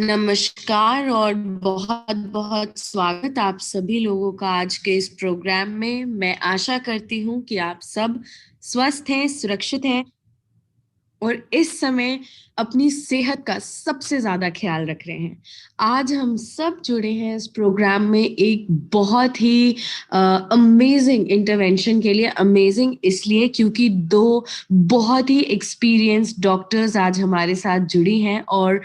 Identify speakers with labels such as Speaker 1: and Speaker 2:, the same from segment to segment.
Speaker 1: नमस्कार और बहुत बहुत स्वागत आप सभी लोगों का आज के इस प्रोग्राम में। मैं आशा करती हूँ कि आप सब स्वस्थ हैं, सुरक्षित हैं और इस समय अपनी सेहत का सबसे ज्यादा ख्याल रख रहे हैं। आज हम सब जुड़े हैं इस प्रोग्राम में एक बहुत ही अमेजिंग इंटरवेंशन के लिए। अमेजिंग इसलिए क्योंकि दो बहुत ही एक्सपीरियंस्ड डॉक्टर्स आज हमारे साथ जुड़ी हैं और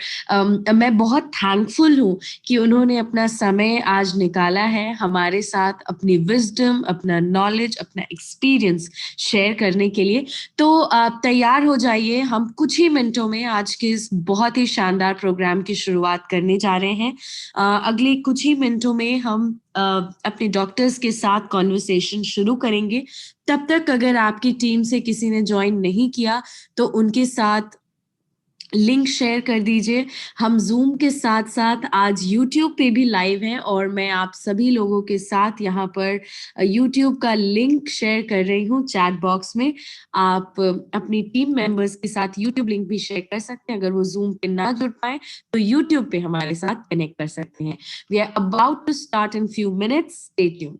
Speaker 1: मैं बहुत थैंकफुल हूँ कि उन्होंने अपना समय आज निकाला है हमारे साथ अपनी विजडम, अपना नॉलेज, अपना एक्सपीरियंस शेयर करने के लिए। तो आप तैयार हो जाइए, हम कुछ ही मिनटों में आज के इस बहुत ही शानदार प्रोग्राम की शुरुआत करने जा रहे हैं। अगले कुछ ही मिनटों में हम अपने डॉक्टर्स के साथ कॉन्वर्सेशन शुरू करेंगे। तब तक अगर आपकी टीम से किसी ने ज्वाइन नहीं किया तो उनके साथ लिंक शेयर कर दीजिए। हम जूम के साथ साथ आज यूट्यूब पे भी लाइव हैं और मैं आप सभी लोगों के साथ यहाँ पर यूट्यूब का लिंक शेयर कर रही हूँ चैट बॉक्स में। आप अपनी टीम मेंबर्स के साथ यूट्यूब लिंक भी शेयर कर सकते हैं। अगर वो जूम पे ना जुड़ पाए तो यूट्यूब पे हमारे साथ कनेक्ट कर सकते हैं। We are about to start in few minutes, stay tuned.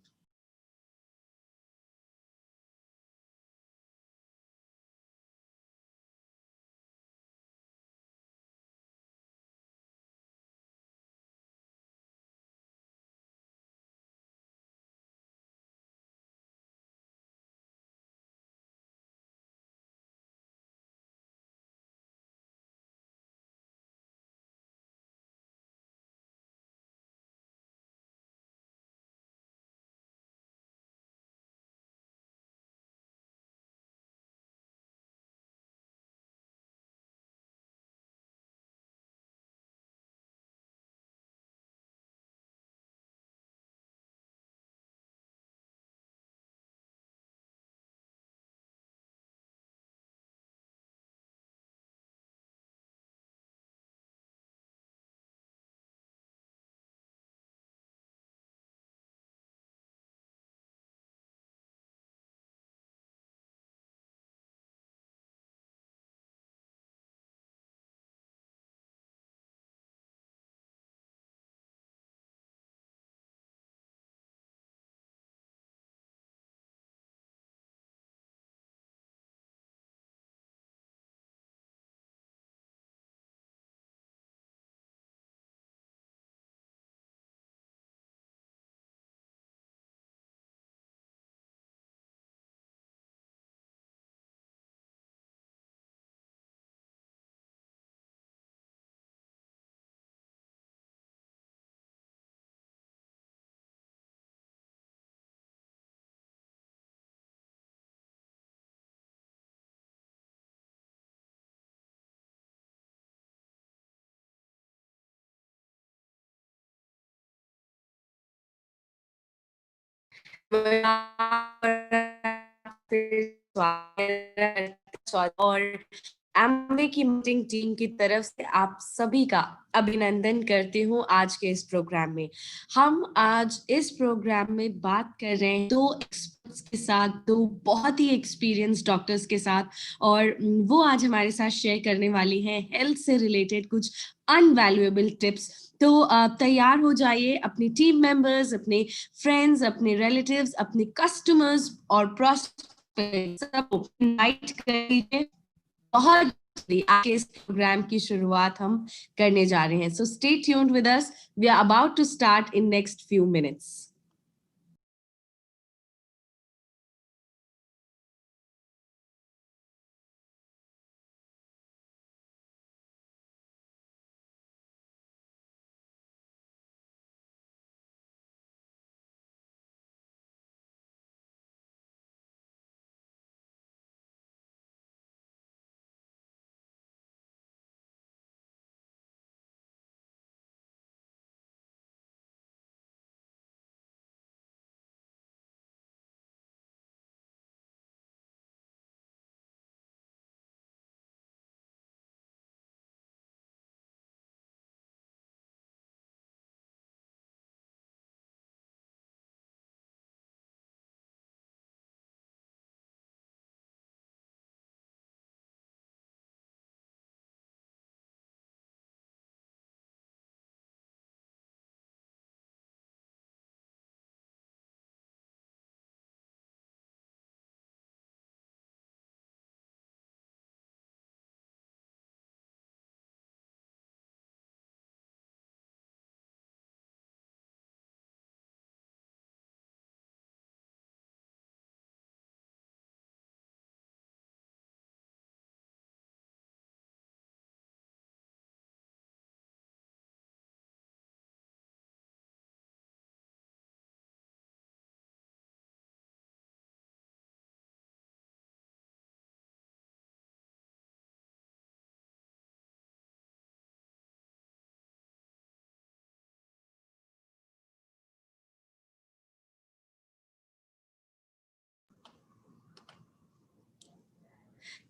Speaker 1: और एमवे की मीटिंग टीम की तरफ से आप सभी का अभिनंदन करती हूँ आज के इस प्रोग्राम में। हम आज इस प्रोग्राम में बात कर रहे हैं दो एक्सपर्ट्स के साथ, दो बहुत ही एक्सपीरियंस डॉक्टर्स के साथ। और वो आज हमारे साथ शेयर करने वाली हैं हेल्थ से रिलेटेड कुछ अनवैल्यूएबल टिप्स। तो आप तैयार हो जाइए, अपनी टीम मेंबर्स, अपने फ्रेंड्स, अपने रिलेटिव्स, अपने कस्टमर्स और प्रोस्पेक्ट्स सबको इनवाइट कर लीजिए। बहुत जल्दी आज के इस प्रोग्राम की शुरुआत हम करने जा रहे हैं। So stay tuned with us, we are about to start in next few minutes.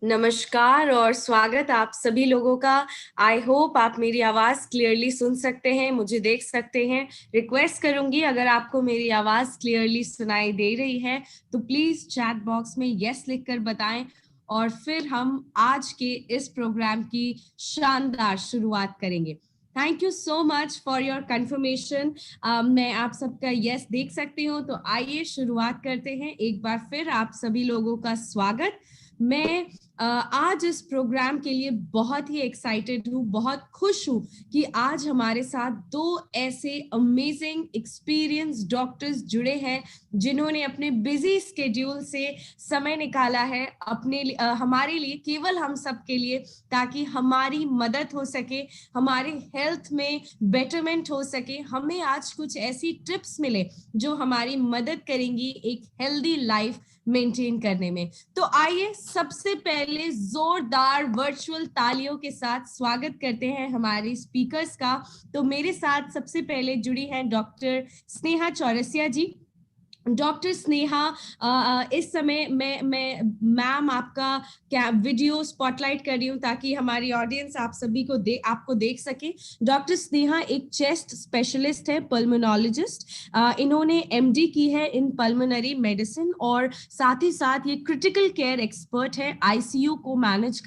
Speaker 1: नमस्कार और स्वागत आप सभी लोगों का। आई होप आप मेरी आवाज क्लियरली सुन सकते हैं, मुझे देख सकते हैं। रिक्वेस्ट करूंगी अगर आपको मेरी आवाज क्लियरली सुनाई दे रही है तो प्लीज चैट बॉक्स में यस लिखकर बताएं और फिर हम आज के इस प्रोग्राम की शानदार शुरुआत करेंगे। Thank you so much for your confirmation. मैं आप सबका यस देख सकती हूँ, तो आइए शुरुआत करते हैं। एक बार फिर आप सभी लोगों का स्वागत। मैं आज इस प्रोग्राम के लिए बहुत ही एक्साइटेड हूँ, बहुत खुश हूँ कि आज हमारे साथ दो ऐसे अमेजिंग एक्सपीरियंस डॉक्टर्स जुड़े हैं जिन्होंने अपने बिजी स्केड्यूल से समय निकाला है हमारे लिए, केवल हम सब के लिए, ताकि हमारी मदद हो सके, हमारे हेल्थ में बेटरमेंट हो सके। हमें आज कुछ ऐसी टिप्स मिले जो हमारी मदद करेंगी एक हेल्दी लाइफ मेंटेन करने में। तो आइए सबसे पहले जोरदार वर्चुअल तालियों के साथ स्वागत करते हैं हमारे स्पीकर्स का। तो मेरे साथ सबसे पहले जुड़ी हैं डॉक्टर स्नेहा चौरसिया जी। डॉक्टर स्नेहा, इस समय मैं मैम आपका क्या वीडियो स्पॉटलाइट कर रही हूँ ताकि हमारी ऑडियंस आप सभी को आपको देख सके। डॉक्टर स्नेहा एक चेस्ट स्पेशलिस्ट है, पल्मोनोलॉजिस्ट। इन्होंने एमडी की है इन पल्मोनरी मेडिसिन और साथ ही साथ ये क्रिटिकल केयर एक्सपर्ट है। आईसीयू को मैनेज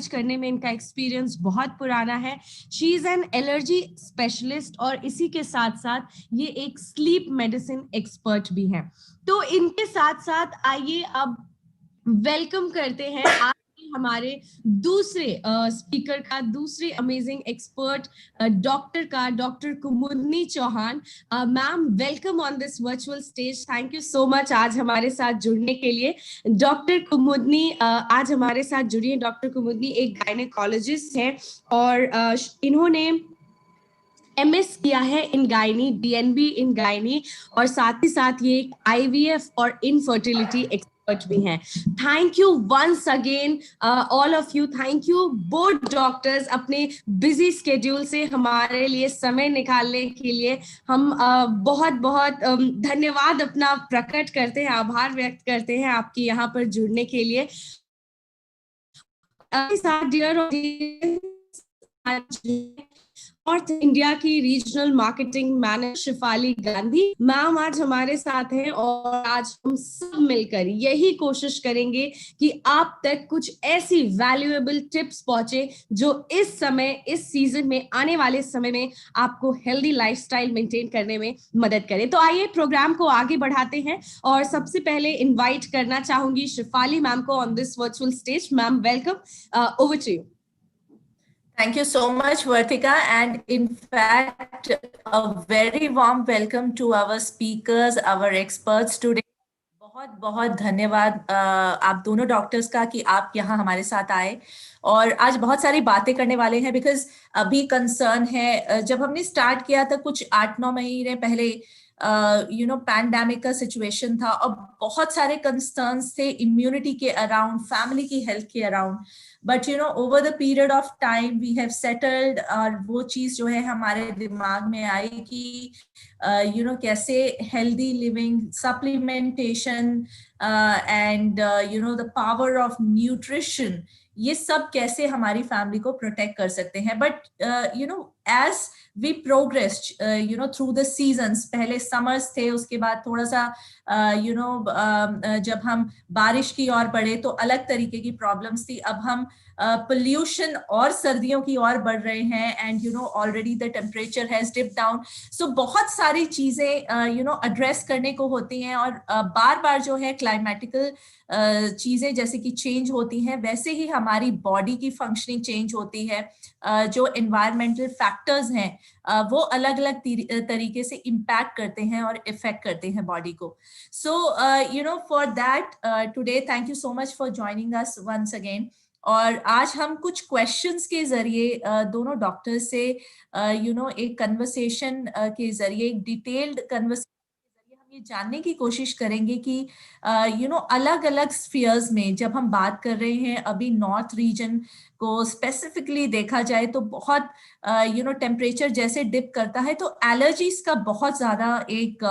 Speaker 1: करने में इनका एक्सपीरियंस बहुत पुराना है। She is an allergy specialist और इसी के साथ साथ ये एक स्लीप मेडिसिन एक्सपर्ट भी हैं। तो इनके साथ साथ आइए अब वेलकम करते हैं आज के हमारे दूसरे स्पीकर का, दूसरे amazing expert doctor Kumudini Chauhan. Ma'am, welcome on this virtual stage. Thank you so much आज हमारे साथ जुड़ने के लिए। डॉक्टर कुमुदनी आज हमारे साथ जुड़ी है। डॉक्टर कुमुदनी एक गायनेकोलॉजिस्ट हैं और इन्होंने एमएस किया है इन गायनी, डीएनबी इन गायनी, और साथ ही साथ ये एक आईवीएफ और इनफर्टिलिटी एक्सपर्ट भी हैं। Thank you once again all of you. Thank you both doctors, अपने बिजी स्केड्यूल से हमारे लिए समय निकालने के लिए हम बहुत बहुत धन्यवाद अपना प्रकट करते हैं, आभार व्यक्त करते हैं आपकी यहाँ पर जुड़ने के लिए। डियर नॉर्थ इंडिया की regional marketing manager Shifali Gandhi ma'am आज हमारे साथ हैं और आज हम सब मिलकर यही कोशिश करेंगे कि आप तक कुछ ऐसी वैल्यूएबल टिप्स पहुंचे जो इस समय, इस सीजन में, आने वाले समय में आपको हेल्दी लाइफस्टाइल मेंटेन करने में मदद करें। तो आइए प्रोग्राम को आगे बढ़ाते हैं और सबसे पहले इनवाइट करना चाहूंगी शिफाली मैम को on this virtual stage. Ma'am, welcome, over to you.
Speaker 2: Thank you so much, Vartika, and in fact, a very warm welcome to our speakers, our experts today. बहुत बहुत धन्यवाद आप दोनों डॉक्टर्स का कि आप यहाँ हमारे साथ आए और आज बहुत सारी बातें करने वाले हैं। बिकॉज अभी कंसर्न है, जब हमने स्टार्ट किया था कुछ 8-9 महीने पहले, पैंडेमिक का सिचुएशन था और बहुत सारे कंसर्न्स थे इम्यूनिटी के अराउंड, फैमिली की हेल्थ के around. But over the period of time we have settled, और वो चीज जो है हमारे दिमाग में आई कि कैसे healthy living, supplementation and the power of nutrition, ये सब कैसे हमारी फैमिली को प्रोटेक्ट कर सकते हैं। But as we progressed through the seasons, पहले समर्स थे, उसके बाद थोड़ा सा जब हम बारिश की ओर बढ़े तो अलग तरीके की प्रॉब्लम्स थी। अब हम पोल्यूशन और सर्दियों की ओर बढ़ रहे हैं and already the temperature has dip down. So बहुत सारी चीजें एड्रेस करने को होती हैं और बार बार जो है क्लाइमेटिकल चीजें जैसे कि चेंज होती हैं, वैसे ही हमारी बॉडी की फंक्शनिंग चेंज होती है। जो एनवायरमेंटल फैक्टर्स हैं वो अलग अलग तरीके से इम्पैक्ट करते हैं और इफेक्ट करते हैं बॉडी को। So for that today, thank you so much for joining us once again. और आज हम कुछ क्वेश्चंस के जरिए दोनों डॉक्टर्स से एक कन्वर्सेशन के जरिए, एक डिटेल्ड कन्वर्सेशन ये जानने की कोशिश करेंगे कि अलग अलग स्फीयर्स में जब हम बात कर रहे हैं, अभी नॉर्थ रीजन को स्पेसिफिकली देखा जाए तो बहुत टेम्परेचर जैसे डिप करता है तो एलर्जीज का बहुत ज्यादा एक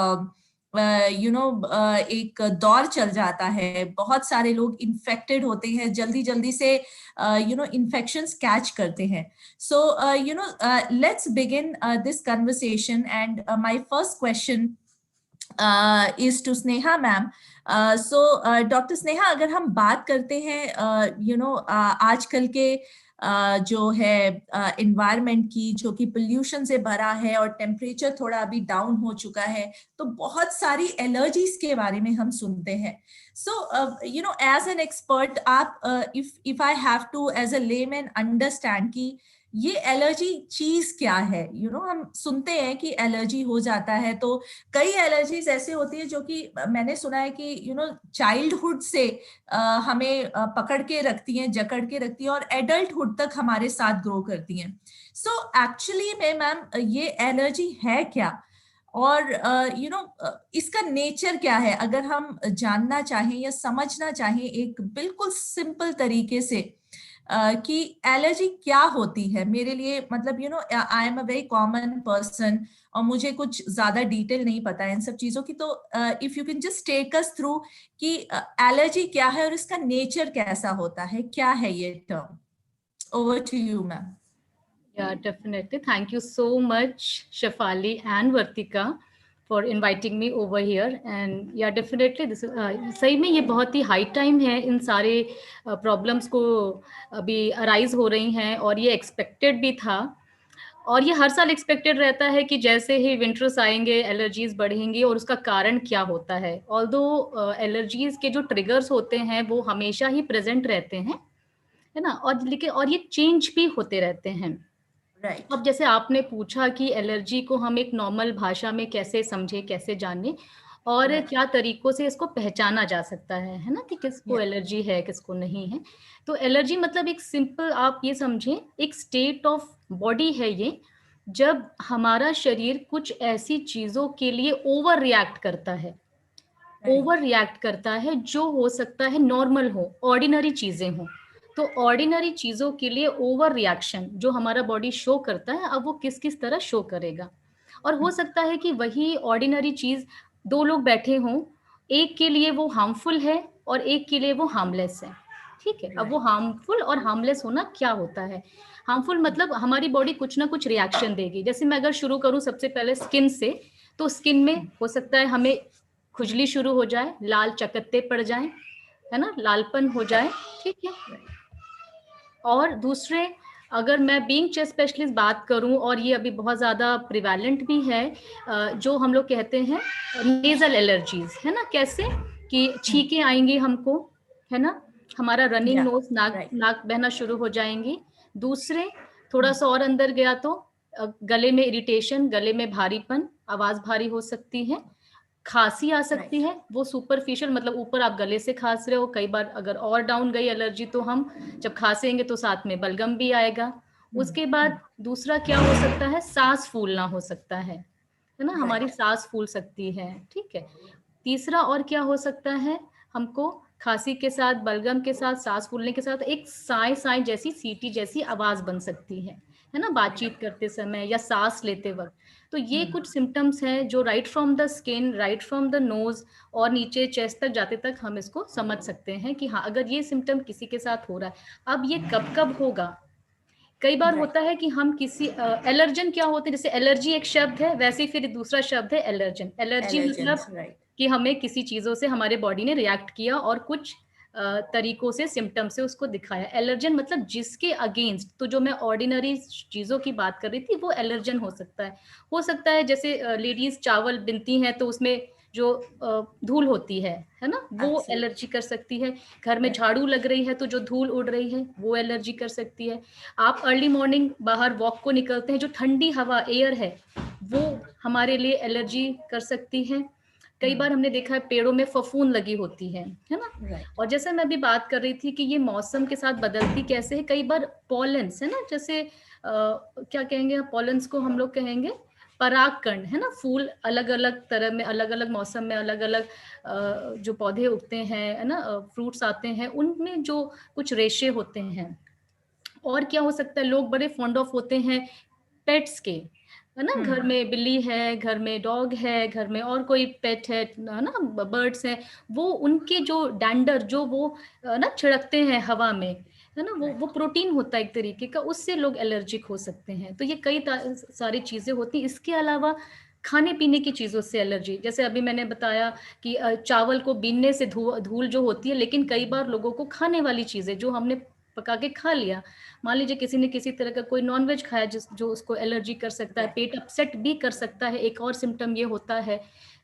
Speaker 2: एक दौर चल जाता है, बहुत सारे लोग इन्फेक्टेड होते हैं, जल्दी जल्दी से इन्फेक्शंस कैच करते हैं. So let's begin this conversation, and my first question is to Sneha ma'am. Dr. Sneha, अगर हम बात करते हैं आजकल के जो है एनवायरनमेंट की, जो कि पोल्यूशन से भरा है और टेम्परेचर थोड़ा अभी डाउन हो चुका है, तो बहुत सारी एलर्जीज के बारे में हम सुनते हैं. सो एज एन एक्सपर्ट, आप if I have to as a layman understand कि ये एलर्जी चीज क्या है. हम सुनते हैं कि एलर्जी हो जाता है, तो कई एलर्जीज ऐसे होती है जो कि मैंने सुना है कि चाइल्डहुड से हमें पकड़ के रखती हैं, जकड़ के रखती हैं, और एडल्टहुड तक हमारे साथ ग्रो करती हैं. सो एक्चुअली में मैम, ये एलर्जी है क्या, और इसका नेचर क्या है, अगर हम जानना चाहें या समझना चाहें एक बिल्कुल सिंपल तरीके से कि एलर्जी क्या होती है. मेरे लिए मतलब I am a very common person, और मुझे कुछ ज्यादा डिटेल नहीं पता है इन सब चीजों की. तो if you can just take us through कि एलर्जी क्या है और इसका नेचर कैसा होता है, क्या है ये term. Over to you ma'am.
Speaker 3: Yeah, definitely. Thank you so much, Shefali and Vartika, for inviting me over here. And yeah, definitely, this is सही में ये बहुत ही हाई टाइम है. इन सारे प्रॉब्लम्स को अभी अराइज हो रही हैं, और ये एक्सपेक्टेड भी था, और ये हर साल एक्सपेक्टेड रहता है कि जैसे ही विंटर्स आएंगे एलर्जीज बढ़ेंगी. और उसका कारण क्या होता है, ऑल्दो एलर्जीज के जो ट्रिगर्स होते हैं वो हमेशा ही प्रेजेंट रहते हैं, है ना, और लेकिन और ये चेंज भी होते रहते हैं.
Speaker 2: राइट.
Speaker 3: अब जैसे आपने पूछा कि एलर्जी को हम एक नॉर्मल भाषा में कैसे समझे, कैसे जाने, और क्या तरीकों से इसको पहचाना जा सकता है ना, कि किसको एलर्जी है, किसको नहीं है. तो एलर्जी मतलब एक सिंपल आप ये समझें, एक स्टेट ऑफ बॉडी है ये, जब हमारा शरीर कुछ ऐसी चीजों के लिए ओवर रिएक्ट करता है. ओवर रिएक्ट करता है जो हो सकता है नॉर्मल हो, ऑर्डिनरी चीजें हो. तो ऑर्डिनरी चीजों के लिए ओवर रिएक्शन जो हमारा बॉडी शो करता है, अब वो किस किस तरह शो करेगा. और हो सकता है कि वही ऑर्डिनरी चीज, दो लोग बैठे हों, एक के लिए वो हार्मफुल है और एक के लिए वो हार्मलेस है. ठीक है. अब वो हार्मफुल और हार्मलेस होना क्या होता है. हार्मफुल मतलब हमारी बॉडी कुछ ना कुछ रिएक्शन देगी. जैसे मैं अगर शुरू करूं सबसे पहले स्किन से, तो स्किन में हो सकता है हमें खुजली शुरू हो जाए, लाल चकत्ते पड़ जाएं, है ना, लालपन हो जाए. ठीक है. और दूसरे, अगर मैं बीइंग चेस्ट स्पेशलिस्ट बात करूं, और ये अभी बहुत ज़्यादा प्रिवेलेंट भी है, जो हम लोग कहते हैं नेजल एलर्जीज, है ना, कैसे कि छींकें आएंगी हमको, है ना, हमारा रनिंग नोज, नाक बहना शुरू हो जाएंगी. दूसरे, थोड़ा सा और अंदर गया तो गले में इरिटेशन, गले में भारीपन, आवाज भारी हो सकती है. खांसी आ सकती है, वो सुपरफिशियल मतलब ऊपर आप गले से खांस रहे हो. कई बार अगर और डाउन गई एलर्जी तो हम जब खांसेंगे तो साथ में बलगम भी आएगा. उसके बाद दूसरा क्या हो सकता है, सांस फूलना हो सकता है ना, हमारी सांस फूल सकती है. ठीक है. तीसरा और क्या हो सकता है, हमको खांसी के साथ, बलगम के साथ, सांस फूलने के साथ एक साय साय जैसी, सीटी जैसी आवाज बन सकती है ना, बातचीत करते समय या सांस लेते वक्त. तो ये कुछ सिम्टम्स हैं जो right from the skin, right from the nose और नीचे चेस्ट तक जाते तक हम इसको समझ सकते हैं कि हाँ, अगर ये सिम्टम किसी के साथ हो रहा है. अब ये कब कब होगा, कई बार होता है कि हम किसी एलर्जन क्या होते हैं, जैसे एलर्जी एक शब्द है, वैसे ही फिर दूसरा शब्द है एलर्जन. एलर्जी मतलब कि हमें किसी चीजों से हमारे बॉडी ने रिएक्ट किया और कुछ तरीकों से, सिम्टम से उसको दिखाया. एलर्जन मतलब जिसके अगेंस्ट, तो जो मैं ऑर्डिनरी चीजों की बात कर रही थी वो एलर्जन हो सकता है. हो सकता है जैसे लेडीज चावल बिनती हैं तो उसमें जो धूल होती है ना, वो एलर्जी कर सकती है. घर में झाड़ू लग रही है तो जो धूल उड़ रही है वो एलर्जी कर सकती है. आप अर्ली मॉर्निंग बाहर वॉक को निकलते हैं, जो ठंडी हवा, एयर है, वो हमारे लिए एलर्जी कर सकती है. कई बार हमने देखा है पेड़ों में फफूंद लगी होती है ना. और जैसे मैं अभी बात कर रही थी कि ये मौसम के साथ बदलती कैसे है, कई बार पॉलेंस, है ना, जैसे क्या कहेंगे, पॉलेंस को हम लोग कहेंगे परागकण, है ना. फूल अलग अलग तरह में, अलग अलग मौसम में, अलग अलग जो पौधे उगते हैं, है ना, फ्रूट्स आते हैं, उनमें जो कुछ रेशे होते हैं. और क्या हो सकता है, लोग बड़े फॉन्ड ऑफ होते हैं पेट्स के, है ना, घर में बिल्ली है, घर में डॉग है, घर में और कोई पेट है ना, बर्ड्स है, वो उनके जो डैंडर जो वो ना छिड़कते हैं हवा में, है ना, वो प्रोटीन होता है एक तरीके का, उससे लोग एलर्जिक हो सकते हैं। तो ये कई सारी चीजें होती हैं। इसके अलावा खाने पीने की चीजों से एलर्जी, जैसे अभी मैंने बताया कि चावल को बीनने से धूल जो होती है, लेकिन कई बार लोगों को खाने वाली चीजें जो हमने पका के खा लिया, मान लीजिए किसी ने किसी तरह का कोई नॉनवेज खाया जो उसको एलर्जी कर सकता है, पेट अपसेट भी कर सकता है, एक और सिम्टम ये होता है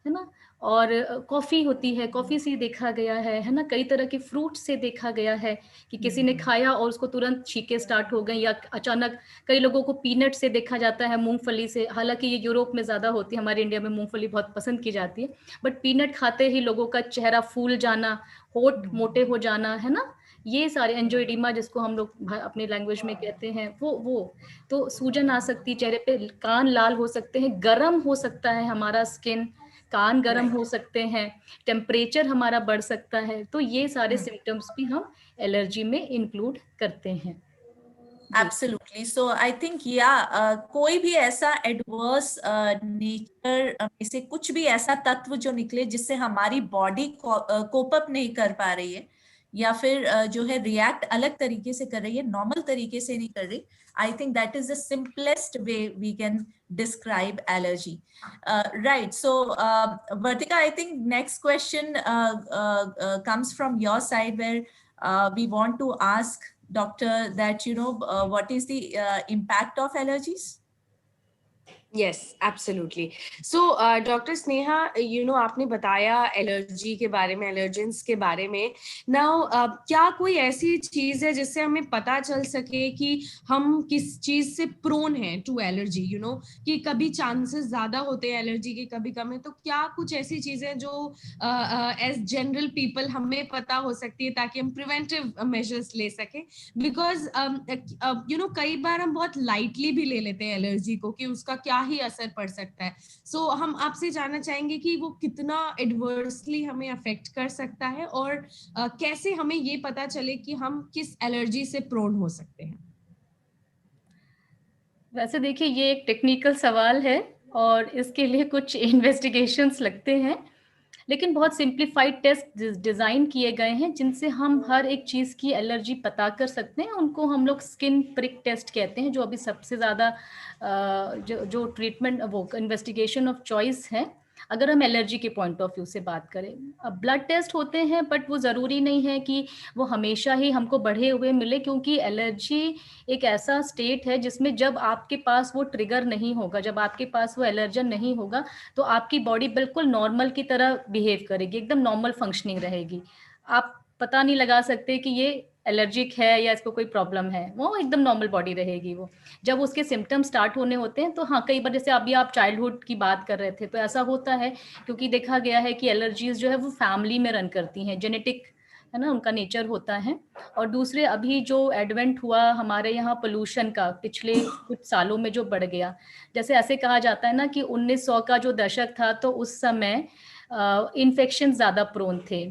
Speaker 3: ना। और कॉफी होती है, कॉफी से देखा गया है ना, कई तरह के फ्रूट से देखा गया है कि किसी ने खाया और उसको तुरंत छींके स्टार्ट हो गए, या अचानक कई लोगों को पीनट से देखा जाता है, मूंगफली से, हालांकि ये यूरोप में ज्यादा होती है, हमारे इंडिया में मूंगफली बहुत पसंद की जाती है, बट पीनट खाते ही लोगों का चेहरा फूल जाना, होठ मोटे हो जाना, है ना, ये सारे एंजियोइडिमा जिसको हम लोग अपने लैंग्वेज में कहते हैं, वो तो सूजन आ सकती है चेहरे पे, कान लाल हो सकते हैं, गर्म हो सकता है हमारा स्किन, कान गर्म हो सकते हैं, टेम्परेचर हमारा बढ़ सकता है। तो ये सारे सिम्टम्स भी हम एलर्जी में इंक्लूड करते हैं।
Speaker 2: एब्सोल्युटली। सो आई थिंक कोई भी ऐसा एडवर्स नेचर में से कुछ भी ऐसा तत्व जो निकले जिससे हमारी बॉडी कोप अप नहीं कर पा रही है, या फिर जो है रिएक्ट अलग तरीके से कर रही है, नॉर्मल तरीके से नहीं कर रही, I think that is the simplest way we can describe allergy. Right, so Vartika, I think next question comes from your side, where we want to ask doctor that, what is the impact of allergies?
Speaker 1: Yes absolutely. So doctor Sneha, आपने बताया allergy के बारे में, allergens के बारे में। Now क्या कोई ऐसी चीज है जिससे हमें पता चल सके कि हम किस चीज से प्रोन हैं टू एलर्जी, कि कभी चांसेस ज्यादा होते हैं एलर्जी के, कभी कम है, तो क्या कुछ ऐसी चीजें जो एज जनरल पीपल हमें पता हो सकती है ताकि हम प्रिवेंटिव मेजर्स ले सके? बिकॉज कई बार हम बहुत लाइटली भी ले लेते हैं एलर्जी को कि उसका क्या ही असर पड़ सकता है। सो हम आपसे जानना चाहेंगे कि वो कितना एडवर्सली हमें अफेक्ट कर सकता है, और कैसे हमें ये पता चले कि हम किस एलर्जी से प्रोन हो सकते हैं।
Speaker 3: वैसे देखिए, ये एक टेक्निकल सवाल है और इसके लिए कुछ इन्वेस्टिगेशंस लगते हैं, लेकिन बहुत सिंप्लीफाइड टेस्ट डिजाइन किए गए हैं जिनसे हम हर एक चीज की एलर्जी पता कर सकते हैं। उनको हम लोग स्किन प्रिक टेस्ट कहते हैं, जो अभी सबसे ज्यादा जो ट्रीटमेंट वो इन्वेस्टिगेशन ऑफ चॉइस है, अगर हम एलर्जी के पॉइंट ऑफ व्यू से बात करें। अब ब्लड टेस्ट होते हैं, बट वो जरूरी नहीं है कि वो हमेशा ही हमको बढ़े हुए मिले, क्योंकि एलर्जी एक ऐसा स्टेट है जिसमें जब आपके पास वो ट्रिगर नहीं होगा, जब आपके पास वो एलर्जन नहीं होगा, तो आपकी बॉडी बिल्कुल नॉर्मल की तरह बिहेव करेगी, एकदम नॉर्मल फंक्शनिंग रहेगी। आप पता नहीं लगा सकते कि ये एलर्जिक है या इसको कोई प्रॉब्लम है, वो एकदम नॉर्मल बॉडी रहेगी। वो जब उसके सिम्टम स्टार्ट होने होते हैं, तो हाँ, कई बार जैसे अभी आप चाइल्डहुड की बात कर रहे थे, तो ऐसा होता है क्योंकि देखा गया है कि एलर्जीज जो है वो फैमिली में रन करती हैं, जेनेटिक है ना, उनका नेचर होता है। और दूसरे, अभी जो एडवेंट हुआ हमारे यहाँ पोल्यूशन का पिछले कुछ सालों में जो बढ़ गया, जैसे ऐसे कहा जाता है ना कि 1900 का जो दशक था, तो उस समय इन्फेक्शन ज्यादा प्रोन थे,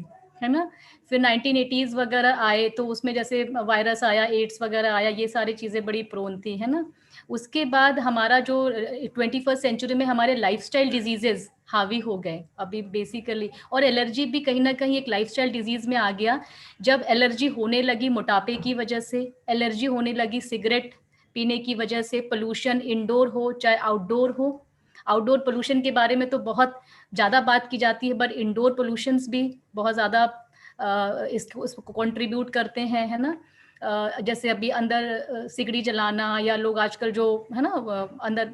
Speaker 3: है ना। फिर 1980s वगैरह आए, तो उसमें जैसे वायरस आया, एड्स वगैरह आया, ये सारी चीजें बड़ी प्रोन थी, है ना। उसके बाद हमारा जो 21st सेंचुरी में हमारे लाइफस्टाइल डिजीजेस हावी हो गए अभी बेसिकली, और एलर्जी भी कहीं ना कहीं एक लाइफस्टाइल डिजीज में आ गया। जब एलर्जी होने लगी मोटापे की वजह से, एलर्जी होने लगी सिगरेट पीने की वजह से, पोल्यूशन इंडोर हो चाहे आउटडोर हो। आउटडोर पोल्यूशन के बारे में तो बहुत ज़्यादा बात की जाती है, बट इंडोर पोल्यूशंस भी बहुत ज़्यादा इसको कंट्रीब्यूट करते हैं, है ना। जैसे अभी अंदर सिगड़ी जलाना, या लोग आजकल जो है ना अंदर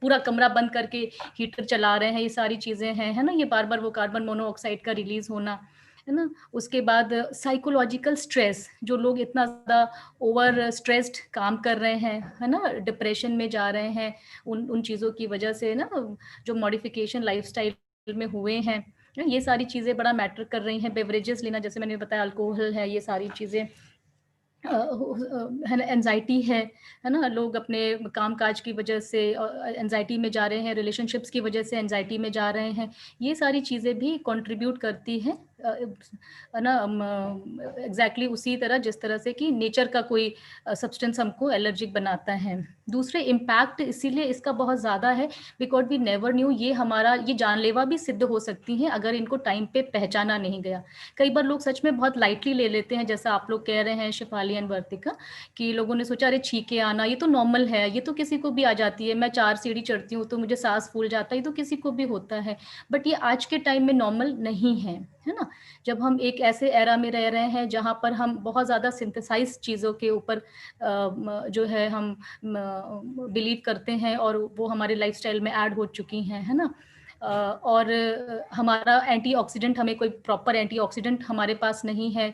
Speaker 3: पूरा कमरा बंद करके हीटर चला रहे हैं, ये सारी चीज़ें हैं, है ना। ये बार बार वो कार्बन मोनोऑक्साइड का रिलीज होना, है ना। उसके बाद साइकोलॉजिकल स्ट्रेस, जो लोग इतना ज़्यादा ओवर स्ट्रेस्ड काम कर रहे हैं, है ना, डिप्रेशन में जा रहे हैं, उन चीज़ों की वजह से ना, जो मॉडिफिकेशन लाइफस्टाइल में हुए हैं, ये सारी चीज़ें बड़ा मैटर कर रही हैं। बेवरेजेस लेना, जैसे मैंने बताया, अल्कोहल है, ये सारी चीज़ें है ना, एनजाइटी है ना, लोग अपने काम काज की वजह से एनजाइटी में जा रहे हैं, रिलेशनशिप्स की वजह से एनजाइटी में जा रहे हैं, ये सारी चीज़ें भी कंट्रीब्यूट करती हैं, है ना। एग्जैक्टली उसी तरह जिस तरह से कि नेचर का कोई सब्सटेंस हमको एलर्जिक बनाता है। दूसरे इम्पैक्ट इसीलिए इसका बहुत ज़्यादा है बिकॉज वी नेवर न्यू, ये जानलेवा भी सिद्ध हो सकती हैं अगर इनको टाइम पे पहचाना नहीं गया। कई बार लोग सच में बहुत लाइटली ले लेते हैं, जैसा आप लोग कह रहे हैं शेफाली एंड वर्तिका, कि लोगों ने सोचा अरे छींके आना ये तो नॉर्मल है, ये तो किसी को भी आ जाती है, मैं 4 सीढ़ी चढ़ती हूँ तो मुझे सांस फूल जाता है, ये तो किसी को भी होता है। बट ये आज के टाइम में नॉर्मल नहीं है, है ना। जब हम एक ऐसे एरा में रह रहे हैं जहाँ पर हम बहुत ज़्यादा सिंथेसाइज चीज़ों के ऊपर जो है हम बिलीव करते हैं और वो हमारे लाइफस्टाइल में ऐड हो चुकी हैं, है ना। और हमारा एंटीऑक्सीडेंट, हमें कोई प्रॉपर एंटीऑक्सीडेंट हमारे पास नहीं है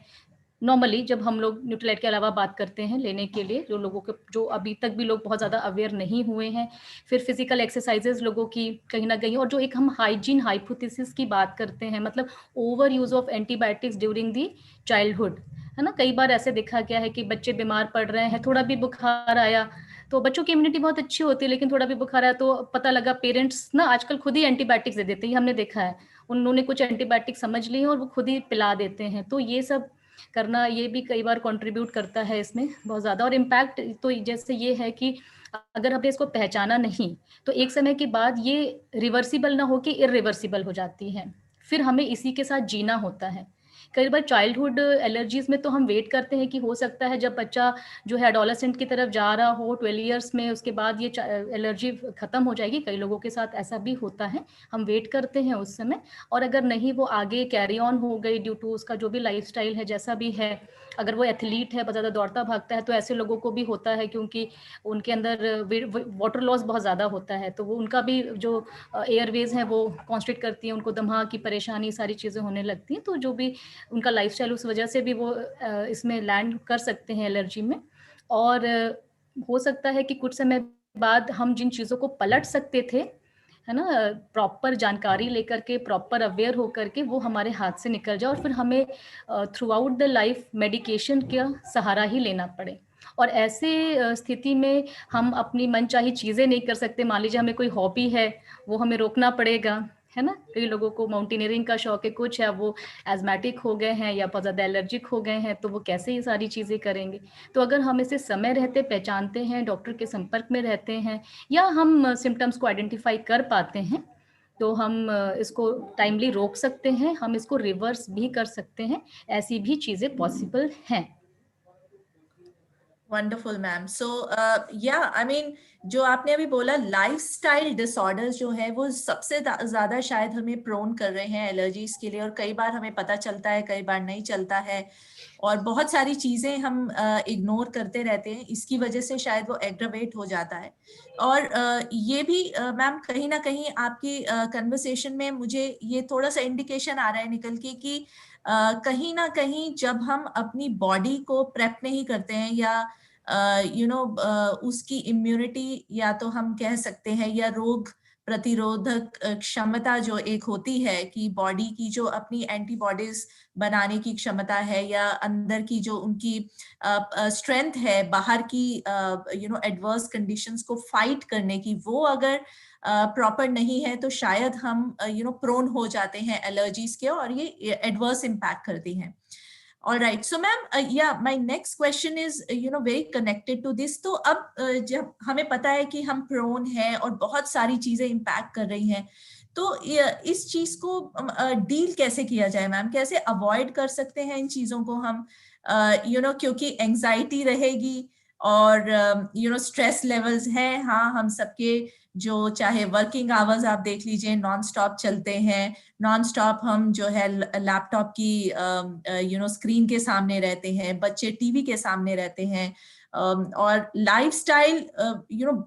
Speaker 3: नॉर्मली, जब हम लोग न्यूट्रीलाइट के अलावा बात करते हैं लेने के लिए, जो लोगों के, जो अभी तक भी लोग बहुत ज़्यादा अवेयर नहीं हुए हैं। फिर फिजिकल एक्सरसाइजेज लोगों की कहीं ना कहीं, और जो एक हम हाइजीन हाइपोथेसिस की बात करते हैं, मतलब over use of antibiotics during the childhood, है ना। कई बार ऐसे देखा गया है कि बच्चे बीमार पड़ रहे हैं, थोड़ा भी बुखार आया तो बच्चों की इम्यूनिटी बहुत अच्छी होती है, लेकिन थोड़ा भी बुखार आया तो पता लगा पेरेंट्स ना आजकल खुद ही एंटीबायोटिक्स दे देते हैं, हमने देखा है। उन्होंने कुछ एंटीबायोटिक समझ ली है और वो खुद ही पिला देते हैं। तो ये सब करना, ये भी कई बार कंट्रीब्यूट करता है इसमें बहुत ज़्यादा। और इम्पैक्ट तो जैसे ये है कि अगर हमने इसको पहचाना नहीं तो एक समय के बाद ये रिवर्सिबल ना हो के इरिवर्सिबल हो जाती है, फिर हमें इसी के साथ जीना होता है। कई बार चाइल्डहुड एलर्जीज में तो हम वेट करते हैं कि हो सकता है जब बच्चा जो है एडोलेसेंट की तरफ जा रहा हो 12 ईयर्स में, उसके बाद ये एलर्जी खत्म हो जाएगी। कई लोगों के साथ ऐसा भी होता है, हम वेट करते हैं उस समय। और अगर नहीं वो आगे कैरी ऑन हो गई ड्यू टू उसका जो भी लाइफस्टाइल है, जैसा भी है, अगर वो एथलीट है, बहुत ज़्यादा दौड़ता भागता है, तो ऐसे लोगों को भी होता है क्योंकि उनके अंदर वाटर लॉस बहुत ज़्यादा होता है, तो वो उनका भी जो एयरवेज है वो कॉन्स्ट्रिक्ट करती है, उनको दमा की परेशानी, सारी चीज़ें होने लगती हैं। तो जो भी उनका लाइफस्टाइल, उस वजह से भी वो इसमें लैंड कर सकते हैं एलर्जी में। और हो सकता है कि कुछ समय बाद हम जिन चीज़ों को पलट सकते थे, है ना, प्रॉपर जानकारी लेकर के, प्रॉपर अवेयर होकर के, वो हमारे हाथ से निकल जाए और फिर हमें through out the life medication का सहारा ही लेना पड़े। और ऐसे स्थिति में हम अपनी मनचाही चीज़ें नहीं कर सकते। मान लीजिए हमें कोई हॉबी है, वो हमें रोकना पड़ेगा, है ना। कई लोगों को माउंटेनियरिंग का शौक है, कुछ है वो एजमेटिक हो गए हैं या बहुत ज़्यादा एलर्जिक हो गए हैं, तो वो कैसे ये सारी चीज़ें करेंगे। तो अगर हम इसे समय रहते पहचानते हैं, डॉक्टर के संपर्क में रहते हैं, या हम सिम्टम्स को आइडेंटिफाई कर पाते हैं, तो हम इसको टाइमली रोक सकते हैं, हम इसको रिवर्स भी कर सकते हैं। ऐसी भी चीज़ें पॉसिबल हैं।
Speaker 2: Wonderful ma'am. सो या आई मीन जो आपने अभी बोला, लाइफस्टाइल डिसऑर्डर्स जो है वो सबसे ज्यादा शायद हमें प्रोन कर रहे हैं एलर्जीज के लिए, और कई बार हमें पता चलता है, कई बार नहीं चलता है, और बहुत सारी चीजें हम इग्नोर करते रहते हैं, इसकी वजह से शायद वो एग्रावेट हो जाता है। और ये भी मैम कहीं ना कहीं आपकी कन्वर्सेशन में मुझे ये थोड़ा सा इंडिकेशन आ रहा है निकल के कि कहीं ना कहीं जब हम अपनी बॉडी को प्रेप नहीं करते हैं, या उसकी इम्यूनिटी, या तो हम कह सकते हैं, या रोग प्रतिरोधक क्षमता जो एक होती है कि बॉडी की जो अपनी एंटीबॉडीज बनाने की क्षमता है, या अंदर की जो उनकी स्ट्रेंथ है बाहर की एडवर्स कंडीशंस को फाइट करने की, वो अगर प्रॉपर नहीं है तो शायद हम प्रोन हो जाते हैं एलर्जीज के, और ये एडवर्स इम्पैक्ट करती हैं। All right, so ma'am, yeah, my next question is, very connected to this. तो अब जब हमें पता है कि हम प्रोन हैं और बहुत सारी चीजें इम्पैक्ट कर रही हैं, तो इस चीज को डील कैसे किया जाए मैम? कैसे अवॉइड कर सकते हैं इन चीजों को हम? क्योंकि एंजाइटी रहेगी, और स्ट्रेस लेवल्स हैं, हाँ, हम सबके, जो चाहे वर्किंग आवर्स आप देख लीजिए, नॉन स्टॉप चलते हैं, नॉन स्टॉप हम जो है लैपटॉप की स्क्रीन के सामने रहते हैं, बच्चे टीवी के सामने रहते हैं, और लाइफस्टाइल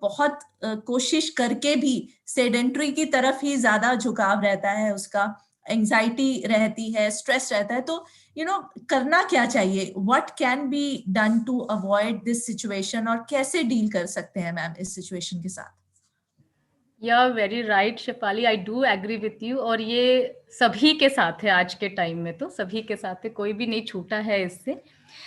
Speaker 2: बहुत कोशिश करके भी सेडेंट्री की तरफ ही ज्यादा झुकाव रहता है उसका, एंजाइटी रहती है, स्ट्रेस रहता है। तो करना क्या चाहिए? What can be done to avoid this situation, और कैसे डील कर सकते हैं मैम इस सिचुएशन के साथ?
Speaker 3: Yeah very right Shefali, I do agree with you. और ये सभी के साथ है, आज के टाइम में तो सभी के साथ है, कोई भी नहीं छूटा है इससे।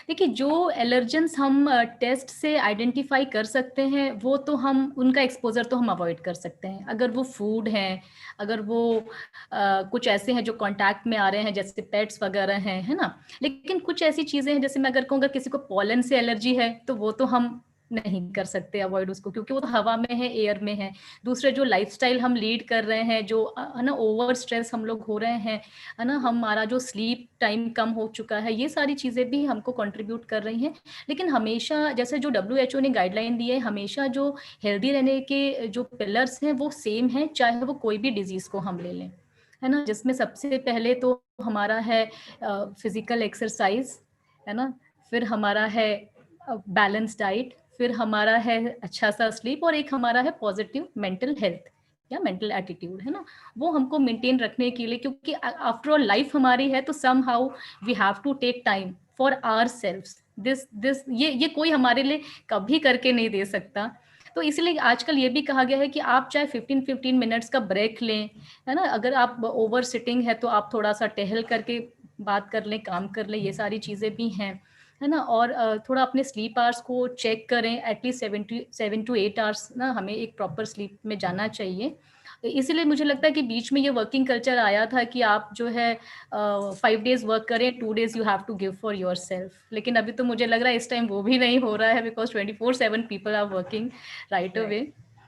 Speaker 3: देखिए, जो एलर्जेंस हम टेस्ट से आइडेंटिफाई कर सकते हैं, वो तो हम उनका एक्सपोजर तो हम अवॉइड कर सकते हैं। अगर वो फूड हैं, अगर वो कुछ ऐसे हैं जो कांटेक्ट में आ रहे हैं, जैसे पेट्स वगैरह हैं, है ना। लेकिन कुछ ऐसी चीज़ें हैं, जैसे मैं अगर कहूँ, अगर किसी को पॉलन से एलर्जी है तो वो तो हम नहीं कर सकते अवॉइड उसको, क्योंकि वो तो हवा में है, एयर में है। दूसरे जो लाइफस्टाइल हम लीड कर रहे हैं, जो है ना ओवर स्ट्रेस हम लोग हो रहे हैं, है ना, हमारा जो स्लीप टाइम कम हो चुका है, ये सारी चीजें भी हमको कंट्रीब्यूट कर रही हैं। लेकिन हमेशा जैसे जो WHO ने गाइडलाइन दी है, हमेशा जो हेल्दी रहने के जो पिलर्स हैं वो सेम हैं, चाहे वो कोई भी डिजीज को हम ले लें, है ना, जिसमें सबसे पहले तो हमारा है फिजिकल एक्सरसाइज, है ना, फिर हमारा है बैलेंस डाइट, फिर हमारा है अच्छा सा स्लीप, और एक हमारा है पॉजिटिव मेंटल हेल्थ या मेंटल एटीट्यूड, है ना, वो हमको मेंटेन रखने के लिए, क्योंकि आफ्टर ऑल लाइफ हमारी है, तो somehow we have to take time for our selves. This ये कोई हमारे लिए कभी करके नहीं दे सकता। तो इसलिए आजकल ये भी कहा गया है कि आप चाहे 15-15 मिनट्स का ब्रेक लें, है ना, अगर आप ओवर सिटिंग है तो आप थोड़ा सा टहल करके बात कर लें, काम कर लें, ये सारी चीजें भी हैं, है ना। और थोड़ा अपने स्लीप आवर्स को चेक करें, एटलीस्ट 7 to 8 आवर्स ना हमें एक प्रॉपर स्लीप में जाना चाहिए। इसीलिए मुझे लगता है कि बीच में ये वर्किंग कल्चर आया था कि आप जो है 5 days वर्क करें, 2 days you have to give for yourself. लेकिन अभी तो मुझे लग रहा है इस टाइम वो भी नहीं हो रहा है, because 24/7 people are working right away.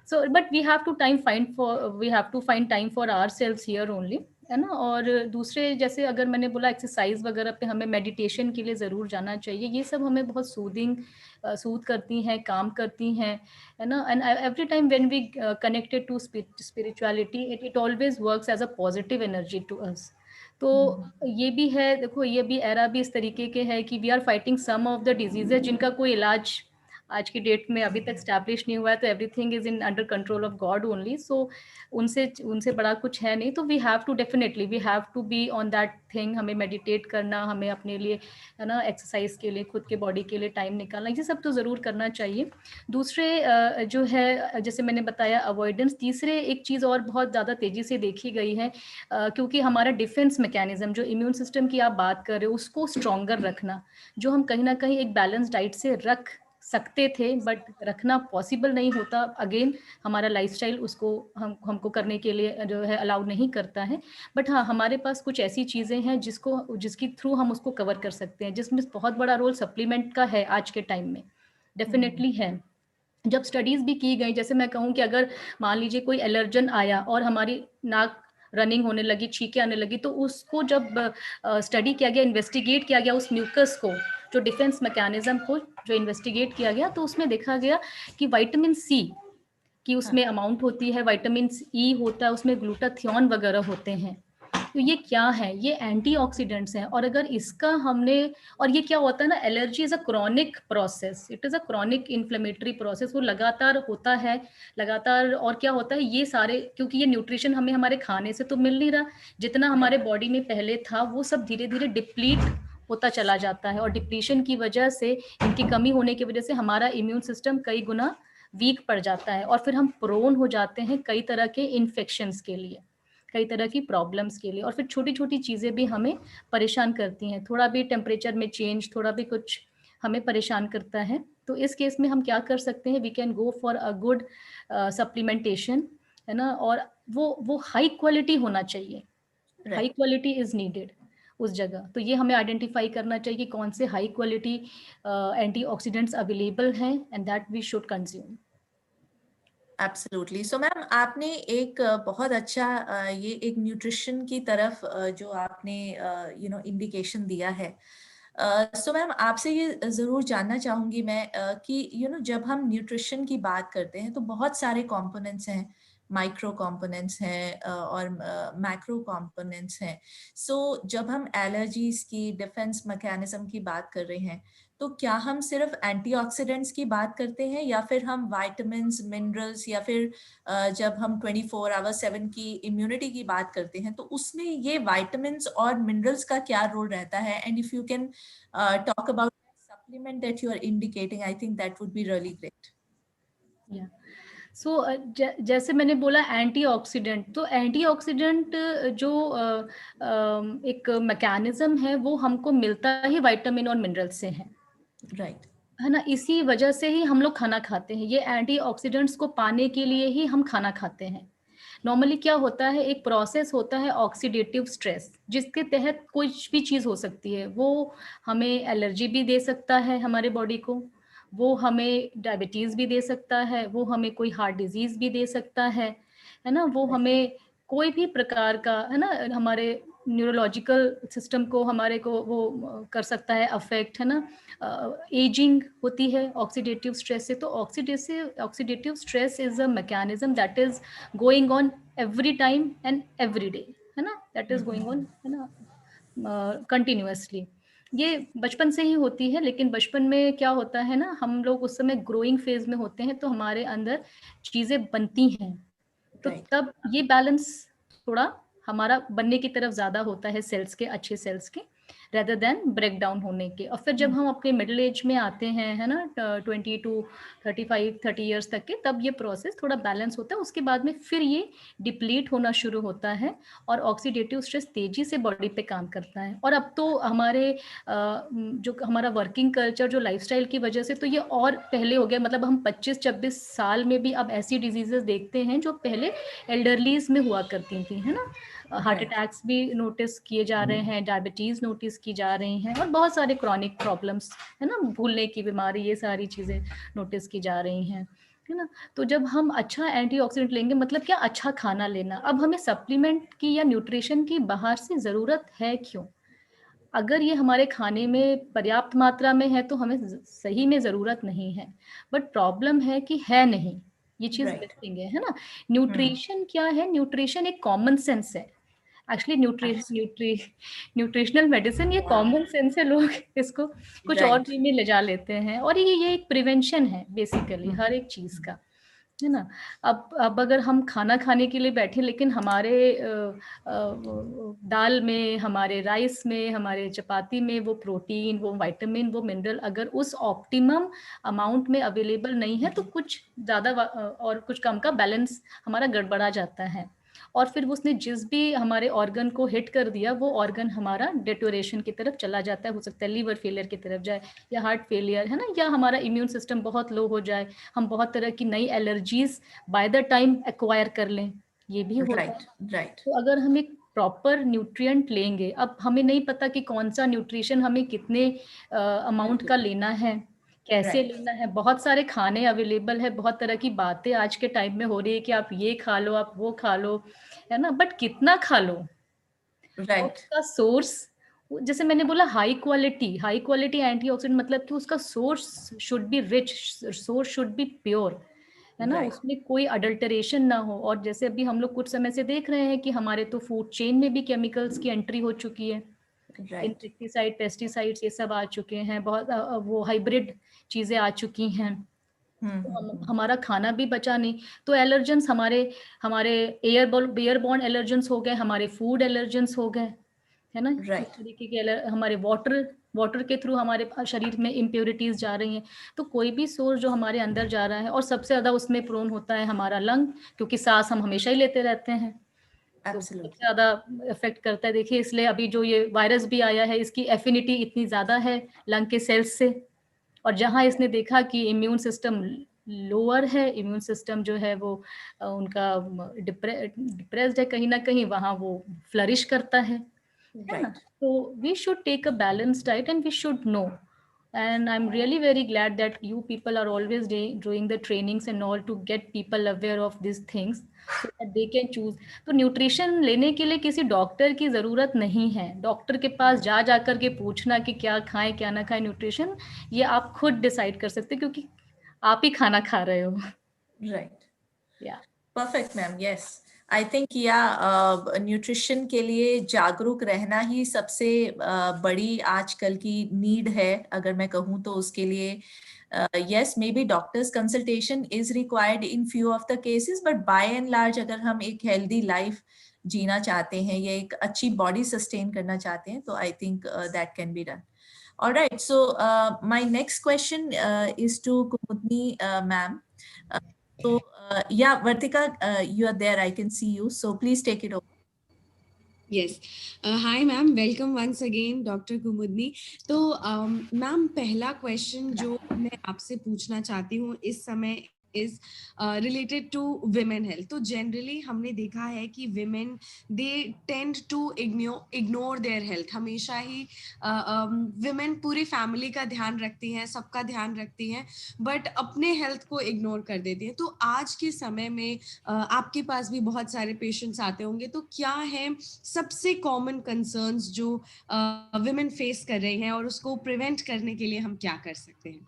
Speaker 3: So but we have to find time for our selves here only, है ना। और दूसरे जैसे अगर मैंने बोला एक्सरसाइज वगैरह पे हमें मेडिटेशन के लिए ज़रूर जाना चाहिए, ये सब हमें बहुत सूद करती हैं, काम करती हैं, है ना। And every time when we connected to spirituality, it always works as a positive energy to us. तो ये भी है, देखो ये भी एरा भी इस तरीके के है कि we are fighting some of the diseases जिनका कोई इलाज आज की डेट में अभी तक स्टैब्लिश नहीं हुआ है, तो everything is in under control of God only. So उनसे बड़ा कुछ है नहीं, तो we have to be on that thing. हमें मेडिटेट करना, हमें अपने लिए, है ना, एक्सरसाइज के लिए, खुद के बॉडी के लिए टाइम निकालना, ये सब तो ज़रूर करना चाहिए। दूसरे जो है जैसे मैंने बताया अवॉइडेंस, तीसरे एक चीज़ और बहुत ज़्यादा तेज़ी से देखी गई है, क्योंकि हमारा डिफेंस मैकेनिज्म, जो इम्यून सिस्टम की आप बात कर रहे हो, उसको स्ट्रॉन्गर रखना, जो हम कहीं ना कहीं एक बैलेंस डाइट से रख सकते थे बट रखना पॉसिबल नहीं होता, अगेन हमारा लाइफस्टाइल उसको हमको करने के लिए जो है अलाउ नहीं करता है। बट हाँ, हमारे पास कुछ ऐसी चीज़ें हैं जिसकी थ्रू हम उसको कवर कर सकते हैं, जिसमें बहुत बड़ा रोल सप्लीमेंट का है आज के टाइम में, डेफिनेटली है। जब स्टडीज भी की गई, जैसे मैं कहूँ कि अगर मान लीजिए कोई एलर्जन आया और हमारी नाक रनिंग होने लगी, छींकें आने लगी, तो उसको जब स्टडी किया गया, इन्वेस्टिगेट किया गया उस म्यूकस को, जो डिफेंस मैकेनिज्म को जो इन्वेस्टिगेट किया गया, तो उसमें देखा गया कि विटामिन सी की उसमें अमाउंट होती है, विटामिन ई होता है उसमें, ग्लूटाथियोन वगैरह होते हैं। तो ये क्या है? ये एंटीऑक्सीडेंट्स हैं। और अगर इसका हमने, और ये क्या होता है ना, allergy is a chronic process, it is a chronic inflammatory process, वो लगातार होता है, लगातार। और क्या होता है, ये सारे, क्योंकि ये न्यूट्रिशन हमें हमारे खाने से तो मिल नहीं रहा, जितना हमारे बॉडी में पहले था वो सब धीरे धीरे डिप्लीट होता चला जाता है, और डिप्लीशन की वजह से, इनकी कमी होने की वजह से हमारा इम्यून सिस्टम कई गुना वीक पड़ जाता है, और फिर हम प्रोन हो जाते हैं कई तरह के इन्फेक्शंस के लिए, कई तरह की प्रॉब्लम्स के लिए। और फिर छोटी छोटी चीज़ें भी हमें परेशान करती हैं, थोड़ा भी टेम्परेचर में चेंज, थोड़ा भी कुछ हमें परेशान करता है। तो इस केस में हम क्या कर सकते हैं, we can go for a good supplementation, है ना। और वो हाई क्वालिटी होना चाहिए, हाई क्वालिटी इज नीडेड उस जगह। तो ये हमें आइडेंटिफाई करना चाहिए कि कौन से हाई क्वालिटी एंटीऑक्सीडेंट्स अवेलेबल हैं, and that we should consume.
Speaker 2: Absolutely. So ma'am, आपने एक बहुत अच्छा ये एक न्यूट्रिशन की तरफ जो आपने इंडिकेशन दिया है। सो मैम, आपसे ये ज़रूर जानना चाहूँगी मैं कि जब हम न्यूट्रिशन की बात करते हैं तो बहुत सारे कंपोनेंट्स हैं, माइक्रो कंपोनेंट्स हैं और मैक्रो कंपोनेंट्स हैं। सो जब हम एलर्जीज की, डिफेंस मैकेनिज्म की बात कर रहे हैं, तो क्या हम सिर्फ एंटीऑक्सीडेंट्स की बात करते हैं, या फिर हम विटामिन्स, मिनरल्स, या फिर जब हम 24/7 की इम्यूनिटी की बात करते हैं तो उसमें ये विटामिन्स और मिनरल्स का क्या रोल रहता है? And if you can talk about supplement that you are indicating, I think that would be really great.
Speaker 3: So जैसे मैंने बोला एंटीऑक्सीडेंट, तो एंटीऑक्सीडेंट जो एक मैकेनिज्म है वो हमको मिलता ही विटामिन और मिनरल से है,
Speaker 2: राइट,
Speaker 3: है ना। इसी वजह से ही हम लोग खाना खाते हैं, ये एंटीऑक्सीडेंट्स को पाने के लिए ही हम खाना खाते हैं। नॉर्मली क्या होता है, एक प्रोसेस होता है ऑक्सीडेटिव स्ट्रेस, जिसके तहत कोई भी चीज़ हो सकती है, वो हमें एलर्जी भी दे सकता है हमारे बॉडी को, वो हमें डायबिटीज भी दे सकता है, वो हमें कोई हार्ट डिजीज भी दे सकता है ना, वो हमें कोई भी प्रकार का, है ना, हमारे न्यूरोलॉजिकल सिस्टम को, हमारे को वो कर सकता है अफेक्ट, है ना। एजिंग होती है ऑक्सीडेटिव स्ट्रेस से, तो oxidative stress is a mechanism that is going on every time and every day, है ना, दैट इज गोइंग ऑन, है ना, कंटिन्यूअसली। ये बचपन से ही होती है, लेकिन बचपन में क्या होता है ना, हम लोग उस समय ग्रोइंग फेज में होते हैं, तो हमारे अंदर चीजें बनती हैं, तो तब ये बैलेंस थोड़ा हमारा बनने की तरफ ज्यादा होता है, सेल्स के, अच्छे सेल्स के, रेदर देन ब्रेक डाउन होने के। और फिर जब हम अपने मिडिल एज में आते हैं, है ना, 20 to 35-30 ईयर्स तक के, तब ये प्रोसेस थोड़ा बैलेंस होता है। उसके बाद में फिर ये डिप्लीट होना शुरू होता है और ऑक्सीडेटिव स्ट्रेस तेजी से बॉडी पे काम करता है। और अब तो हमारे जो हमारा वर्किंग कल्चर, जो लाइफस्टाइल की वजह से, तो ये और पहले हो गया। मतलब हम 25-26 साल में भी अब ऐसी डिजीजेस देखते हैं जो पहले एल्डरलीज में हुआ करती थी, है ना। हार्ट अटैक्स भी नोटिस किए जा रहे हैं, डायबिटीज नोटिस की जा रही हैं, और बहुत सारे क्रॉनिक प्रॉब्लम्स, है ना, भूलने की बीमारी, ये सारी चीजें नोटिस की जा रही हैं, है ना। तो जब हम अच्छा एंटीऑक्सीडेंट लेंगे, मतलब क्या, अच्छा खाना लेना। अब हमें सप्लीमेंट की या न्यूट्रिशन की बाहर से जरूरत है क्यों? अगर ये हमारे खाने में पर्याप्त मात्रा में है तो हमें सही में जरूरत नहीं है, बट प्रॉब्लम है कि है नहीं, ये चीज मिसिंग है ना। न्यूट्रिशन क्या है? न्यूट्रिशन एक कॉमन सेंस है एक्चुअली। न्यूट्रिशनल मेडिसिन ये कॉमन सेंस है, लोग इसको कुछ और वे में ले जा लेते हैं, और ये एक प्रिवेंशन है बेसिकली हर एक चीज का, है ना। अब अगर हम खाना खाने के लिए बैठे, लेकिन हमारे दाल में, हमारे राइस में, हमारे चपाती में वो प्रोटीन, वो विटामिन, वो मिनरल अगर उस ऑप्टिमम अमाउंट में अवेलेबल नहीं है, तो कुछ ज़्यादा और कुछ कम का बैलेंस हमारा गड़बड़ा जाता है, और फिर उसने जिस भी हमारे ऑर्गन को हिट कर दिया, वो ऑर्गन हमारा डेटोरेशन की तरफ चला जाता है। हो सकता है लीवर फेलियर की तरफ जाए, या हार्ट फेलियर, है ना, या हमारा इम्यून सिस्टम बहुत लो हो जाए, हम बहुत तरह की नई allergies by the time acquire कर लें, ये भी होता है। तो अगर हम एक प्रॉपर न्यूट्रिएंट लेंगे, अब हमें नहीं पता कि कौन सा न्यूट्रिशन हमें कितने अमाउंट का लेना है, कैसे लेना है। बहुत सारे खाने अवेलेबल है, बहुत तरह की बातें आज के टाइम में हो रही है कि आप ये खा लो, आप वो खा लो, है ना, बट कितना खा लो, उसका सोर्स, जैसे मैंने बोला, हाई क्वालिटी एंटीऑक्सीडेंट, मतलब कि उसका source should be rich, source should be pure, है ना, उसमें कोई अडल्टरेशन ना हो। और जैसे अभी हम लोग कुछ समय से देख रहे हैं कि हमारे तो फूड चेन में भी केमिकल्स की एंट्री हो चुकी है, इंसेक्टिसाइड, पेस्टिसाइड्स, ये सब आ चुके हैं, बहुत वो हाइब्रिड चीजें आ चुकी हैं, तो हमारा खाना भी बचा नहीं, तो एलर्जेंस हमारे एयरबोर्न एलर्जेंस हो गए, हमारे फूड एलर्जेंस हो गए, है ना, इस तरीके के हमारे वाटर के थ्रू हमारे शरीर में इम्प्योरिटीज जा रही हैं। तो कोई भी सोर्स जो हमारे अंदर जा रहा है, और सबसे ज्यादा उसमें प्रोन होता है हमारा लंग, क्योंकि सांस हम हमेशा ही लेते रहते हैं, तो सबसे ज्यादा इफेक्ट करता है। देखिए, इसलिए अभी जो ये वायरस भी आया है, इसकी एफिनिटी इतनी ज्यादा है लंग के सेल्स से, और जहां इसने देखा कि इम्यून सिस्टम लोअर है, इम्यून सिस्टम जो है वो उनका डिप्रेस्ड है कहीं ना कहीं, वहां वो फ्लरिश करता है ना। तो we should take a balance diet and we should know, and I'm really very glad that you people are always doing the trainings and all to get people aware of these things so that they can choose. तो nutrition लेने के लिए किसी doctor की जरूरत नहीं है, doctor के पास जा कर के पूछना कि क्या खाएं क्या ना खाएं न्यूट्रिशन, ये आप खुद डिसाइड कर सकते, क्योंकि आप ही खाना खा रहे हो।
Speaker 2: या perfect ma'am, yes, I think nutrition के लिए जागरूक रहना ही सबसे बड़ी आजकल की नीड है, अगर मैं कहूँ तो। उसके लिए yes, maybe doctor's consultation is required in few of the cases, but by and large अगर हम एक healthy life जीना चाहते हैं, या एक अच्छी body sustain करना चाहते हैं, तो I think that can be done. All right, so my next question is to Kumudni ma'am. So yeah, Vartika, you are there, I can see you, so please take it over.
Speaker 1: Yes. Hi ma'am, welcome once again Dr. Kumudni. तो ma'am, पहला question जो मैं आपसे पूछना चाहती हूँ इस समय is related to women health. तो generally हमने देखा है कि women they tend to ignore their health. हमेशा ही women पूरी family का ध्यान रखती हैं, सबका ध्यान रखती हैं, but अपने health को ignore कर देती हैं. तो आज के समय में आपके पास भी बहुत सारे पेशेंट्स आते होंगे, तो क्या है सबसे कॉमन कंसर्न्स जो women फेस कर रही हैं और उसको प्रिवेंट करने के लिए हम क्या कर सकते हैं?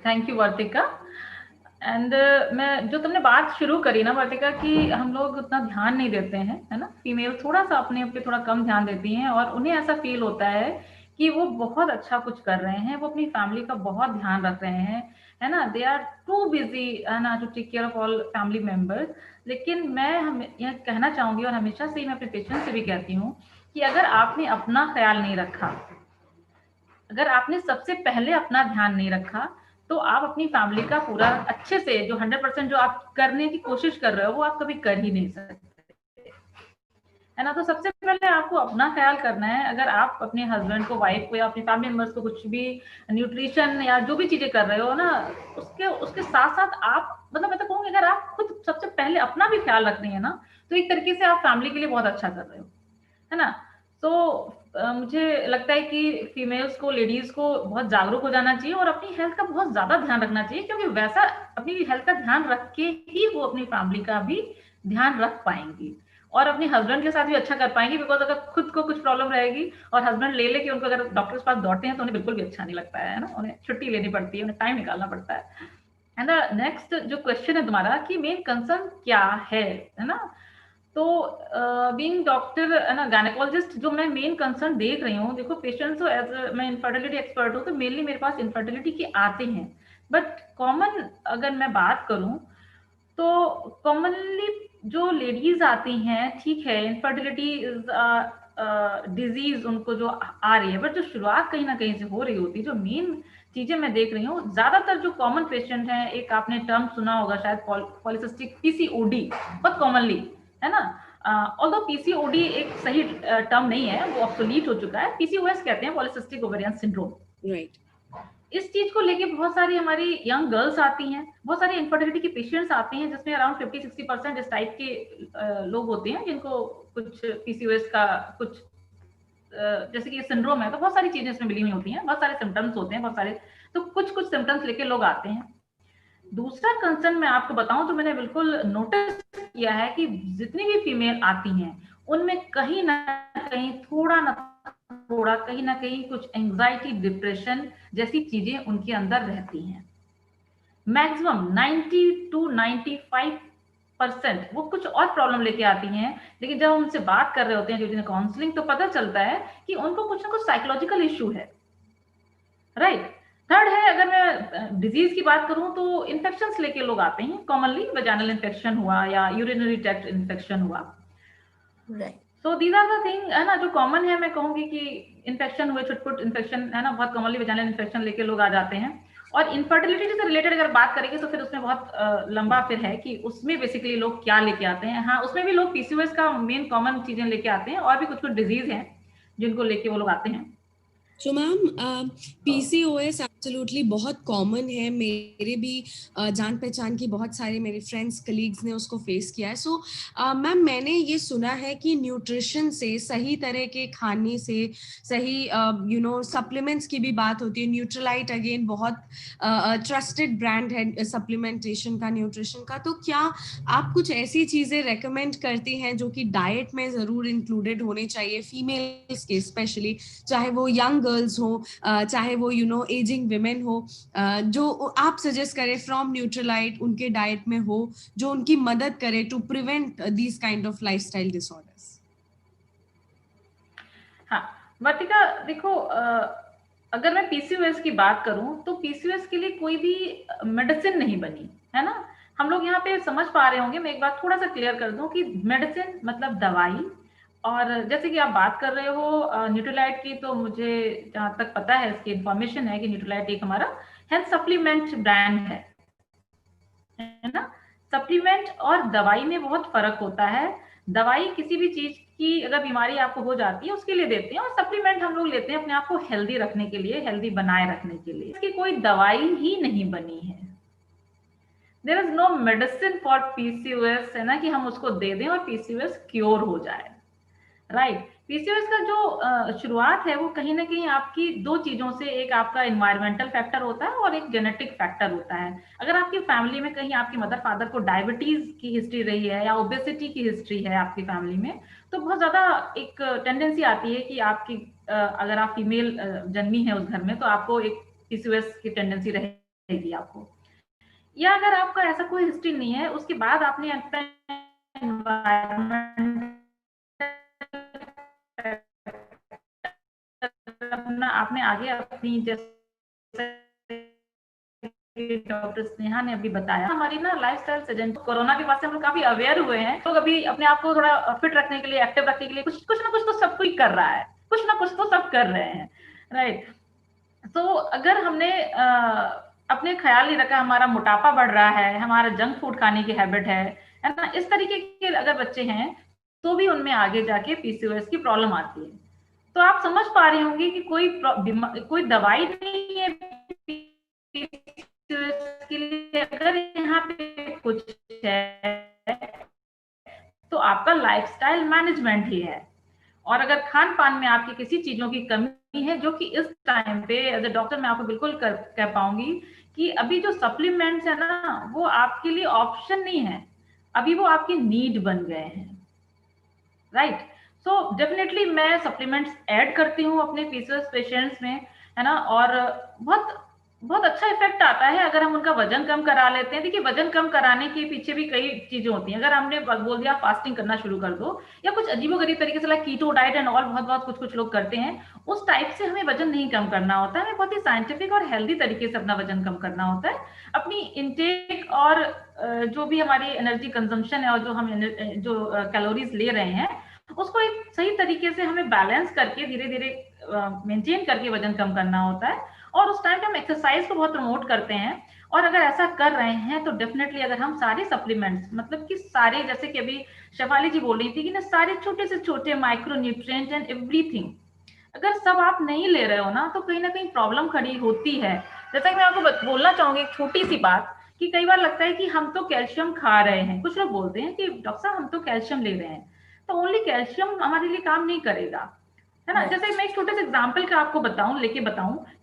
Speaker 4: Thank you Vartika. एंड मैं जो तुमने बात शुरू करी ना वर्तिका कि हम लोग उतना ध्यान नहीं देते हैं, है ना, फीमेल थोड़ा सा अपने पे थोड़ा कम ध्यान देती हैं और उन्हें ऐसा फील होता है कि वो बहुत अच्छा कुछ कर रहे हैं, वो अपनी फैमिली का बहुत ध्यान रख रहे हैं, है ना, दे आर टू बिजी, है ना, to take care of all family members. लेकिन मैं यह कहना चाहूंगी और हमेशा से मैं अपने पेशेंट से भी कहती हूँ कि अगर आपने अपना ख्याल नहीं रखा, अगर आपने सबसे पहले अपना ध्यान नहीं रखा, तो आप अपनी फैमिली का पूरा अच्छे से जो 100% जो आप करने की कोशिश कर रहे हो वो आप कभी कर ही नहीं सकते, है ना. तो सबसे पहले आपको अपना ख्याल करना है. अगर आप अपने हस्बैंड को, वाइफ को या अपने फैमिली मेंबर्स को कुछ भी न्यूट्रिशन या जो भी चीजें कर रहे हो ना, उसके साथ साथ आप मतलब मैं तो कहूँगी अगर आप खुद सबसे पहले अपना भी ख्याल रख रही है ना, तो एक तरीके से आप फैमिली के लिए बहुत अच्छा कर रहे हो, है ना. तो मुझे लगता है कि फीमेल्स को, लेडीज को बहुत जागरूक हो जाना चाहिए और अपनी हेल्थ का बहुत ज्यादा ध्यान रखना चाहिए, क्योंकि वैसा अपनी हेल्थ का ध्यान रख के ही वो अपनी फैमिली का भी ध्यान रख पाएंगी और अपने हस्बैंड के साथ भी अच्छा कर पाएंगी. बिकॉज अगर खुद को कुछ प्रॉब्लम रहेगी और हस्बैंड ले लेके उनको अगर डॉक्टर के पास दौड़ते हैं तो उन्हें बिल्कुल भी अच्छा नहीं लगता है ना, उन्हें छुट्टी लेनी पड़ती है, उन्हें टाइम निकालना पड़ता है. एंड नेक्स्ट जो क्वेश्चन है तुम्हारा कि मेन कंसर्न क्या है ना, तो बीइंग डॉक्टर है ना, गायनेकोलॉजिस्ट, जो मैं मेन कंसर्न देख रही हूँ, देखो पेशेंट्स, एज मैं इनफर्टिलिटी एक्सपर्ट हूँ तो मेनली मेरे पास इनफर्टिलिटी के आते हैं. बट कॉमन अगर मैं बात करूँ तो कॉमनली जो लेडीज आती हैं, ठीक है, इनफर्टिलिटी डिजीज उनको जो आ रही है, बट जो शुरुआत कहीं ना कहीं से हो रही होती है, जो मेन चीजें मैं देख रही हूँ, ज्यादातर जो कॉमन पेशेंट हैं, एक आपने टर्म सुना होगा शायद, पॉलिसिस्टिक पीसीओडी, बहुत कॉमनली, है ना. ऑल्दो पीसीओडी एक सही टर्म नहीं है, वो ऑब्सोलीट हो चुका है. पीसीओएस कहते हैं, पॉलिसिस्टिक ओवेरियन सिंड्रोम.
Speaker 1: राइट.
Speaker 4: इस चीज को लेके बहुत सारी हमारी यंग गर्ल्स आती हैं, बहुत सारे इनफर्टिलिटी के पेशेंट्स आते हैं, जिसमें अराउंड 50-60% इस टाइप के लोग होते हैं जिनको कुछ पीसीओएस का कुछ जैसे कि ये सिंड्रोम है, तो बहुत सारी चीजें इसमें मिली हुई होती हैं, बहुत सारे सिम्टम्स होते हैं, बहुत सारे, तो कुछ सिम्टम्स लेके लोग आते हैं. दूसरा कंसर्न मैं आपको बताऊं तो मैंने बिल्कुल नोटिस किया है कि जितनी भी फीमेल आती हैं उनमें कहीं ना कहीं थोड़ा कहीं ना कहीं कुछ एंजाइटी, डिप्रेशन जैसी चीजें उनके अंदर रहती हैं. मैक्सिमम 90 to 95% वो कुछ और प्रॉब्लम लेके आती हैं, लेकिन जब हम उनसे बात कर रहे होते हैं, जो जिन्हें काउंसलिंग, तो पता चलता है कि उनको कुछ ना कुछ साइकोलॉजिकल इश्यू है. राइट. थर्ड है, अगर मैं डिजीज की बात करूं तो इन्फेक्शंस लेके लोग आते हैं, कॉमनली वेजाइनल इन्फेक्शन हुआ या यूरिनरी ट्रैक्ट इन्फेक्शन हुआ.
Speaker 2: Right.
Speaker 4: So these are the thing, है ना, जो कॉमन है. मैं कहूंगी कि इन्फेक्शन हुए, छुटपुट इन्फेक्शन, है ना, बहुत कॉमनली वेजाइनल इन्फेक्शन लेके लोग आ जाते हैं. और इनफर्टिलिटी से रिलेटेड अगर बात करेंगे तो फिर उसमें बहुत लंबा फिर है कि उसमें बेसिकली लोग क्या लेके आते हैं. हाँ, उसमें भी लोग पीसीओएस का मेन कॉमन चीजें लेके आते हैं, और भी कुछ डिजीज हैं जिनको लेके वो लोग आते हैं.
Speaker 1: तो मैम पीसीओएस एब्सोल्युटली बहुत कॉमन है, मेरे भी जान पहचान की बहुत सारे मेरे फ्रेंड्स, कलीग्स ने उसको फेस किया है. सो मैम, मैंने ये सुना है कि न्यूट्रिशन से, सही तरह के खाने से, सही सप्लीमेंट्स की भी बात होती है. न्यूट्रलाइट अगेन बहुत ट्रस्टेड ब्रांड है सप्लीमेंटेशन का, न्यूट्रिशन का. तो क्या आप कुछ ऐसी चीजें रेकमेंड करती हैं जो कि डाइट में जरूर इंक्लूडेड होने चाहिए फीमेल्स के, स्पेशली चाहे वो यंग गर्ल्स हो, चाहे वो एजिंग विमेन हो, जो आप सजेस्ट करें फ्रॉम न्यूट्रलाइट उनके डाइट में हो, जो उनकी मदद करे to prevent these kind of lifestyle disorders?
Speaker 4: हाँ वर्तिका, देखो अगर मैं पीसीओएस की बात करूं तो पीसीओएस के लिए कोई भी मेडिसिन नहीं बनी है ना. हम लोग यहाँ पे समझ पा रहे होंगे, मैं एक बात थोड़ा सा क्लियर कर दूं कि मेडिसिन मतलब दवाई. और जैसे कि आप बात कर रहे हो न्यूट्रीलाइट की, तो मुझे जहाँ तक पता है, इसकी इंफॉर्मेशन है कि न्यूट्रीलाइट एक हमारा हेल्थ सप्लीमेंट ब्रांड है ना. सप्लीमेंट और दवाई में बहुत फर्क होता है. दवाई किसी भी चीज कि अगर बीमारी आपको हो जाती है उसके लिए देते हैं, और सप्लीमेंट हम लोग लेते हैं अपने आप को हेल्दी रखने के लिए, हेल्दी बनाए रखने के लिए। इसकी कोई दवाई ही नहीं बनी है। There is no medicine for PCOS, है ना, कि हम उसको दे दें और पीसीओएस क्योर हो जाए, राइट। पीसीओएस का जो शुरुआत है वो कहीं ना कहीं आपकी दो चीजों से, एक आपका इन्वायरमेंटल फैक्टर होता है और एक जेनेटिक फैक्टर होता है। अगर आपकी फैमिली में कहीं आपके मदर फादर को डायबिटीज की हिस्ट्री रही है या ओबेसिटी की हिस्ट्री है आपकी फैमिली में, तो बहुत ज्यादा एक टेंडेंसी आती है कि आपकी अगर आप फीमेल जन्मी है उस घर में तो आपको एक पीसीओएस की टेंडेंसी रहेगी आपको। या अगर आपका ऐसा कोई हिस्ट्री नहीं है, उसके बाद आपने अपना आपने आगे अपनी, जैसे डॉक्टर स्नेहा ने अभी बताया, हमारी ना लाइफस्टाइल से कोरोना के बाद से हम लोग काफी अवेयर हुए हैं। तो अभी अपने आप को थोड़ा फिट रखने के लिए, एक्टिव रखने के लिए कुछ ना कुछ तो सब कोई कर रहा है, कुछ ना कुछ तो सब कर रहे हैं, राइट। तो अगर हमने अपने ख्याल नहीं रखा, हमारा मोटापा बढ़ रहा है, हमारा जंक फूड खाने की हैबिट है ना, इस तरीके के अगर बच्चे हैं तो भी उनमें आगे जाके पीसीओएस की प्रॉब्लम आती है। तो आप समझ पा रहे होंगे कि कोई दवाई नहीं है पीसीओएस के लिए। अगर यहाँ पे कुछ है तो आपका लाइफस्टाइल मैनेजमेंट ही है। और अगर खान पान में आपकी किसी चीजों की कमी है, जो कि इस टाइम पे एज ए डॉक्टर मैं आपको बिल्कुल कह पाऊंगी कि अभी जो सप्लीमेंट्स है ना, वो आपके लिए ऑप्शन नहीं है, अभी वो आपकी नीड बन गए हैं, राइट। सो डेफिनेटली मैं सप्लीमेंट्स ऐड करती हूँ अपने पीसीओएस पेशेंट्स में, है ना, और बहुत बहुत अच्छा इफेक्ट आता है अगर हम उनका वजन कम करा लेते हैं। देखिए, वजन कम कराने के पीछे भी कई चीजें होती हैं। अगर हमने बोल दिया फास्टिंग करना शुरू कर दो, या कुछ अजीबोगरीब तरीके से like keto diet and all, बहुत बहुत कुछ लोग करते हैं, उस टाइप से हमें वजन नहीं कम करना होता है। हमें बहुत ही साइंटिफिक और हेल्दी तरीके से अपना वजन कम करना होता है। अपनी इंटेक और जो भी हमारी एनर्जी कंजम्पशन है और जो हम जो कैलोरीज ले रहे हैं, उसको एक सही तरीके से हमें बैलेंस करके धीरे धीरे मेंटेन करके वजन कम करना होता है। और उस टाइम पे हम एक्सरसाइज को बहुत प्रमोट करते हैं। और अगर ऐसा कर रहे हैं तो डेफिनेटली अगर हम सारे सप्लीमेंट्स, मतलब कि सारे, जैसे कि अभी शेफाली जी बोल रही थी कि ना, सारे छोटे से छोटे माइक्रो न्यूट्रिएंट एंड एवरीथिंग, अगर सब आप नहीं ले रहे हो ना, तो कहीं ना कहीं प्रॉब्लम खड़ी होती है। जैसा कि मैं आपको बोलना चाहूंगी एक छोटी सी बात, कि कई बार लगता है कि हम तो कैल्शियम खा रहे हैं, कुछ लोग बोलते हैं कि डॉक्टर साहब हम तो कैल्शियम ले रहे हैं, तो ओनली कैल्शियम हमारे लिए काम नहीं करेगा, है ना। जैसे मैं एक छोटे से एग्जांपल का आपको बताऊं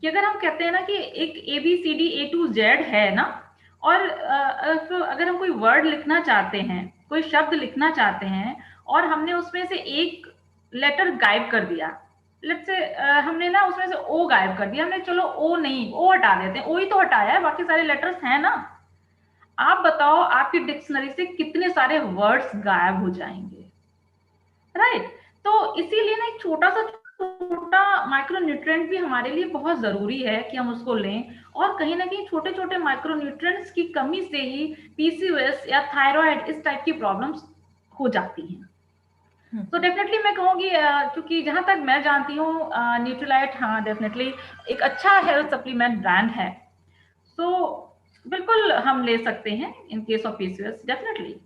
Speaker 4: कि अगर हम कहते हैं ना कि एक ABCD A to Z है ना, और अगर हम कोई वर्ड लिखना चाहते हैं, कोई शब्द लिखना चाहते हैं, और हमने उसमें से एक लेटर गायब कर दिया, लेट्स से हमने ना उसमें से ओ गायब कर दिया, हमने चलो ओ नहीं, ओ हटा देते हैं, ओ ही तो हटाया है, बाकी सारे लेटर्स हैं ना। आप बताओ आपकी डिक्शनरी से कितने सारे वर्ड्स गायब हो जाएंगे, राइट। तो इसीलिए ना एक छोटा माइक्रो न्यूट्रिएंट भी हमारे लिए बहुत जरूरी है कि हम उसको लें। और कहीं ना कहीं छोटे छोटे माइक्रो न्यूट्रिएंट्स की कमी से ही पीसीओएस या थायराइड इस टाइप की प्रॉब्लम्स हो जाती हैं। तो डेफिनेटली मैं कहूंगी, क्योंकि जहां तक मैं जानती हूँ, न्यूट्रीलाइट हाँ डेफिनेटली एक अच्छा हेल्थ सप्लीमेंट ब्रांड है। तो बिल्कुल हम ले सकते हैं in case of PCOS, definitely.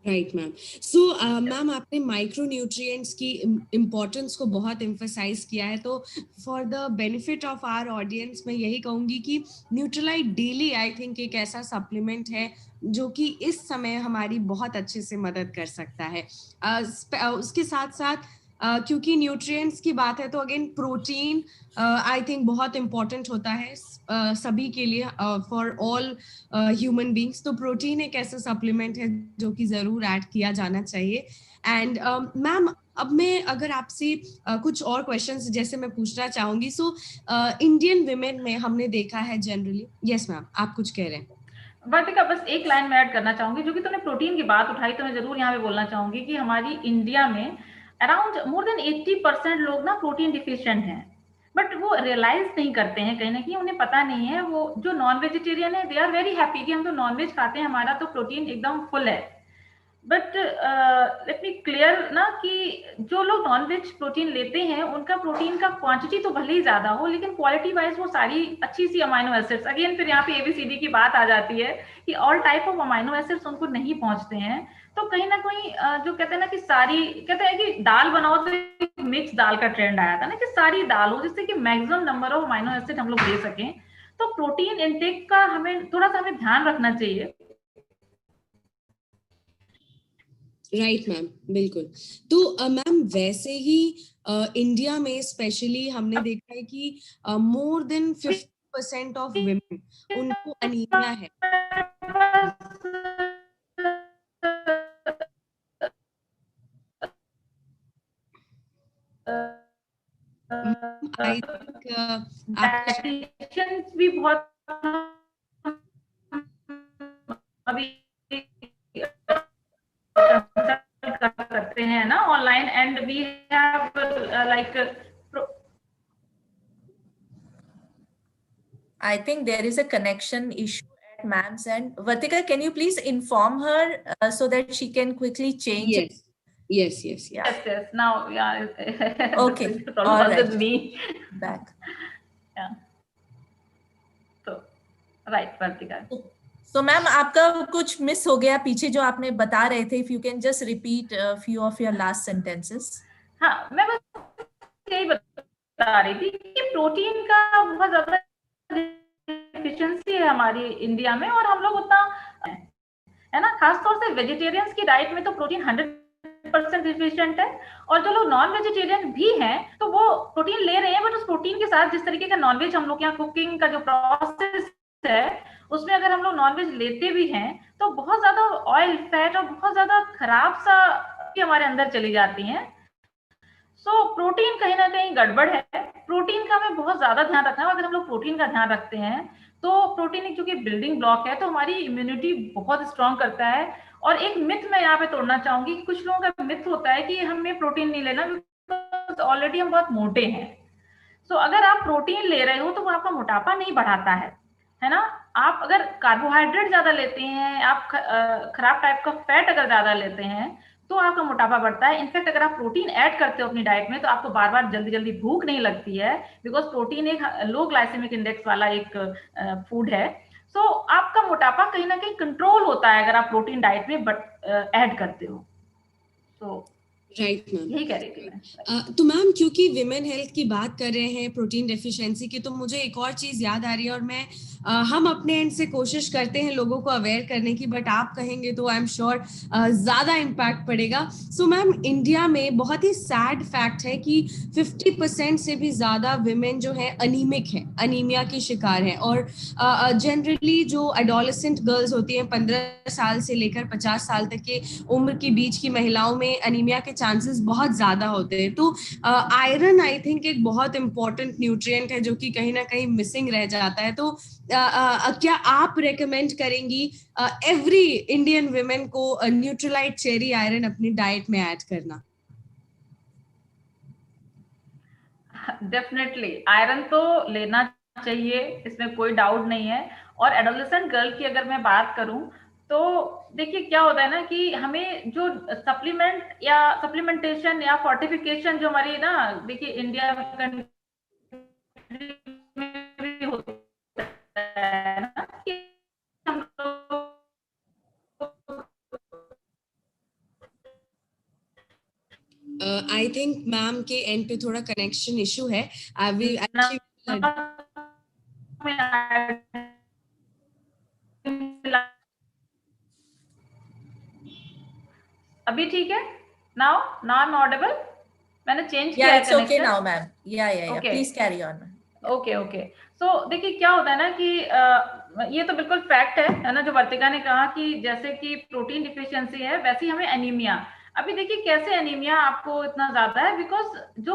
Speaker 1: Right ma'am. So ma'am, आपने माइक्रो न्यूट्रिएंट्स की इम्पोर्टेंस को बहुत एम्फसाइज किया है, तो for the benefit of our audience मैं यही कहूंगी कि न्यूट्रीलाइट डेली आई थिंक एक ऐसा सप्लीमेंट है जो कि इस समय हमारी बहुत अच्छे से मदद कर सकता है। उसके साथ साथ क्योंकि न्यूट्रिएंट्स की बात है तो अगेन प्रोटीन आई थिंक बहुत इम्पोर्टेंट होता है सभी के लिए, फॉर ऑल ह्यूमन बींग्स। तो प्रोटीन एक ऐसा सप्लीमेंट है जो कि जरूर ऐड किया जाना चाहिए। एंड मैम, अब मैं अगर आपसे कुछ और क्वेश्चंस जैसे मैं पूछना चाहूंगी, सो इंडियन विमेन में हमने देखा है जनरली, यस मैम आप कुछ कह रहे हैं?
Speaker 4: वर्तिका, बस एक लाइन में ऐड करना चाहूंगी, जो कि तुमने प्रोटीन की बात उठाई तो मैं जरूर यहाँ पे बोलना चाहूंगी कि हमारी इंडिया में अराउंड मोर देन 80% लोग ना प्रोटीन डिफिशिएंट हैं, बट वो रियलाइज नहीं करते हैं, कहीं ना कहीं उन्हें पता नहीं है। वो जो नॉन वेजिटेरियन है, दे आर वेरी हैप्पी कि हम तो नॉन वेज खाते हैं, हमारा तो प्रोटीन एकदम फुल है। बट लेट मी क्लियर ना कि जो लोग नॉनवेज प्रोटीन लेते हैं उनका प्रोटीन का क्वांटिटी तो भले ही ज्यादा हो, लेकिन क्वालिटी वाइज वो सारी अच्छी सी अमाइनो एसिड्स, अगेन फिर यहाँ पे एबीसीडी की बात आ जाती है कि all type of amino acids उनको नहीं पहुंचते हैं। तो कहीं ना कहीं जो कहते हैं ना कि सारी, कहते हैं कि दाल बनाओ तो मिक्स दाल का ट्रेंड आया था ना, कि सारी दाल हो जिससे कि maximum number of amino acid हम लोग ले सकें। तो प्रोटीन इंटेक का हमें थोड़ा सा हमें ध्यान रखना चाहिए।
Speaker 1: राइट मैम, बिल्कुल। तो मैम वैसे ही इंडिया में स्पेशली हमने देखा है कि मोर देन 50% ऑफ विमेन उनको अनीमिया है। आई थिंक आपका
Speaker 4: भी बहुत अभी करते हैं ना online, and we have like
Speaker 2: I think there is a connection issue at ma'am's end. Vartika, can you please inform her so that she can quickly change it?
Speaker 1: Yes.
Speaker 4: yes. Now, yeah.
Speaker 2: Okay.
Speaker 4: All right.
Speaker 2: With
Speaker 4: me.
Speaker 2: Back.
Speaker 4: Yeah. So, right, Vartika.
Speaker 2: So, ma'am, आपका कुछ miss हो गया पीछे जो आपने बता रहे थे. If you can just repeat a few of your last sentences.
Speaker 4: हाँ, मैं बस यही बता रही थी कि प्रोटीन का बहुत ज्यादा डिफिशियंसी है हमारी इंडिया में, और हम लोग उतना है ना, खासतौर से वेजिटेरियंस की डाइट में तो प्रोटीन 100% डिफिशिएंट है, और जो लोग नॉन वेजिटेरियन भी हैं तो वो प्रोटीन ले रहे हैं, बट उस प्रोटीन के साथ जिस तरीके का नॉनवेज हम लोग यहाँ कुकिंग का जो प्रोसेस है उसमें अगर हम लोग नॉनवेज लेते भी हैं तो बहुत ज्यादा ऑयल, फैट और बहुत ज्यादा खराब सा हमारे अंदर चली जाती हैं। सो प्रोटीन कहीं ना कहीं गड़बड़ है। प्रोटीन का हमें बहुत ज्यादा ध्यान रखना है। अगर हम लोग प्रोटीन का ध्यान रखते हैं तो प्रोटीन एक चूंकि बिल्डिंग ब्लॉक है तो हमारी इम्यूनिटी बहुत स्ट्रांग करता है। और एक मिथ मैं यहाँ पे तोड़ना चाहूंगी, कुछ लोगों का मिथ होता है कि हमें प्रोटीन नहीं लेना बिकॉज ऑलरेडी हम बहुत मोटे हैं। सो अगर आप प्रोटीन ले रहे हो तो वो आपका मोटापा नहीं बढ़ाता है ना। आप अगर कार्बोहाइड्रेट ज्यादा लेते हैं, आप खराब टाइप का फैट अगर ज्यादा लेते हैं तो आपका मोटापा बढ़ता है। इनफैक्ट अगर आप प्रोटीन ऐड करते हो अपनी डाइट में तो आपको बार बार जल्दी जल्दी भूख नहीं लगती है, बिकॉज प्रोटीन एक लो ग्लाइसेमिक इंडेक्स वाला एक फूड है। सो आपका मोटापा कहीं ना कहीं कंट्रोल होता है अगर आप प्रोटीन डाइट में ऐड करते हो। तो
Speaker 1: राइट मैम,
Speaker 4: यही कह रही थी मैं।
Speaker 1: तो मैम क्योंकि विमेन हेल्थ की बात कर रहे हैं, प्रोटीन डेफिशिएंसी की, तो मुझे एक और चीज याद आ रही है, और मैं हम अपने एंड से कोशिश करते हैं लोगों को अवेयर करने की, बट आप कहेंगे तो आई एम श्योर ज्यादा इम्पैक्ट पड़ेगा। सो मैम इंडिया में बहुत ही सैड फैक्ट है कि 50% से भी ज्यादा विमेन जो है अनीमिक है, अनीमिया की शिकार है। और जनरली जो एडोलेसेंट गर्ल्स होती हैं 15 साल से लेकर 50 साल तक के उम्र के बीच की महिलाओं में अनीमिया के चांसेस बहुत ज्यादा होते हैं। तो आयरन आई थिंक एक बहुत इंपॉर्टेंट न्यूट्रिएंट है जो कि कहीं ना कहीं मिसिंग रह जाता है। तो क्या आप रेकमेंड करेंगी एवरी इंडियन विमेन को न्यूट्रलाइट चेरी आयरन अपनी डाइट में ऐड करना?
Speaker 4: डेफिनेटली आयरन तो लेना चाहिए, इसमें कोई डाउट नहीं है। और एडोलेसेंट गर्ल की अगर मैं बात करूं तो देखिए क्या होता है ना कि हमें जो सप्लीमेंट या सप्लीमेंटेशन या फोर्टिफिकेशन जो हमारी ना, देखिए इंडिया में भी होता है ना कि हम
Speaker 1: आई थिंक मैम के एंड पे थोड़ा कनेक्शन इशू है।
Speaker 4: अभी ठीक है? Now I am audible? मैंने चेंज किया
Speaker 2: है
Speaker 4: connection.
Speaker 2: It's okay now ma'am. या प्लीज कैरी ऑन।
Speaker 4: ओके। सो देखिए क्या होता है ना कि ये तो बिल्कुल फैक्ट है ना, जो वर्तिका ने कहा कि जैसे कि प्रोटीन डिफिशियंसी है वैसे ही हमें एनीमिया। अभी देखिए कैसे एनीमिया आपको इतना ज्यादा है, बिकॉज जो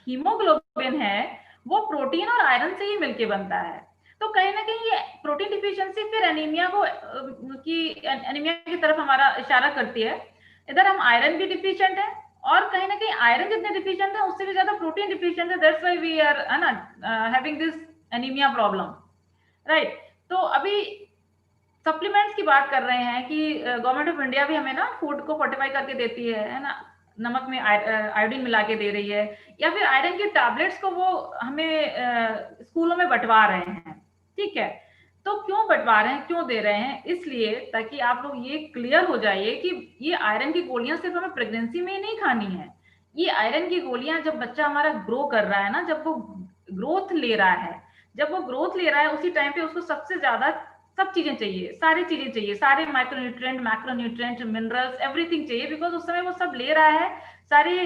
Speaker 4: हीमोग्लोबिन है वो प्रोटीन और आयरन से ही मिलके बनता है। तो कहीं ना कहीं ये प्रोटीन डिफिशियंसी फिर एनीमिया को एनीमिया की तरफ हमारा इशारा करती है। इधर हम आयरन भी डिफिशिएंट है, और कहीं ना कहीं आयरन जितने डिफिशिएंट है उससे भी ज्यादा प्रोटीन डिफिशिएंट है। That's why we are having this anaemia problem, right. तो अभी सप्लीमेंट्स की बात कर रहे हैं कि गवर्नमेंट ऑफ इंडिया भी हमें ना फूड को फोर्टिफाई करके देती है ना, नमक में आयोडीन मिला के दे रही है, या फिर आयरन की टैबलेट्स को वो हमें स्कूलों में बंटवा रहे हैं, ठीक है। तो क्यों बंटवा रहे हैं, क्यों दे रहे हैं? इसलिए ताकि आप लोग ये क्लियर हो जाइए कि ये आयरन की गोलियां सिर्फ हमें प्रेगनेंसी में ही नहीं खानी है। ये आयरन की गोलियां जब बच्चा हमारा ग्रो कर रहा है ना, जब वो ग्रोथ ले रहा है, जब वो ग्रोथ ले रहा है उसी टाइम पे उसको सबसे ज्यादा सब चीजें चाहिए, सारी चीजें चाहिए, सारे माइक्रोन्यूट्रिएंट, मैक्रोन्यूट्रिएंट, मिनरल्स, एवरीथिंग चाहिए, बिकॉज उस समय वो सब ले रहा है, सारे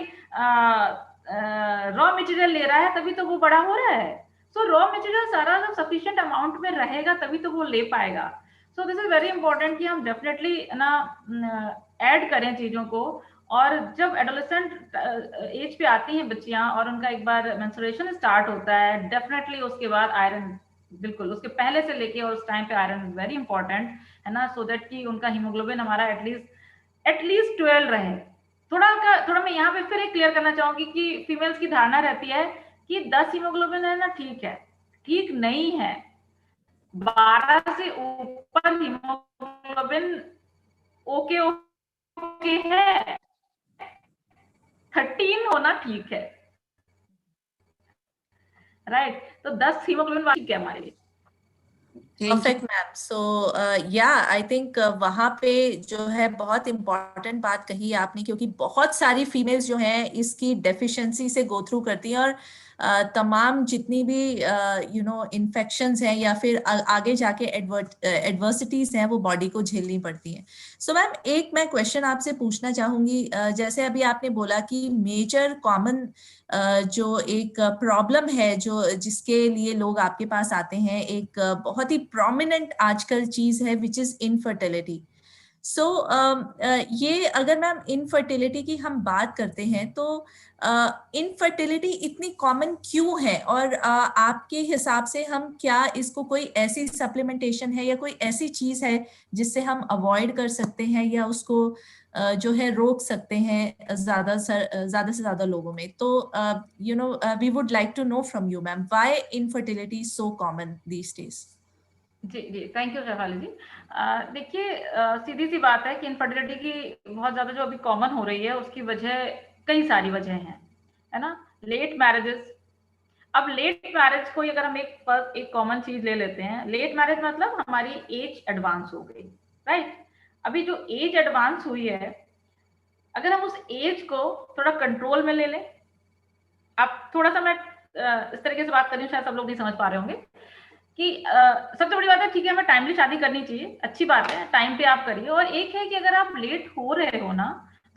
Speaker 4: रॉ मटेरियल ले रहा है, तभी तो वो बड़ा हो रहा है। सो रॉ मटेरियल सारा जब सफिशिएंट अमाउंट में रहेगा तभी तो वो ले पाएगा। सो दिस इज वेरी इंपॉर्टेंट कि हम डेफिनेटली ना ऐड करें चीजों को। और जब एडोलेसेंट एज पे आती हैं बच्चियां और उनका एक बार मेंस्ट्रुएशन स्टार्ट होता है, डेफिनेटली उसके बाद आयरन, बिल्कुल उसके पहले से लेके और उस टाइम पे आयरन इज वेरी इंपॉर्टेंट, है ना, सो दैट कि उनका हीमोग्लोबिन हमारा एटलीस्ट 12 रहे। थोड़ा मैं यहाँ पे फिर एक क्लियर करना चाहूंगी कि फीमेल्स की धारणा रहती है कि 10 हीमोग्लोबिन है ना, ठीक है, ठीक नहीं है। 12 से ऊपर हीमोग्लोबिन ओके ओके है, 13 होना ठीक है, राइट। तो 10 हीमोग्लोबिन ठीक है हमारे लिए।
Speaker 2: Perfect ma'am. सो या आई थिंक वहां पे जो है बहुत इंपॉर्टेंट बात कही आपने, क्योंकि बहुत सारी फीमेल्स जो हैं इसकी डेफिशिएंसी से गो थ्रू करती हैं, और तमाम जितनी भी इन्फेक्शंस हैं या फिर आगे जाके एडवर्सिटीज हैं वो बॉडी को झेलनी पड़ती हैं। सो मैम एक मैं क्वेश्चन आपसे पूछना चाहूंगी, जैसे अभी आपने बोला कि मेजर कॉमन जो एक प्रॉब्लम है जो जिसके लिए लोग आपके पास आते हैं, एक बहुत ही प्रोमिनेंट आजकल चीज है विच इज इनफर्टिलिटी। सो ये अगर मैम इनफर्टिलिटी की हम बात करते हैं तो इनफर्टिलिटी इतनी कॉमन क्यों है, और आपके हिसाब से हम क्या इसको कोई ऐसी सप्लीमेंटेशन है या कोई ऐसी चीज है जिससे हम अवॉइड कर सकते हैं या उसको जो है रोक सकते हैं ज्यादा से ज्यादा लोगों में? तो we would like to know from you ma'am, why infertility is so common these days?
Speaker 4: जी जी, थैंक यू शेफाली जी। देखिए, सीधी सी बात है कि इनफर्टिलिटी की बहुत ज्यादा जो अभी कॉमन हो रही है उसकी वजह कई सारी वजह हैं, है ना। Late marriages. अब लेट मैरिज को अगर हम एक कॉमन चीज ले लेते हैं, लेट मैरिज मतलब हमारी एज एडवांस हो गई, राइट। अभी जो एज एडवांस हुई है, अगर हम उस एज को थोड़ा कंट्रोल में ले लें, अब थोड़ा सा मैं इस तरीके से बात कर रही हूँ, शायद सब लोग नहीं समझ पा रहे होंगे कि सबसे बड़ी बात है, ठीक है, हमें टाइमली शादी करनी चाहिए, अच्छी बात है, टाइम पे आप करिए। और एक है कि अगर आप लेट हो रहे हो ना,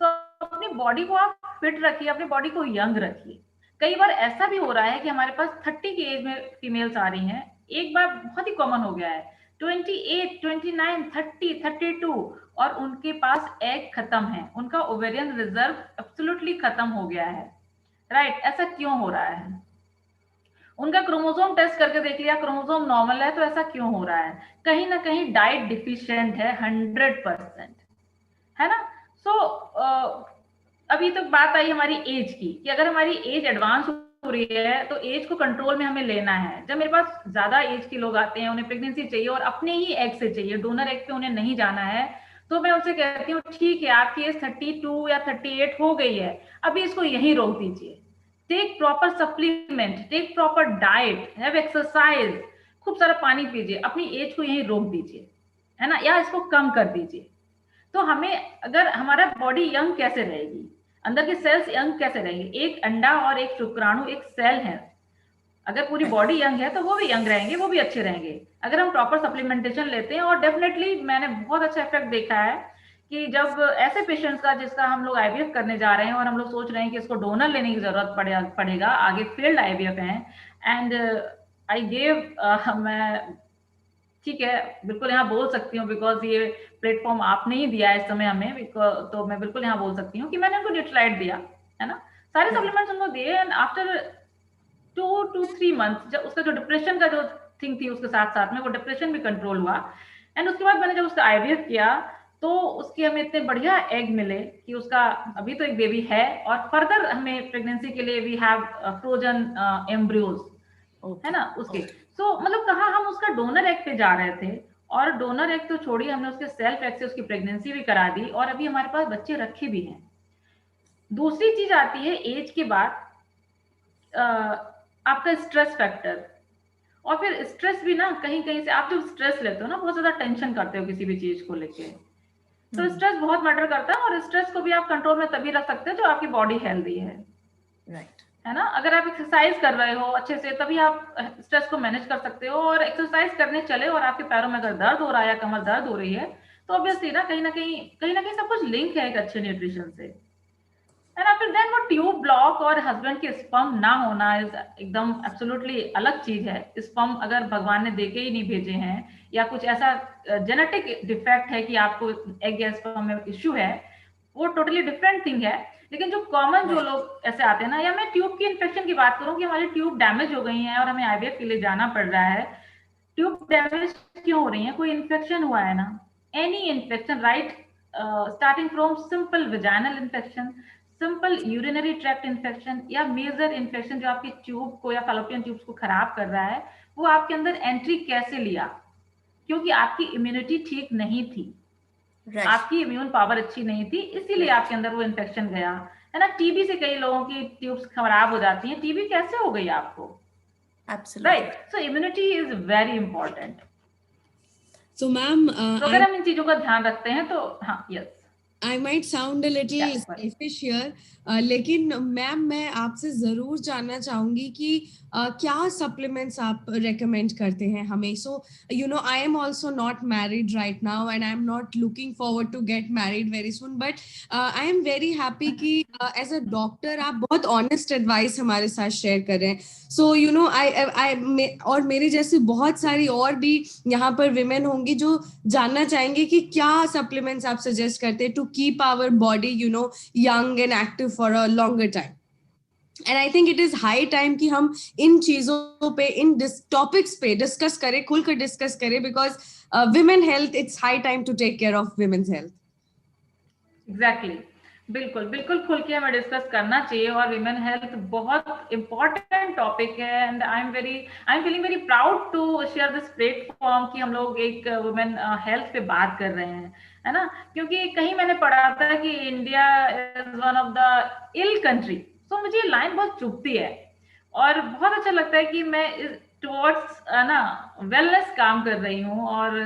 Speaker 4: तो अपनी बॉडी को आप फिट रखिए, अपनी बॉडी को यंग रखिए। कई बार ऐसा भी हो रहा है कि हमारे पास 30 की एज में फीमेल्स आ रही हैं, एक बार बहुत ही कॉमन हो गया है, 28, 29, 30, 32, और उनके पास एग खत्म है, उनका ओवेरियन रिजर्व एब्सोल्युटली खत्म हो गया है, राइट। ऐसा क्यों हो रहा है? उनका क्रोमोसोम टेस्ट करके देख लिया, क्रोमोसोम नॉर्मल है, तो ऐसा क्यों हो रहा है? कहीं ना कहीं डाइट डिफिशिएंट है 100%, है ना। सो अभी तक बात आई हमारी एज की, कि अगर हमारी एज एडवांस हो रही है तो एज को कंट्रोल में हमें लेना है। जब मेरे पास ज्यादा एज के लोग आते हैं, उन्हें प्रेगनेंसी चाहिए और अपने ही एग से चाहिए, डोनर एग पे उन्हें नहीं जाना है, तो मैं उनसे कहती हूँ, ठीक है, आपकी एज 32 या 38 हो गई है, अभी इसको यहीं रोक दीजिए। Take proper supplement, take proper diet, have exercise, खूब सारा पानी पीजिए, अपनी एज को यहीं रोक दीजिए, है ना, या इसको कम कर दीजिए। तो हमें, अगर हमारा बॉडी यंग कैसे रहेगी, अंदर के सेल्स यंग कैसे रहेंगे? एक अंडा और एक शुक्राणु एक सेल है, अगर पूरी बॉडी यंग है तो वो भी यंग रहेंगे, वो भी अच्छे रहेंगे, अगर हम प्रॉपर सप्लीमेंटेशन लेते हैं। और डेफिनेटली मैंने बहुत अच्छा इफेक्ट देखा है कि जब ऐसे पेशेंट्स का जिसका हम लोग आईवीएफ करने जा रहे हैं और हम लोग सोच रहे हैं कि इसको डोनर लेने की जरूरत पड़ेगा, आगे फील्ड आईवीएफ है, एंड आई गेव, मैं, ठीक है, बिल्कुल यहाँ बोल सकती हूँ, बिकॉज ये प्लेटफॉर्म आपने ही दिया है इस समय हमें, तो मैं बिल्कुल यहाँ बोल सकती हूँ कि मैंने उनको न्यूट्रालाइट दिया, है ना, सारे सप्लीमेंट्स उनको दिए, एंड आफ्टर 2 to 3 months जब उसका जो डिप्रेशन का जो थिंग थी उसके साथ साथ में वो डिप्रेशन भी कंट्रोल हुआ। एंड उसके बाद मैंने जब उसका आईवीएफ किया तो उसके हमें इतने बढ़िया एग मिले कि उसका अभी तो एक बेबी है, और फर्दर हमें प्रेगनेंसी के लिए वी हैव फ्रोजन एम्ब्रियोज, है ना उसके। सो मतलब कहाँ हम उसका डोनर एग पे जा रहे थे, और डोनर एग तो छोड़िए, हमने उसके सेल्फ एग से उसकी प्रेगनेंसी भी करा दी और अभी हमारे पास बच्चे रखे भी हैं। दूसरी चीज आती है एज के बाद आपका स्ट्रेस फैक्टर। और फिर स्ट्रेस भी ना कहीं कहीं से, आप जब स्ट्रेस लेते हो ना, बहुत ज्यादा टेंशन करते हो किसी भी चीज को लेके, तो स्ट्रेस बहुत मैटर करता है। और स्ट्रेस को भी आप कंट्रोल में तभी रख सकते हो जो आपकी बॉडी हेल्दी है,
Speaker 2: राइट,
Speaker 4: है ना। अगर आप एक्सरसाइज कर रहे हो अच्छे से, तभी आप स्ट्रेस को मैनेज कर सकते हो। और एक्सरसाइज करने चले और आपके पैरों में अगर दर्द हो रहा है या कमर दर्द हो रही है, तो ऑब्वियसली ना कहीं ना कहीं सब कुछ लिंक है एक अच्छे न्यूट्रिशन से, है ना। फिर देन वो ट्यूब ब्लॉक और हस्बैंड के स्पर्म ना होना इज एकदम एब्सोल्युटली अलग चीज है। स्पर्म अगर भगवान ने देके ही नहीं भेजे हैं, या कुछ ऐसा जेनेटिक डिफेक्ट है कि आपको एग या स्पर्म में इश्यू है, वो टोटली डिफरेंट थिंग है। लेकिन जो कॉमन जो लोग ऐसे आते हैं ना, या मैं ट्यूब की इन्फेक्शन की बात करूं कि हमारी ट्यूब डैमेज हो गई है और हमें आईवीएफ के लिए जाना पड़ रहा है। ट्यूब डैमेज क्यों हो रही है? कोई इन्फेक्शन हुआ है ना, any infection, right, starting from simple vaginal infection, simple urinary tract infection, या मेजर इन्फेक्शन जो आपकी ट्यूब को या फैलोपियन ट्यूब्स को खराब कर रहा है, वो आपके अंदर एंट्री कैसे लिया? क्योंकि आपकी इम्यूनिटी ठीक नहीं थी, आपकी इम्यून पावर अच्छी नहीं थी, इसीलिए आपके अंदर वो इन्फेक्शन गया, है ना। टीबी से कई लोगों की ट्यूब्स खराब हो जाती हैं। टीबी कैसे हो गई आपको? Right, so immunity is very important.
Speaker 1: So, ma'am,
Speaker 4: तो अगर हम इन चीजों का ध्यान रखते हैं तो हाँ, yes,
Speaker 1: I might sound a little selfish here, लेकिन मैम मैं आपसे जरूर जानना चाहूंगी कि क्या सप्लीमेंट्स आप रेकमेंड करते हैं हमें? So you know I am also not married right now and I am not looking forward to get married very soon, but I am very happy कि एज अ डॉक्टर आप बहुत honest advice हमारे साथ share कर रहे हैं। सो you know आई और मेरे जैसी बहुत सारी और भी यहाँ पर विमेन होंगी जो जानना चाहेंगे कि क्या सप्लीमेंट्स आप सजेस्ट करते हैं to keep our body young and active for a longer time. And I think it is high time कि हम इन चीजों पे, इन टॉपिक्स पे डिस्कस करें, खुलकर डिस्कस करें, because women health, it's high time to take care of women's health.
Speaker 4: Exactly. बिल्कुल बिल्कुल खुल के हमें डिस्कस करना चाहिए। और विमेन हेल्थ बहुत इंपॉर्टेंट टॉपिक है, and I am feeling very proud to share this platform कि हम लोग एक वुमेन हेल्थ पे बात कर रहे हैं, है ना। क्योंकि कहीं मैंने पढ़ा था कि India is one of the ill country, तो मुझे ये लाइन बहुत चुभती है और बहुत अच्छा लगता है कि मैं टुवर्ड्स ना वेलनेस काम कर रही हूँ। और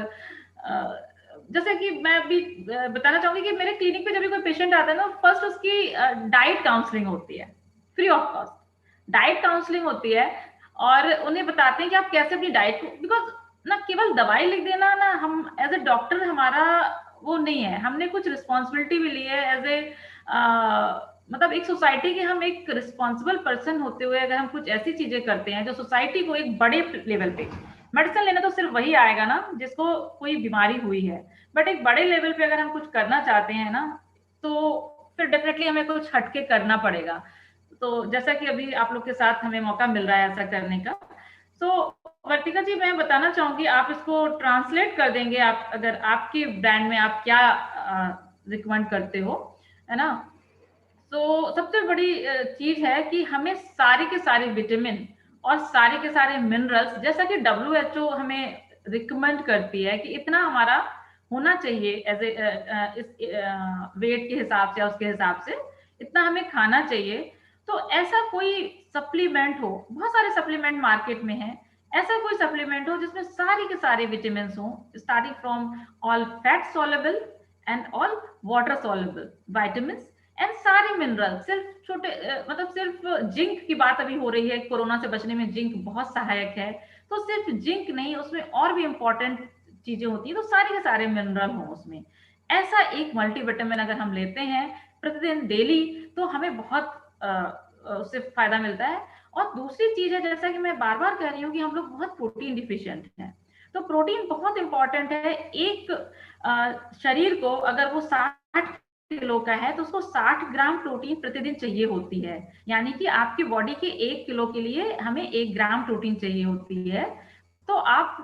Speaker 4: जैसे कि मैं अभी बताना चाहूंगी कि मेरे क्लिनिक पे जब भी कोई पेशेंट आता है ना, फर्स्ट उसकी डाइट काउंसलिंग होती है, free of cost diet counselling होती है। और उन्हें बताते हैं कि आप कैसे अपनी डाइट को, बिकॉज ना केवल दवाई लिख देना ना, हम एज ए डॉक्टर हमारा वो नहीं है, हमने कुछ रिस्पॉन्सिबिलिटी भी ली है एज ए मतलब एक सोसाइटी के हम एक रिस्पॉन्सिबल पर्सन होते हुए अगर हम कुछ ऐसी चीजें करते हैं जो सोसाइटी को एक बड़े लेवल पे, मेडिसिन लेना तो सिर्फ वही आएगा ना जिसको कोई बीमारी हुई है, बट एक बड़े लेवल पे अगर हम कुछ करना चाहते हैं ना, तो फिर डेफिनेटली हमें कुछ हटके करना पड़ेगा। तो जैसा कि अभी आप लोग के साथ हमें मौका मिल रहा है ऐसा करने का, तो वर्तिका जी मैं बताना चाहूंगी, आप इसको ट्रांसलेट कर देंगे, आप अगर आपके ब्रांड में आप क्या रिकमेंड करते हो, है ना। तो सबसे बड़ी चीज है कि हमें सारे के सारे विटामिन और सारे के सारे मिनरल्स, जैसा कि WHO हमें रिकमेंड करती है कि इतना हमारा होना चाहिए एज ए इस वेट के हिसाब से या उसके हिसाब से इतना हमें खाना चाहिए। तो ऐसा कोई सप्लीमेंट हो, बहुत सारे सप्लीमेंट मार्केट में है, ऐसा कोई सप्लीमेंट हो जिसमें सारे के सारे विटामिन हो, starting from all fat soluble and all water soluble vitamin and सारे मिनरल, सिर्फ छोटे मतलब सिर्फ जिंक की बात अभी हो रही है, कोरोना से बचने में जिंक बहुत सहायक है, तो सिर्फ जिंक नहीं, उसमें और भी इंपॉर्टेंट चीजें होती है, तो सारे के सारे मिनरल हो उसमें। ऐसा एक मल्टीविटामिन अगर हम लेते हैं प्रतिदिन डेली, तो हमें बहुत उससे फायदा मिलता है। और दूसरी चीज है, जैसा कि मैं बार बार कह रही हूँ कि हम लोग बहुत प्रोटीन डिफिशिएंट हैं, तो प्रोटीन बहुत इंपॉर्टेंट है। एक शरीर को अगर वो 60 किलो का है तो उसको 60 ग्राम प्रोटीन प्रतिदिन चाहिए होती है, यानी कि आपकी बॉडी के 1 किलो के लिए हमें 1 ग्राम प्रोटीन चाहिए होती है। तो आप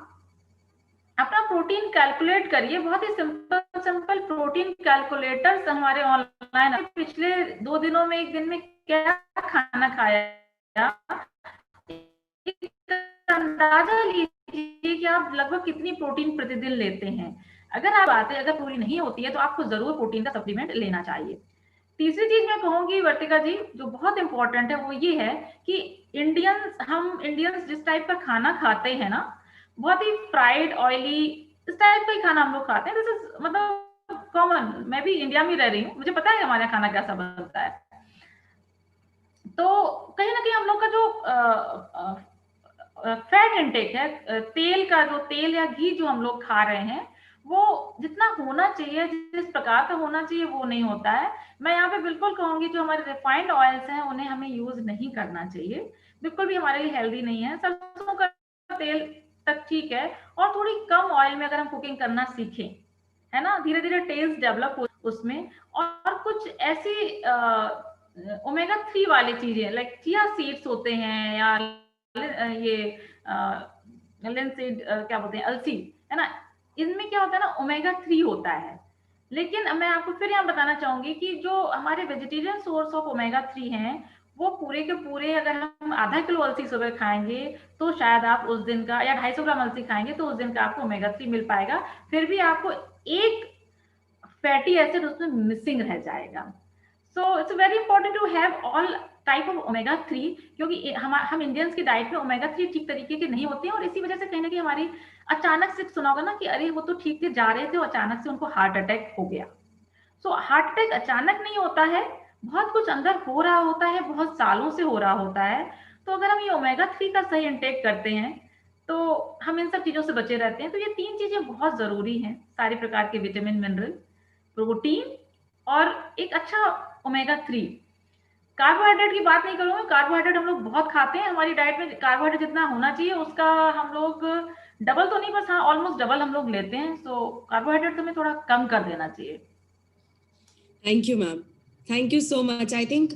Speaker 4: अपना प्रोटीन कैलकुलेट करिए, बहुत ही सिंपल सिंपल प्रोटीन कैलकुलेटर्स हमारे ऑनलाइन। पिछले 2 दिनों में एक दिन में क्या खाना खाया, अंदाजा लीजिए कीजिए कि आप लगभग कितनी प्रोटीन प्रतिदिन लेते हैं। अगर आप बातें अगर पूरी नहीं होती है तो आपको जरूर प्रोटीन का सप्लीमेंट लेना चाहिए। तीसरी चीज मैं कहूंगी वर्तिका जी, जो बहुत इंपॉर्टेंट है, वो ये है कि हम इंडियंस जिस टाइप का खाना खाते हैं ना, बहुत ही फ्राइड ऑयली इस टाइप का ही खाना हम लोग खाते हैं। दिस इज मतलब कॉमन, मैं भी इंडिया में रह रही हूँ, मुझे पता है हमारे यहाँ खाना कैसा बनता है। तो कहीं ना कहीं हम लोग का जो फैट इंटेक है, तेल या घी जो हम लोग खा रहे हैं, वो जितना होना चाहिए, जिस प्रकार का होना चाहिए, वो नहीं होता है। मैं यहाँ पे बिल्कुल कहूंगी जो हमारे रिफाइंड ऑयल्स हैं उन्हें हमें यूज नहीं करना चाहिए, बिल्कुल भी हमारे लिए हेल्दी नहीं है। सरसों का तेल तक ठीक है, और थोड़ी कम ऑयल में अगर हम कुकिंग करना सीखें, है ना, धीरे धीरे टेस्ट डेवलप हो उसमें। और कुछ ऐसी ओमेगा 3 वाली चीजें लाइक चिया सीड्स होते हैं, या ये लिनसीड क्या बोलते हैं, अलसी, है ना, इनमें क्या होता है ना, ओमेगा 3 होता है। लेकिन मैं आपको फिर यहाँ बताना चाहूंगी कि जो हमारे वेजिटेरियन सोर्स ऑफ ओमेगा 3 हैं, वो पूरे के पूरे अगर हम आधा किलो अलसी सुबह खाएंगे तो शायद आप उस दिन का, या 250 ग्राम अलसी खाएंगे तो उस दिन का आपको ओमेगा 3 मिल पाएगा। फिर भी आपको एक फैटी एसिड उसमें मिसिंग रह जाएगा। So it's very important to have all type of omega 3, क्योंकि हम इंडियंस की डाइट में ओमेगा 3 ठीक तरीके के नहीं होते हैं, और इसी वजह से कहीं ना कहीं हमारी अचानक से सुना होगा ना कि अरे वो तो ठीक से जा रहे थे और अचानक से उनको हार्ट अटैक हो गया। सो हार्ट अटैक अचानक नहीं होता है, बहुत कुछ अंदर हो रहा होता है, बहुत सालों से हो रहा होता है। तो अगर हम ये ओमेगा 3 का सही इंटेक करते हैं तो हम इन सब चीजों से बचे रहते हैं। तो ये 3 चीजें बहुत जरूरी हैं, सारे प्रकार के विटामिन, मिनरल, प्रोटीन और एक अच्छा ओमेगा 3। कार्बोहाइड्रेट की बात नहीं करूंगी, कार्बोहाइड्रेट हम लोग बहुत खाते हैं, हमारी डाइट में कार्बोहाइड्रेट जितना होना चाहिए उसका हम लोग डबल तो नहीं, बस हाँ ऑलमोस्ट डबल हम लोग लेते हैं। सो कार्बोहाइड्रेट तो हमें थोड़ा कम कर देना चाहिए।
Speaker 1: Thank you ma'am, thank you so much. I think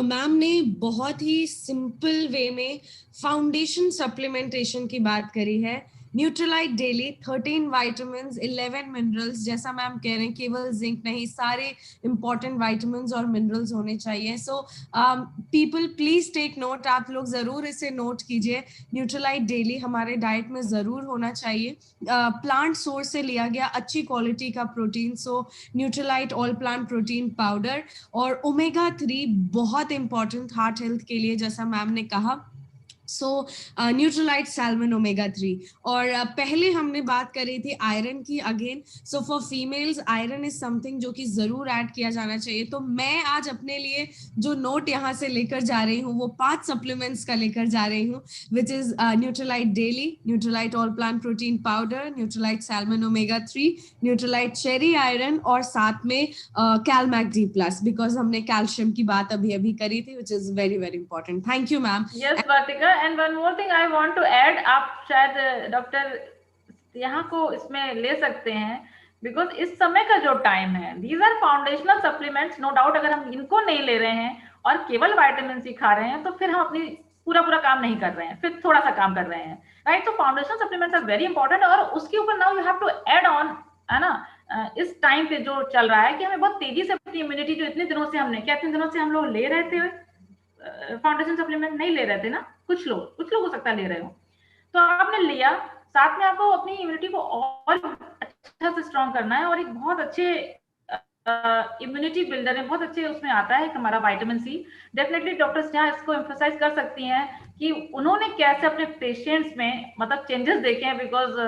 Speaker 1: ma'am ने बहुत ही सिंपल वे में फाउंडेशन सप्लीमेंटेशन की बात करी है। न्यूट्रलाइट डेली, 13 विटामिन्स, 11 मिनरल्स, जैसा मैम कह रहे हैं, केवल जिंक नहीं, सारे इंपॉर्टेंट विटामिन्स और मिनरल्स होने चाहिए। So people please take note, आप लोग जरूर इसे नोट कीजिए। न्यूट्रलाइट डेली हमारे डाइट में जरूर होना चाहिए। प्लांट सोर्स से लिया गया अच्छी क्वालिटी का protein, so Nutrilite all plant protein powder. और ओमेगा 3 बहुत इंपॉर्टेंट हार्ट हेल्थ के लिए, जैसा मैम ने कहा। सो न्यूट्रलाइट सैल्मन ओमेगा 3। और पहले हमने बात करी थी आयरन की। Again, so for females iron is something जो कि जरूर ऐड किया जाना चाहिए। तो मैं आज अपने लिए जो नोट यहाँ से लेकर जा रही हूँ वो 5 सप्लीमेंट्स का लेकर जा रही हूँ, which is Nutrilite daily, Nutrilite all plant protein powder, Nutrilite salmon omega 3, Nutrilite cherry iron, और साथ में कैलमैक डी प्लस, बिकॉज हमने कैल्शियम की बात अभी अभी करी थी, which is very very important. Thank you ma'am.
Speaker 4: Yes Vatika, and one more thing I want to add, आप शायद डॉक्टर यहाँ को इसमें ले सकते हैं, बिकॉज इस समय का जो टाइम है, these are foundational supplements, no doubt. अगर हम इनको नहीं ले रहे हैं और केवल विटामिन सी खा रहे हैं तो फिर हम अपनी पूरा काम नहीं कर रहे हैं, फिर थोड़ा सा काम कर रहे हैं, राइट। तो foundational supplements are very important, और उसके ऊपर now you have to add on, है ना, इस टाइम पे जो चल रहा है कि हमें बहुत तेजी से अपनी इम्यूनिटी, जो इतने दिनों से हमने, क्या इतने दिनों से हम लोग ले रहे थे फाउंडेशन सप्लीमेंट, नहीं ले रहे थे ना, कुछ लोग हो सकता है ले रहे हो, तो आपने लिया, साथ में आपको अपनी इम्यूनिटी को और अच्छा से स्ट्रॉन्ग करना है। और एक बहुत अच्छे इम्यूनिटी बिल्डर है, बहुत अच्छे उसमें आता है हमारा विटामिन सी। डेफिनेटली डॉक्टर्स यहाँ इसको एम्फोसाइज कर सकती हैं कि उन्होंने कैसे अपने पेशेंट्स में मतलब चेंजेस देखे हैं, बिकॉज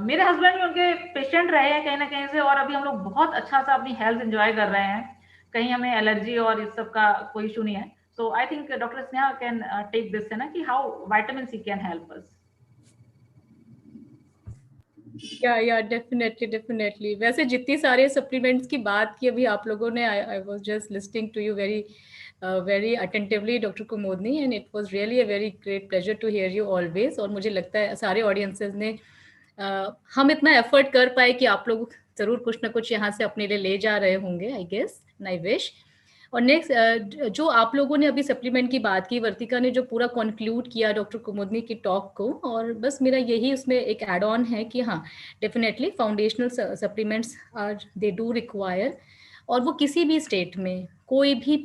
Speaker 4: मेरे हस्बैंड भी उनके पेशेंट रहे हैं कहीं ना कहीं से, और अभी हम लोग बहुत अच्छा सा अपनी हेल्थ एंजॉय कर रहे हैं, कहीं हमें एलर्जी और इस सब का कोई इशू नहीं है। So I think doctor Sneha can take this, है ना, कि how vitamin C can help us.
Speaker 3: या डेफिनेटली वैसे जितनी सारे सप्लीमेंट्स की बात की अभी आप लोगों ने, I was just listening to you very attentively doctor Kumodini, and it was really a very great pleasure to hear you always. और मुझे लगता है सारे ऑडियंसेस ने हम इतना एफर्ट कर पाए कि आप लोग जरूर कुछ ना कुछ यहाँ से अपने लिए ले जा रहे होंगे, आई गेस, आई विश। और नेक्स्ट जो आप लोगों ने अभी सप्लीमेंट की बात की, वर्तिका ने जो पूरा कंक्लूड किया डॉक्टर कुमुदनी की टॉक को, और बस मेरा यही उसमें एक एड ऑन है कि हाँ, definitely foundational supplements are they do require, और वो किसी भी स्टेट में कोई भी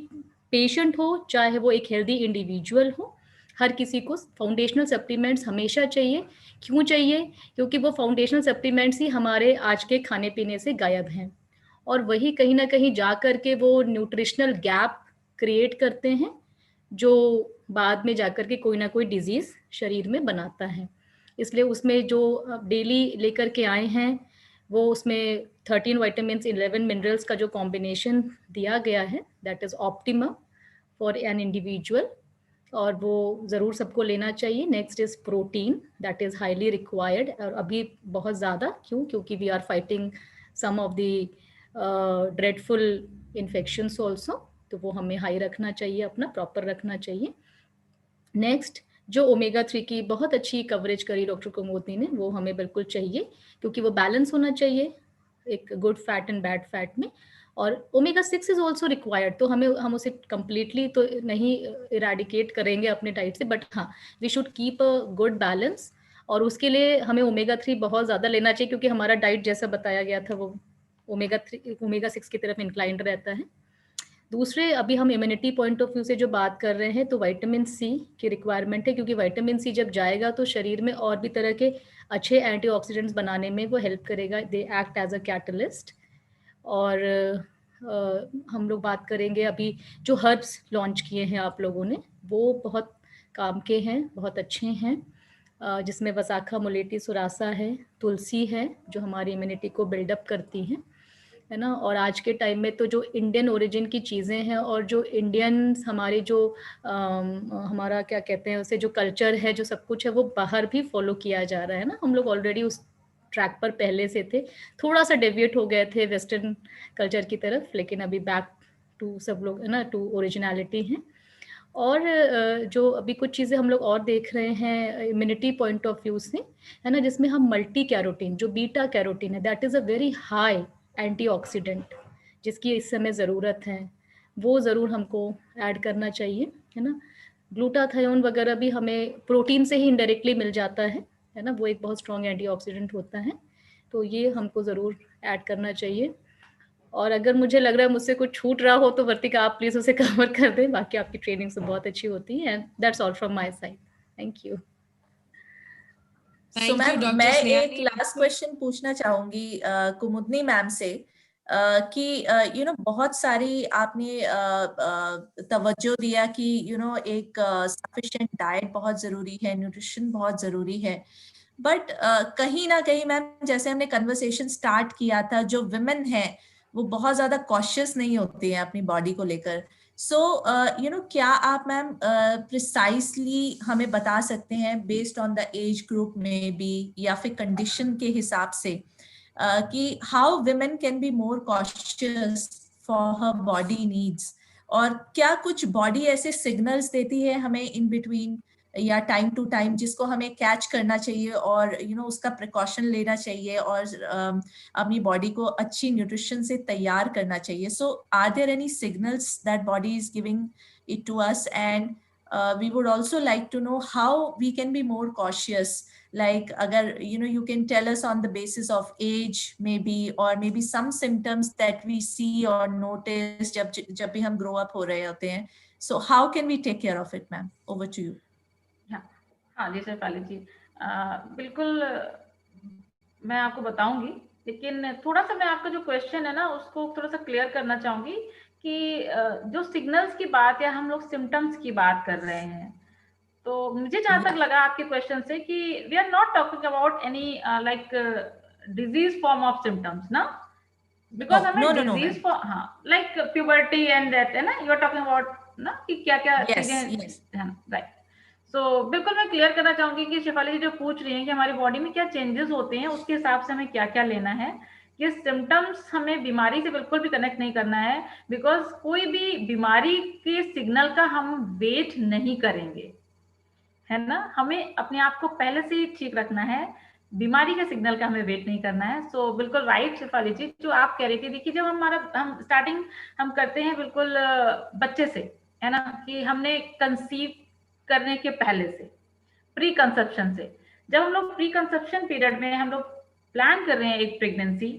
Speaker 3: पेशेंट हो, चाहे वो एक हेल्दी इंडिविजुअल हो, हर किसी को फाउंडेशनल सप्लीमेंट्स हमेशा चाहिए। क्यों चाहिए? क्योंकि वो फाउंडेशनल सप्लीमेंट्स ही हमारे आज के खाने पीने से गायब हैं, और वही कहीं ना कहीं जा कर के वो न्यूट्रिशनल गैप क्रिएट करते हैं, जो बाद में जाकर के कोई ना कोई डिजीज शरीर में बनाता है। इसलिए उसमें जो डेली लेकर के आए हैं वो उसमें 13 विटामिन 11 मिनरल्स का जो कॉम्बिनेशन दिया गया है, that is optimum for an individual, और वो ज़रूर सबको लेना चाहिए। Next is protein, that is highly required, और अभी बहुत ज़्यादा। क्यों? क्योंकि we are fighting some of the dreadful infections also, तो वो हमें हाई रखना चाहिए, अपना प्रॉपर रखना चाहिए। नेक्स्ट, जो ओमेगा 3 की बहुत अच्छी कवरेज करी डॉक्टर कुमुदनी ने, वो हमें बिल्कुल चाहिए, क्योंकि वो बैलेंस होना चाहिए एक good fat and bad fat में। और ओमेगा 6 इज ऑल्सो रिक्वायर्ड, तो हम उसे कंप्लीटली तो नहीं इरेडिकेट करेंगे अपने डाइट से, बट हाँ, we should keep a good balance, और उसके लिए हमें ओमेगा 3 बहुत ज़्यादा लेना चाहिए, क्योंकि हमारा डाइट जैसा बताया गया था वो ओमेगा 6 की तरफ इंक्लाइंड रहता है। दूसरे, अभी हम इम्यूनिटी पॉइंट ऑफ व्यू से जो बात कर रहे हैं, तो विटामिन सी की रिक्वायरमेंट है, क्योंकि विटामिन सी जब जाएगा तो शरीर में और भी तरह के अच्छे एंटीऑक्सीडेंट्स बनाने में वो हेल्प करेगा, they act as a catalyst. और हम लोग बात करेंगे अभी जो हर्ब्स लॉन्च किए हैं आप लोगों ने, वो बहुत काम के हैं, बहुत अच्छे हैं, जिसमें वसाखा मुलेटी सुरासा है, तुलसी है, जो हमारी इम्यूनिटी को बिल्डअप करती हैं, है ना। और आज के टाइम में तो जो इंडियन ओरिजिन की चीज़ें हैं, और जो इंडियंस हमारे जो हमारा क्या कहते हैं उसे, जो कल्चर है, जो सब कुछ है, वो बाहर भी फॉलो किया जा रहा है ना। हम लोग ऑलरेडी उस ट्रैक पर पहले से थे, थोड़ा सा डेविएट हो गए थे वेस्टर्न कल्चर की तरफ, लेकिन अभी बैक टू सब लोग, है ना, टू ओरिजिनलिटी हैं। और जो अभी कुछ चीज़ें हम लोग और देख रहे हैं इम्यूनिटी पॉइंट ऑफ व्यू से, है ना, जिसमें हम मल्टी कैरोटीन, जो बीटा कैरोटीन है, that is a very high antioxidant, जिसकी इस समय ज़रूरत है, वो ज़रूर हमको ऐड करना चाहिए, है ना। ग्लूटाथायोन वगैरह भी हमें प्रोटीन से ही इनडायरेक्टली मिल जाता है ना, वो एक बहुत स्ट्रॉन्ग एंटीऑक्सीडेंट होता है, तो ये हमको ज़रूर ऐड करना चाहिए। और अगर मुझे लग रहा है मुझसे कुछ छूट रहा हो तो वर्तिका आप प्लीज उसे कवर कर दें, बाकी आपकी ट्रेनिंग से बहुत अच्छी होती है। And that's all from my side, thank you.
Speaker 2: So ma'am, मैं एक लास्ट क्वेश्चन पूछना चाहूंगी कुमुदनी मैम से, कि बहुत सारी आपने तवज्जो दिया कि एक सफिशिएंट डाइट बहुत जरूरी है, न्यूट्रिशन बहुत जरूरी है, बट कहीं ना कहीं मैम, जैसे हमने कन्वर्सेशन स्टार्ट किया था, जो विमेन है वो बहुत ज्यादा कॉशियस नहीं होती है अपनी बॉडी को लेकर। सो क्या आप मैम प्रिसाइसली हमें बता सकते हैं, based on the age group में भी या फिर कंडीशन के हिसाब से, कि how women can be more cautious for her body needs, और क्या कुछ बॉडी ऐसे सिग्नल्स देती है हमें इन बिटवीन या टाइम टू टाइम, जिसको हमें कैच करना चाहिए और उसका प्रिकॉशन लेना चाहिए और अपनी बॉडी को अच्छी न्यूट्रिशन से तैयार करना चाहिए। So are there any signals that body is giving it to us, and we would also like to know how we can be more cautious, like agar you can tell us on the basis of age maybe, or maybe some symptoms that we see or notice jab bhi hum grow up ho rahe hote hain, so how can we take care of it ma'am? Over to you.
Speaker 4: हाँ जी शेफाली जी, बिल्कुल मैं आपको बताऊंगी, लेकिन थोड़ा सा मैं आपका जो क्वेश्चन है ना उसको थोड़ा सा क्लियर करना चाहूंगी कि जो सिग्नल्स की बात या हम लोग सिम्टम्स की बात कर रहे हैं, तो मुझे जहां तक लगा आपके क्वेश्चन से कि we are not talking about any like disease form of symptoms ना, बिकॉज हमें डिजीज फॉर, हाँ, लाइक प्यूबर्टी एंड दैट, है ना, यू आर टॉकिंग अबाउट ना कि क्या क्या चीजें हैं, राइट। सो बिल्कुल मैं क्लियर करना चाहूंगी कि शेफाली जी जो पूछ रही हैं कि हमारी बॉडी में क्या चेंजेस होते हैं, उसके हिसाब से हमें क्या क्या लेना है। ये सिम्टम्स हमें बीमारी से बिल्कुल भी कनेक्ट नहीं करना है, बिकॉज कोई भी बीमारी के सिग्नल का हम वेट नहीं करेंगे, है ना। हमें अपने आप को पहले से ही ठीक रखना है, बीमारी के सिग्नल का हमें वेट नहीं करना है। सो बिल्कुल राइट शेफाली जी, जो आप कह रही थी, देखिए जब हम स्टार्टिंग हम करते हैं बिल्कुल बच्चे से, है ना, कि हमने कंसीव करने के पहले से, प्री कंसेप्शन से, जब हम लोग प्री कंसेप्शन पीरियड में हम लोग प्लान कर रहे हैं एक प्रेगनेंसी,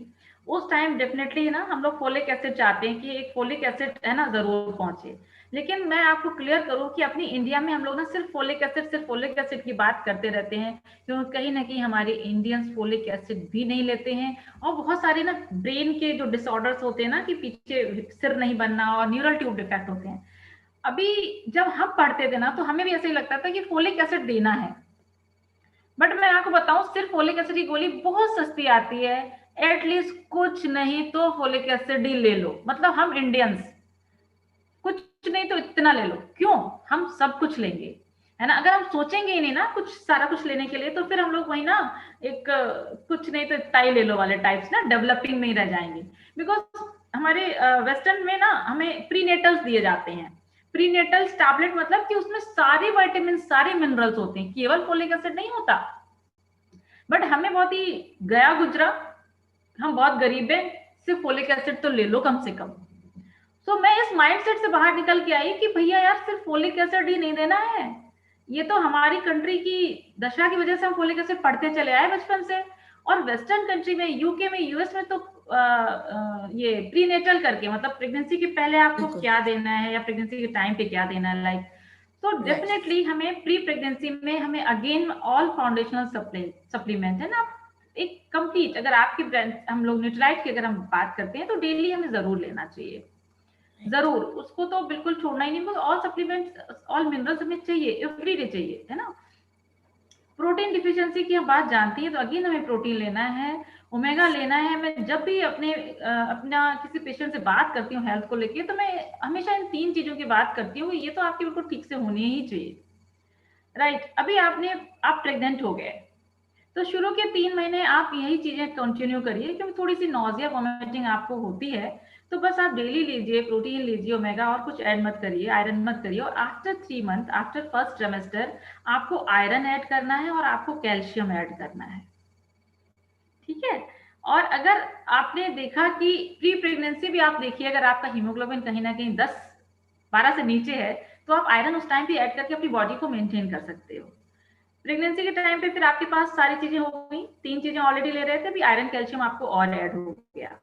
Speaker 4: उस टाइम डेफिनेटली ना हम लोग फोलिक एसिड चाहते हैं कि एक फोलिक एसिड, है ना, जरूर पहुंचे, लेकिन मैं आपको क्लियर करूं कि अपनी इंडिया में हम लोग ना सिर्फ फोलिक एसिड की बात करते रहते हैं, क्योंकि कहीं ना कहीं हमारे इंडियंस फोलिक एसिड भी नहीं लेते हैं। और बहुत सारे ना ब्रेन के जो डिसऑर्डर्स होते हैं ना, कि पीछे सिर नहीं बनना और न्यूरल ट्यूब डिफेक्ट होते हैं। अभी जब हम पढ़ते थे ना, तो हमें भी ऐसे ही लगता था कि फोलिक एसिड देना है, बट मैं आपको बताऊं सिर्फ फोलिक एसिड की गोली बहुत सस्ती आती है, एटलीस्ट कुछ नहीं तो फोलिक एसिड ही ले लो। मतलब हम इंडियंस कुछ नहीं तो इतना ले लो, क्यों? हम सब कुछ लेंगे, है ना। अगर हम सोचेंगे ही नहीं ना कुछ सारा कुछ लेने के लिए, तो फिर हम लोग वही ना एक कुछ नहीं तो इतना ही ले लो वाले टाइप्स ना डेवलपिंग में ही रह जाएंगे। बिकॉज हमारे वेस्टर्न में ना हमें प्रीनेटल्स दिए जाते हैं। प्रीनेटल्स टैबलेट मतलब कि उसमें सारे विटामिन सारे मिनरल्स होते हैं, केवल फोलिक एसिड नहीं होता। बट हमें बहुत ही गया गुजरा, हम बहुत गरीब है, सिर्फ फोलिक एसिड तो ले लो कम से कम। तो मैं इस माइंडसेट से बाहर निकल के आई कि भैया यार सिर्फ फोलिक एसिड ही नहीं देना है, ये तो हमारी कंट्री की दशा की वजह से हम फोलिक एसिड पढ़ते चले आए बचपन से। और वेस्टर्न कंट्री में, यूके में, यूएस में तो ये प्रीनेटल करके, मतलब प्रेगनेंसी के पहले आपको क्या देना है या प्रेगनेंसी के टाइम पे क्या देना है, लाइक तो डेफिनेटली हमें प्री प्रेगनेंसी में हमें अगेन ऑल फाउंडेशनल सप्लीमेंट है ना, एक कंप्लीट, अगर आपके हम लोग न्यूट्राइट की अगर हम बात करते हैं तो डेली हमें जरूर लेना चाहिए, जरूर, उसको तो बिल्कुल छोड़ना ही नहीं। Because all supplement all minerals हमें चाहिए, एवरीडे चाहिए, है ना। प्रोटीन डिफिशियंसी की हम बात जानती है, तो अगेन हमें प्रोटीन लेना है, ओमेगा लेना है। मैं जब भी अपना किसी पेशेंट से बात करती हूँ हेल्थ को लेके, तो मैं हमेशा इन 3 चीजों की बात करती हूँ, ये तो आपके बिल्कुल ठीक से होनी ही चाहिए, राइट। अभी आप प्रेग्नेंट हो गए, तो शुरू के 3 महीने आप यही चीजें कंटिन्यू करिए, क्योंकि थोड़ी सी नॉजिया वॉमिटिंग आपको होती है, तो बस आप डेली लीजिए, प्रोटीन लीजिए, ओमेगा, और कुछ ऐड मत करिए, आयरन मत करिए। और after 3 month, after first trimester, आपको आयरन ऐड करना है और आपको कैल्शियम ऐड करना है, ठीक है। और अगर आपने देखा कि प्री प्रेगनेंसी भी आप देखिए, अगर आपका हीमोग्लोबिन कहीं ना कहीं 10-12 से नीचे है, तो आप आयरन उस टाइम पे ऐड करके अपनी बॉडी को मेंटेन कर सकते हो। प्रेगनेंसी के टाइम पे फिर आपके पास सारी चीजें हो गई, 3 चीजें ऑलरेडी ले रहे थे, भी आयरन कैल्शियम आपको और ऐड हो गया।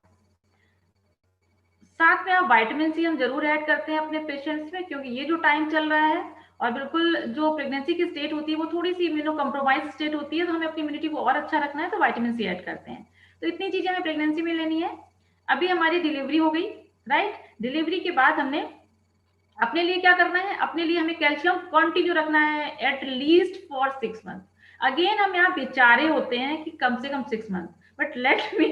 Speaker 4: साथ में आप विटामिन सी हम जरूर ऐड करते हैं अपने पेशेंट्स में, क्योंकि ये जो टाइम चल रहा है और बिल्कुल जो प्रेगनेंसी की स्टेट होती है वो थोड़ी सी इम्यूनो कम्प्रोमाइज स्टेट होती है, तो हमें अपनी इम्यूनिटी को और अच्छा रखना है, तो विटामिन सी ऐड करते हैं। तो इतनी चीजें हमें प्रेगनेंसी में लेनी है। अभी हमारी डिलीवरी हो गई, राइट। डिलीवरी के बाद हमने अपने लिए क्या करना है, अपने लिए हमें कैल्शियम कंटिन्यू रखना है at least for 6 month. Again हम यहाँ बेचारे होते हैं कि कम से कम 6 month, but let me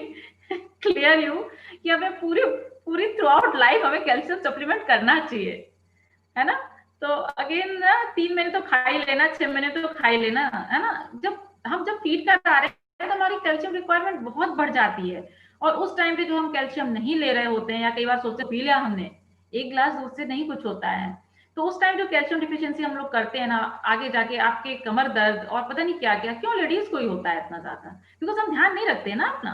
Speaker 4: clear you कि हमें पूरी थ्रू आउट लाइफ हमें कैल्शियम सप्लीमेंट करना चाहिए, है ना। तो अगेन ना 3 महीने तो खा ही लेना, 6 महीने तो खा ही लेना, है ना। जब फीड कर रहे हैं तो हमारी कैल्शियम रिक्वायरमेंट बहुत बढ़ जाती है, और उस टाइम पे जो हम कैल्शियम नहीं ले रहे होते हैं, या कई बार सोचते पी लिया हमने, 1 गिलास दूध से नहीं कुछ होता है, तो उस टाइम जो कैल्शियम डिफिशियंसी हम लोग करते हैं ना, आगे जाके आपके कमर दर्द और पता नहीं क्या क्या, क्यों लेडीज को ही होता है इतना ज्यादा, बिकॉज हम ध्यान नहीं रखते ना अपना,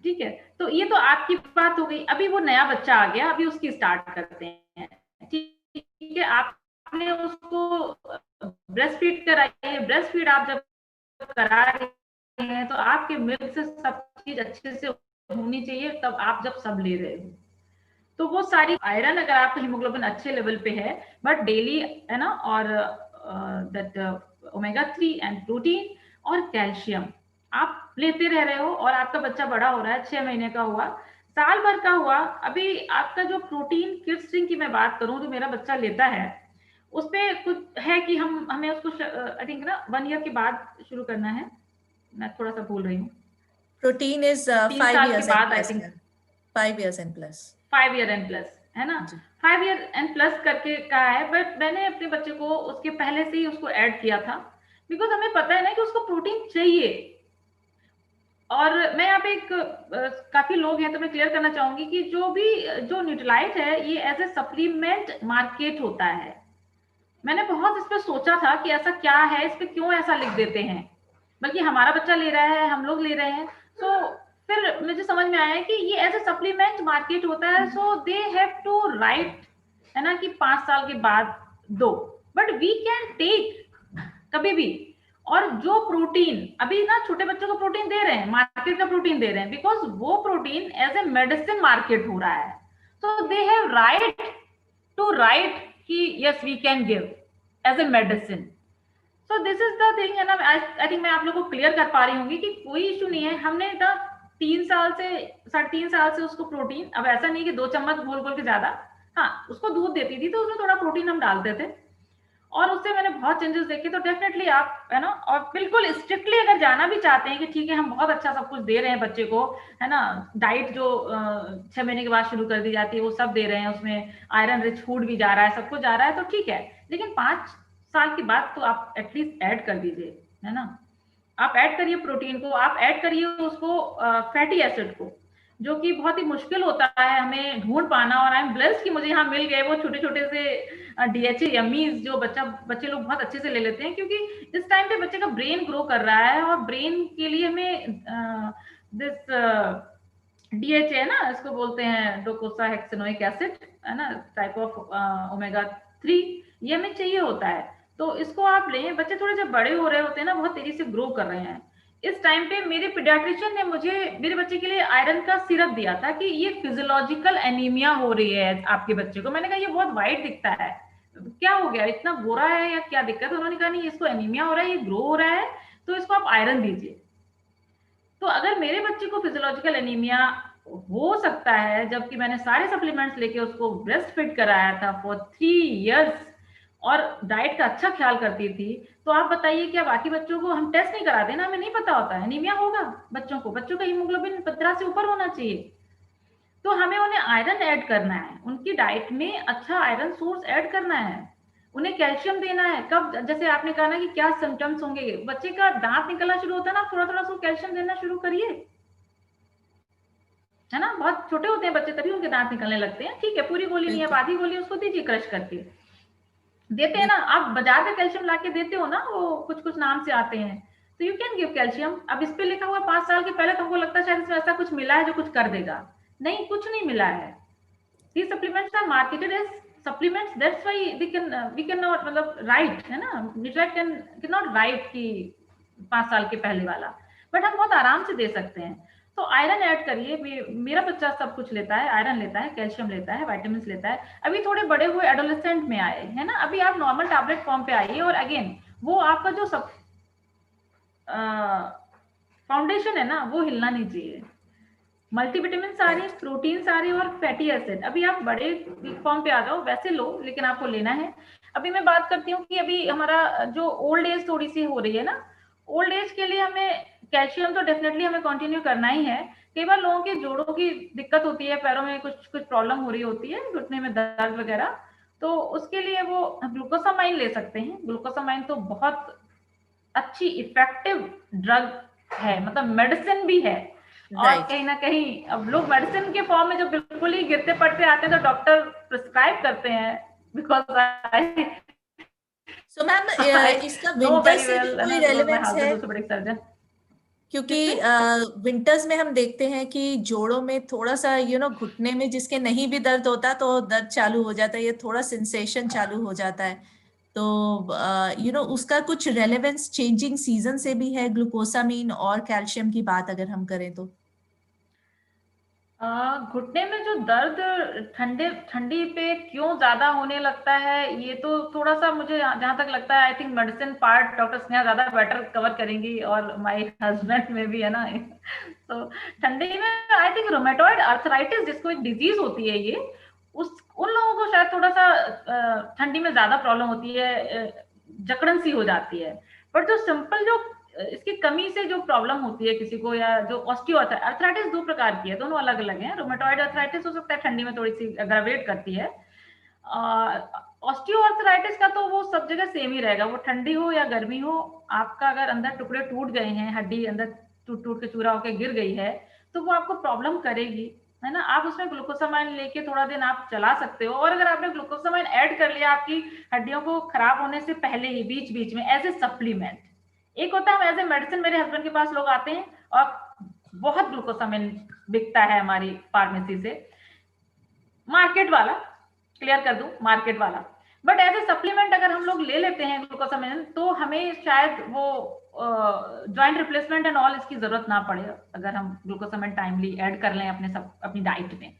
Speaker 4: ठीक है। तो ये तो आपकी बात हो गई। अभी वो नया बच्चा आ गया, अभी उसकी स्टार्ट करते हैं, ठीक है। आपने उसको ब्रेस्ट फीड कराई है, ब्रेस्ट फीड आप जब करा रहे हैं तो आपके मिल्क से सब चीज अच्छे से होनी चाहिए, तब आप जब सब ले रहे हो तो वो सारी आयरन, अगर आपका हीमोग्लोबिन अच्छे लेवल पे है, बट डेली, है ना, और दैट ओमेगा 3 एंड प्रोटीन और कैल्शियम आप लेते रह रहे हो, और आपका बच्चा बड़ा हो रहा है, 6 महीने का हुआ, साल भर का हुआ। अभी आपका जो प्रोटीन किड्स ड्रिंक की मैं बात करूं जो मेरा बच्चा लेता है, उसपे कुछ है कि हमें उसको आई थिंक ना 1 ईयर के बाद शुरू करना है, मैं थोड़ा सा भूल रही हूँ।
Speaker 2: प्रोटीन इज 5 years बाद, I think 5 years and plus
Speaker 4: 5 year and plus, है ना। 5 year and plus करके कहा है, बट मैंने अपने बच्चे को उसके पहले से ही उसको ऐड किया था, बिकॉज हमें पता है ना कि उसको प्रोटीन चाहिए। और मैं यहाँ पे काफी लोग हैं, तो मैं क्लियर करना चाहूंगी कि जो न्यूट्रालाइट है, ये एज ए सप्लीमेंट मार्केट होता है। मैंने बहुत इस पे सोचा था कि ऐसा क्या है, इस पे क्यों ऐसा लिख देते हैं, बल्कि हमारा बच्चा ले रहा है, हम लोग ले रहे हैं, तो फिर मुझे समझ में आया कि ये एज ए सप्लीमेंट मार्केट होता है, so they have to right, है ना, कि 5 साल के बाद दो, बट वी कैन टेक कभी भी। और जो प्रोटीन अभी ना छोटे बच्चों को प्रोटीन दे रहे हैं, मार्केट का प्रोटीन दे रहे हैं, बिकॉज वो protein as a medicine market हो रहा है, so they have right to write कि yes we can give as a medicine. So this is the thing है ना, आई थिंक मैं आप लोगों को क्लियर कर पा रही होंगी कि कोई इशू नहीं है। हमने 3 साल से 3.5 साल से उसको प्रोटीन, अब ऐसा नहीं कि 2 चम्मच घोल घोल के ज्यादा, हाँ उसको दूध देती थी तो उसमें थोड़ा प्रोटीन हम डालते थे और उससे मैंने बहुत चेंजेस देखे। तो डेफिनेटली आप है ना, और बिल्कुल स्ट्रिक्टली अगर जाना भी चाहते हैं कि ठीक है हम बहुत अच्छा सब कुछ दे रहे हैं बच्चे को, है ना, डाइट जो 6 महीने के बाद शुरू कर दी जाती है वो सब दे रहे हैं, उसमें आयरन रिच फूड भी जा रहा है, सब कुछ जा रहा है, तो ठीक है। लेकिन 5 साल के बाद तो आप एटलीस्ट ऐड कर दीजिए, है ना, आप ऐड करिए प्रोटीन को, आप ऐड करिए उसको फैटी एसिड को, जो कि बहुत ही मुश्किल होता है हमें ढूंढ पाना। और आई एम ब्लेस्ड कि मुझे यहाँ मिल गए वो छोटे छोटे से DHA यम्मीज जो बच्चे लोग बहुत अच्छे से ले लेते हैं, क्योंकि इस टाइम पे बच्चे का ब्रेन ग्रो कर रहा है और ब्रेन के लिए हमें दिस DHA है ना, इसको बोलते हैं डोकोसाहेक्सेनोइक एसिड, है ना, टाइप ऑफ ओमेगा 3, ये हमें चाहिए होता है। तो इसको आप लें, बच्चे थोड़े जब बड़े हो रहे होते हैं ना, बहुत तेजी से ग्रो कर रहे हैं। इस टाइम पे मेरे पीडियाट्रिशियन ने मुझे मेरे बच्चे के लिए आयरन का सिरप दिया था कि ये फिजियोलॉजिकल एनीमिया हो रही है आपके बच्चे को। मैंने कहा ये बहुत वाइट दिखता है, क्या हो गया, इतना गोरा है या क्या दिक्कत है? उन्होंने कहा नहीं, इसको एनीमिया हो रहा है, ये ग्रो हो रहा है, तो इसको आप आयरन दीजिए। तो अगर मेरे बच्चे को फिजियोलॉजिकल एनीमिया हो सकता है, जबकि मैंने सारे सप्लीमेंट्स लेके उसको ब्रेस्ट फीड कराया था फॉर 3 इयर्स और डाइट का अच्छा ख्याल करती थी, तो आप बताइए क्या बाकी बच्चों को हम टेस्ट नहीं कराते ना, हमें नहीं पता होता है एनीमिया होगा बच्चों का हीमोग्लोबिन 15 से ऊपर होना चाहिए। तो हमें उन्हें आयरन ऐड करना है, उनकी डाइट में अच्छा आयरन सोर्स ऐड करना है, उन्हें कैल्शियम देना है। कब, जैसे आपने कहा ना कि क्या सिम्टम्स होंगे, बच्चे का दांत निकलना शुरू होता है ना, थोड़ा थोड़ा उसको कैल्शियम देना शुरू करिए, है ना, बहुत छोटे होते हैं बच्चे तभी उनके दांत निकलने लगते हैं, ठीक है पूरी गोली नहीं है, आधी गोली उसको दीजिए क्रश करके। देते हैं ना आप बाजार का कैल्शियम लाके देते हो ना, वो कुछ कुछ नाम से आते हैं, तो यू कैन गिव कैल्शियम। अब इस पे लिखा हुआ 5 साल के पहले, तुमको लगता है शायद इसमें ऐसा कुछ मिला है जो कुछ कर देगा, नहीं कुछ नहीं मिला है। These supplements are marketed as supplements, that's why we cannot मतलब write, है ना, Nutralite cannot write कि 5 साल के पहले वाला, बट हम बहुत आराम से दे सकते हैं। तो आयरन ऐड करिए, मेरा बच्चा सब कुछ लेता है, आयरन लेता है, कैल्शियम लेता है, विटामिन लेता है। अभी थोड़े बड़े हुए एडोलेसेंट में आए, है ना, अभी आप नॉर्मल टैबलेट फॉर्म पे आइए, और अगेन वो आपका जो सब फाउंडेशन है ना वो हिलना नहीं चाहिए। मल्टीविटामिन सारे, प्रोटीन सारे और फैटी एसिड, अभी आप बड़े फॉर्म पे आ जाओ, वैसे लो लेकिन आपको लेना है। अभी मैं बात करती हूँ कि अभी हमारा जो ओल्ड एज थोड़ी सी हो रही है ना, ओल्ड एज के लिए हमें कैल्शियम तो डेफिनेटली हमें कंटिन्यू करना ही है। कई बार लोगों के जोड़ों की दिक्कत होती है, पैरों में कुछ कुछ प्रॉब्लम हो रही होती है, घुटने में दर्द वगैरह, तो उसके लिए वो ग्लूकोसामाइन ले सकते हैं। ग्लूकोसामाइन तो बहुत अच्छी इफेक्टिव ड्रग है, मतलब मेडिसिन भी है। और कहीं ना कहीं अब लोग मेडिसिन के फॉर्म में जब बिल्कुल ही गिरते पड़ते आते हैं तो डॉक्टर प्रिस्क्राइब करते हैं, बिकॉज
Speaker 2: सो मैम इसका विंटर से भी कोई रेलेवेंस है? क्योंकि विंटर्स में हम देखते हैं कि जोड़ों में थोड़ा सा घुटने में जिसके नहीं भी दर्द होता तो दर्द चालू हो जाता है, ये थोड़ा सेंसेशन चालू हो जाता है, तो उसका कुछ रेलेवेंस चेंजिंग सीजन से भी है, ग्लूकोसामीन और कैल्शियम की बात अगर हम करें तो?
Speaker 4: घुटने में जो दर्द ठंडी पे क्यों ज्यादा होने लगता है, ये तो थोड़ा सा मुझे जहां तक लगता है, I think medicine part doctor Sneha ज्यादा बेटर कवर करेंगी, और माय हस्बैंड में भी है ना तो ठंडी में आई थिंक रोमेटॉइड आर्थराइटिस जिसको एक डिजीज होती है, ये उन लोगों को शायद थोड़ा सा ठंडी में ज्यादा प्रॉब्लम होती है, जकड़न सी हो जाती है। बट जो सिंपल जो इसकी कमी से जो प्रॉब्लम होती है किसी को, या जो ऑस्टियोआर्थराइटिस 2 प्रकार की है, दोनों अलग अलग हैं। रोमेटॉइड आर्थराइटिस हो सकता है ठंडी में थोड़ी सी एग्रावेट करती है, ऑस्टियोआर्थराइटिस का तो वो सब जगह सेम ही रहेगा, वो ठंडी हो या गर्मी हो, आपका अगर अंदर टुकड़े टूट गए हैं, हड्डी अंदर टूट टूट के चूरा होकर गिर गई है, तो वो आपको प्रॉब्लम करेगी, है ना। आप उसमें ग्लूकोसामाइन लेके थोड़ा दिन आप चला सकते हो, और अगर आपने ग्लूकोसामाइन ऐड कर लिया आपकी हड्डियों को खराब होने से पहले ही बीच बीच में एज ए सप्लीमेंट, एक होता है एज ए मेडिसिन, मेरे हस्बैंड के पास लोग आते हैं और बहुत ग्लूकोसामाइन बिकता है हमारी फार्मेसी से, मार्केट वाला, क्लियर कर दूं, मार्केट वाला। बट एज ए सप्लीमेंट अगर हम लोग ले लेते हैं ग्लूकोसामाइन, तो हमें शायद वो जॉइंट रिप्लेसमेंट एंड ऑल इसकी जरूरत ना पड़े, अगर हम ग्लूकोसामाइन टाइमली ऐड कर लें अपनी डाइट में।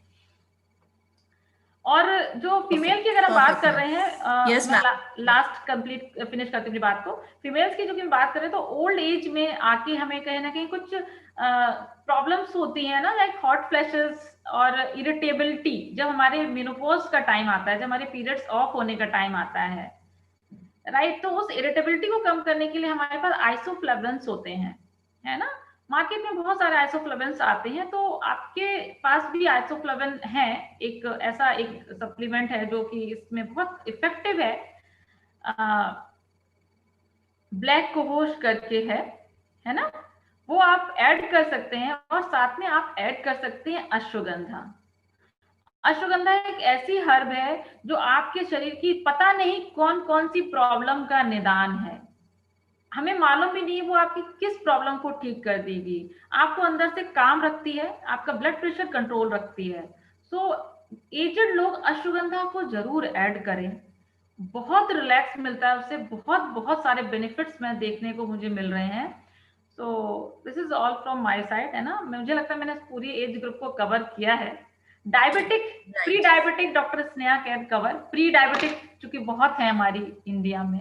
Speaker 4: और जो फीमेल की अगर हम बात कर रहे हैं,
Speaker 2: Yes,
Speaker 4: मैं
Speaker 2: ma'am.
Speaker 4: लास्ट कंप्लीट फिनिश करती हूँ बात को। फीमेल्स की जो हम बात करें तो ओल्ड एज में आके हमें कहीं ना कहीं कुछ प्रॉब्लम्स होती हैं ना, लाइक हॉट फ्लैशेस और इरिटेबिलिटी। जब हमारे मेनोपॉज का टाइम आता है, जब हमारे पीरियड्स ऑफ होने का टाइम आता है, राइट, तो उस इरिटेबिलिटी को कम करने के लिए हमारे पास आइसोफ्लेविन्स होते हैं, है ना। मार्केट में बहुत सारे आइसोफ्लेविन्स आते हैं, तो आपके पास भी आइसोफ्लेविन है, एक ऐसा एक सप्लीमेंट है जो कि इसमें बहुत इफेक्टिव है, ब्लैक कोहोश करके है ना, वो आप ऐड कर सकते हैं। और साथ में आप ऐड कर सकते हैं अश्वगंधा। अश्वगंधा एक ऐसी हर्ब है जो आपके शरीर की पता नहीं कौन कौन सी प्रॉब्लम का निदान है, हमें मालूम भी नहीं वो आपकी किस प्रॉब्लम को ठीक कर देगी। आपको अंदर से काम रखती है, आपका ब्लड प्रेशर कंट्रोल रखती है। सो एजेड लोग अश्वगंधा को जरूर ऐड करें, बहुत रिलैक्स मिलता है उससे, बहुत बहुत सारे बेनिफिट्स मैं देखने को मुझे मिल रहे हैं। सो this is all from my side, है ना। मुझे लगता है मैंने पूरी एज ग्रुप को कवर किया है। Diabetic, pre diabetic doctor Sneha can cover. Pre diabetic चूंकि बहुत है हमारी इंडिया में,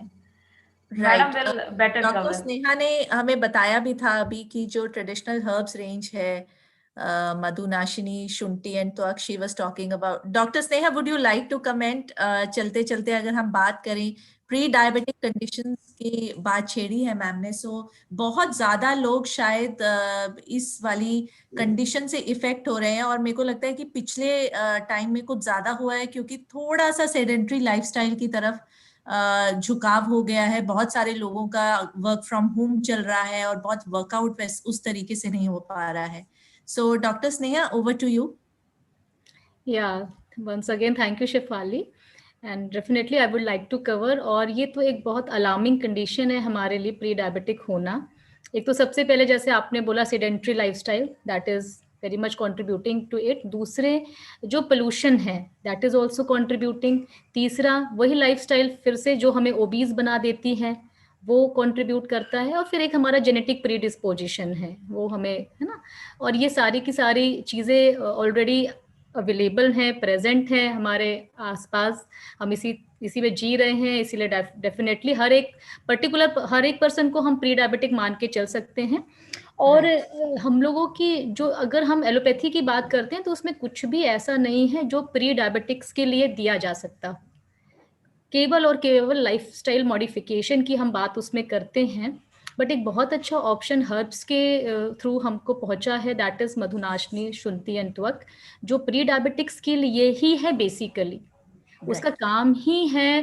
Speaker 4: madam will better
Speaker 2: doctor
Speaker 4: cover.
Speaker 2: Sneha ने हमें बताया भी था अभी कि जो ट्रेडिशनल हर्ब्स रेंज है, madhunashini, shunthi and tvak, she was talking about. Doctor Sneha, would you like to comment? चलते चलते अगर हम बात करें, प्री डायबिटिक कंडीशंस की बात छेड़ी है मैम ने, सो बहुत ज्यादा लोग शायद इस वाली कंडीशन से इफेक्ट हो रहे हैं, और मेरे को लगता है कि पिछले टाइम में कुछ ज्यादा हुआ है क्योंकि थोड़ा सा सेडेंट्री लाइफस्टाइल की तरफ झुकाव हो गया है। बहुत सारे लोगों का वर्क फ्रॉम होम चल रहा है और बहुत वर्कआउट उस तरीके से नहीं हो पा रहा है। So doctor Sneha, over to you.
Speaker 3: Once again thank you Shifali, and definitely I would like to cover. और ये तो एक बहुत अलार्मिंग कंडीशन है हमारे लिए प्री डायबिटिक होना। एक तो सबसे पहले जैसे आपने बोला sedentary lifestyle, that is very much contributing to it. दूसरे जो पोल्यूशन है, दैट इज ऑल्सो कंट्रीब्यूटिंग। तीसरा वही लाइफस्टाइल फिर से जो हमें ओबीज बना देती है, वो कंट्रीब्यूट करता है। और फिर एक हमारा जेनेटिक प्रीडिस्पोजिशन है, वो हमें, है ना। और ये सारी की सारी चीज़ें ऑलरेडी अवेलेबल हैं, प्रेजेंट हैं हमारे आसपास, हम इसी में जी रहे हैं। इसीलिए डेफिनेटली हर एक पर्सन को हम प्री डायबिटिक मान के चल सकते हैं। और हम लोगों की जो, अगर हम एलोपैथी की बात करते हैं तो उसमें कुछ भी ऐसा नहीं है जो प्री डायबिटिक्स के लिए दिया जा सकता। केवल और केवल लाइफस्टाइल मॉडिफिकेशन की हम बात उसमें करते हैं। बट एक बहुत अच्छा ऑप्शन हर्ब्स के थ्रू हमको पहुंचा है, that is Madhunashini, shunthi and त्वक, जो प्री डायबिटिक्स के लिए ही है बेसिकली। उसका काम ही है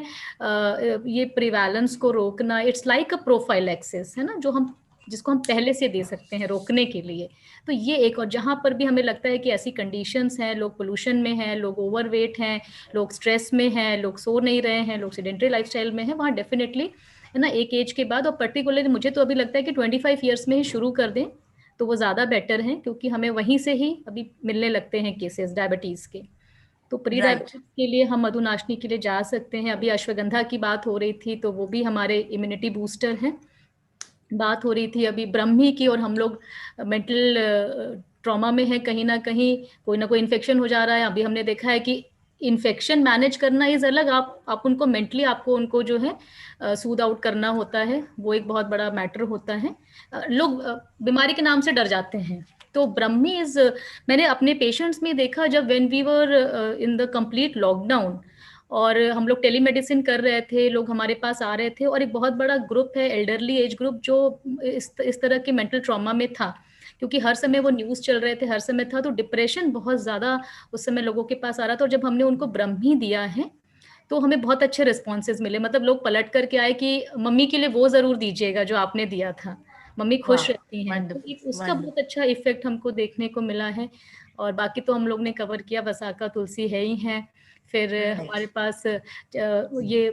Speaker 3: ये प्रिवेलेंस को रोकना। इट्स लाइक अ प्रोफाइलैक्सिस, है ना, जिसको हम पहले से दे सकते हैं रोकने के लिए। तो ये एक, और जहाँ पर भी हमें लगता है कि ऐसी कंडीशंस हैं, लोग पोल्यूशन में हैं, लोग ओवरवेट हैं, लोग स्ट्रेस में हैं, लोग सो नहीं रहे हैं, लोग सेडेंटरी लाइफस्टाइल में हैं, वहाँ डेफिनेटली, है ना, एक एज के बाद, और पर्टिकुलरली मुझे तो अभी लगता है कि 25 ईयर्स में ही शुरू कर दें तो वो ज़्यादा बेटर है, क्योंकि हमें वहीं से ही अभी मिलने लगते हैं केसेस डायबिटीज़ के। तो प्री डायबिटीज के लिए हम मधुनाशिनी के लिए जा सकते हैं। अभी अश्वगंधा की बात हो रही थी, तो वो भी हमारे इम्यूनिटी बूस्टर हैं। बात हो रही थी अभी ब्रह्मी की, और हम लोग मेंटल ट्रॉमा में है, कहीं ना कहीं कोई ना कोई इन्फेक्शन हो जा रहा है। अभी हमने देखा है कि इन्फेक्शन मैनेज करना इज अलग, आप उनको मेंटली, आपको उनको जो है सूद आउट करना होता है, वो एक बहुत बड़ा मैटर होता है। लोग बीमारी के नाम से डर जाते हैं। तो ब्रह्मी इज, मैंने अपने पेशेंट्स में देखा, जब when we were in the complete lockdown और हम लोग टेलीमेडिसिन कर रहे थे, लोग हमारे पास आ रहे थे, और एक बहुत बड़ा ग्रुप है, एल्डरली एज ग्रुप, जो इस तरह के मेंटल ट्रॉमा में था, क्योंकि हर समय वो न्यूज़ चल रहे थे, हर समय था, तो डिप्रेशन बहुत ज़्यादा उस समय लोगों के पास आ रहा था। और जब हमने उनको ब्रह्मी दिया है तो हमें बहुत अच्छे रिस्पॉन्सेज मिले। मतलब लोग पलट करके आए कि मम्मी के लिए वो ज़रूर दीजिएगा जो आपने दिया था, मम्मी खुश रहती हैं। तो उसका बहुत अच्छा इफेक्ट हमको देखने को मिला है। और बाकी तो हम लोग ने कवर किया, वसाका, तुलसी है ही है। फिर हमारे पास ये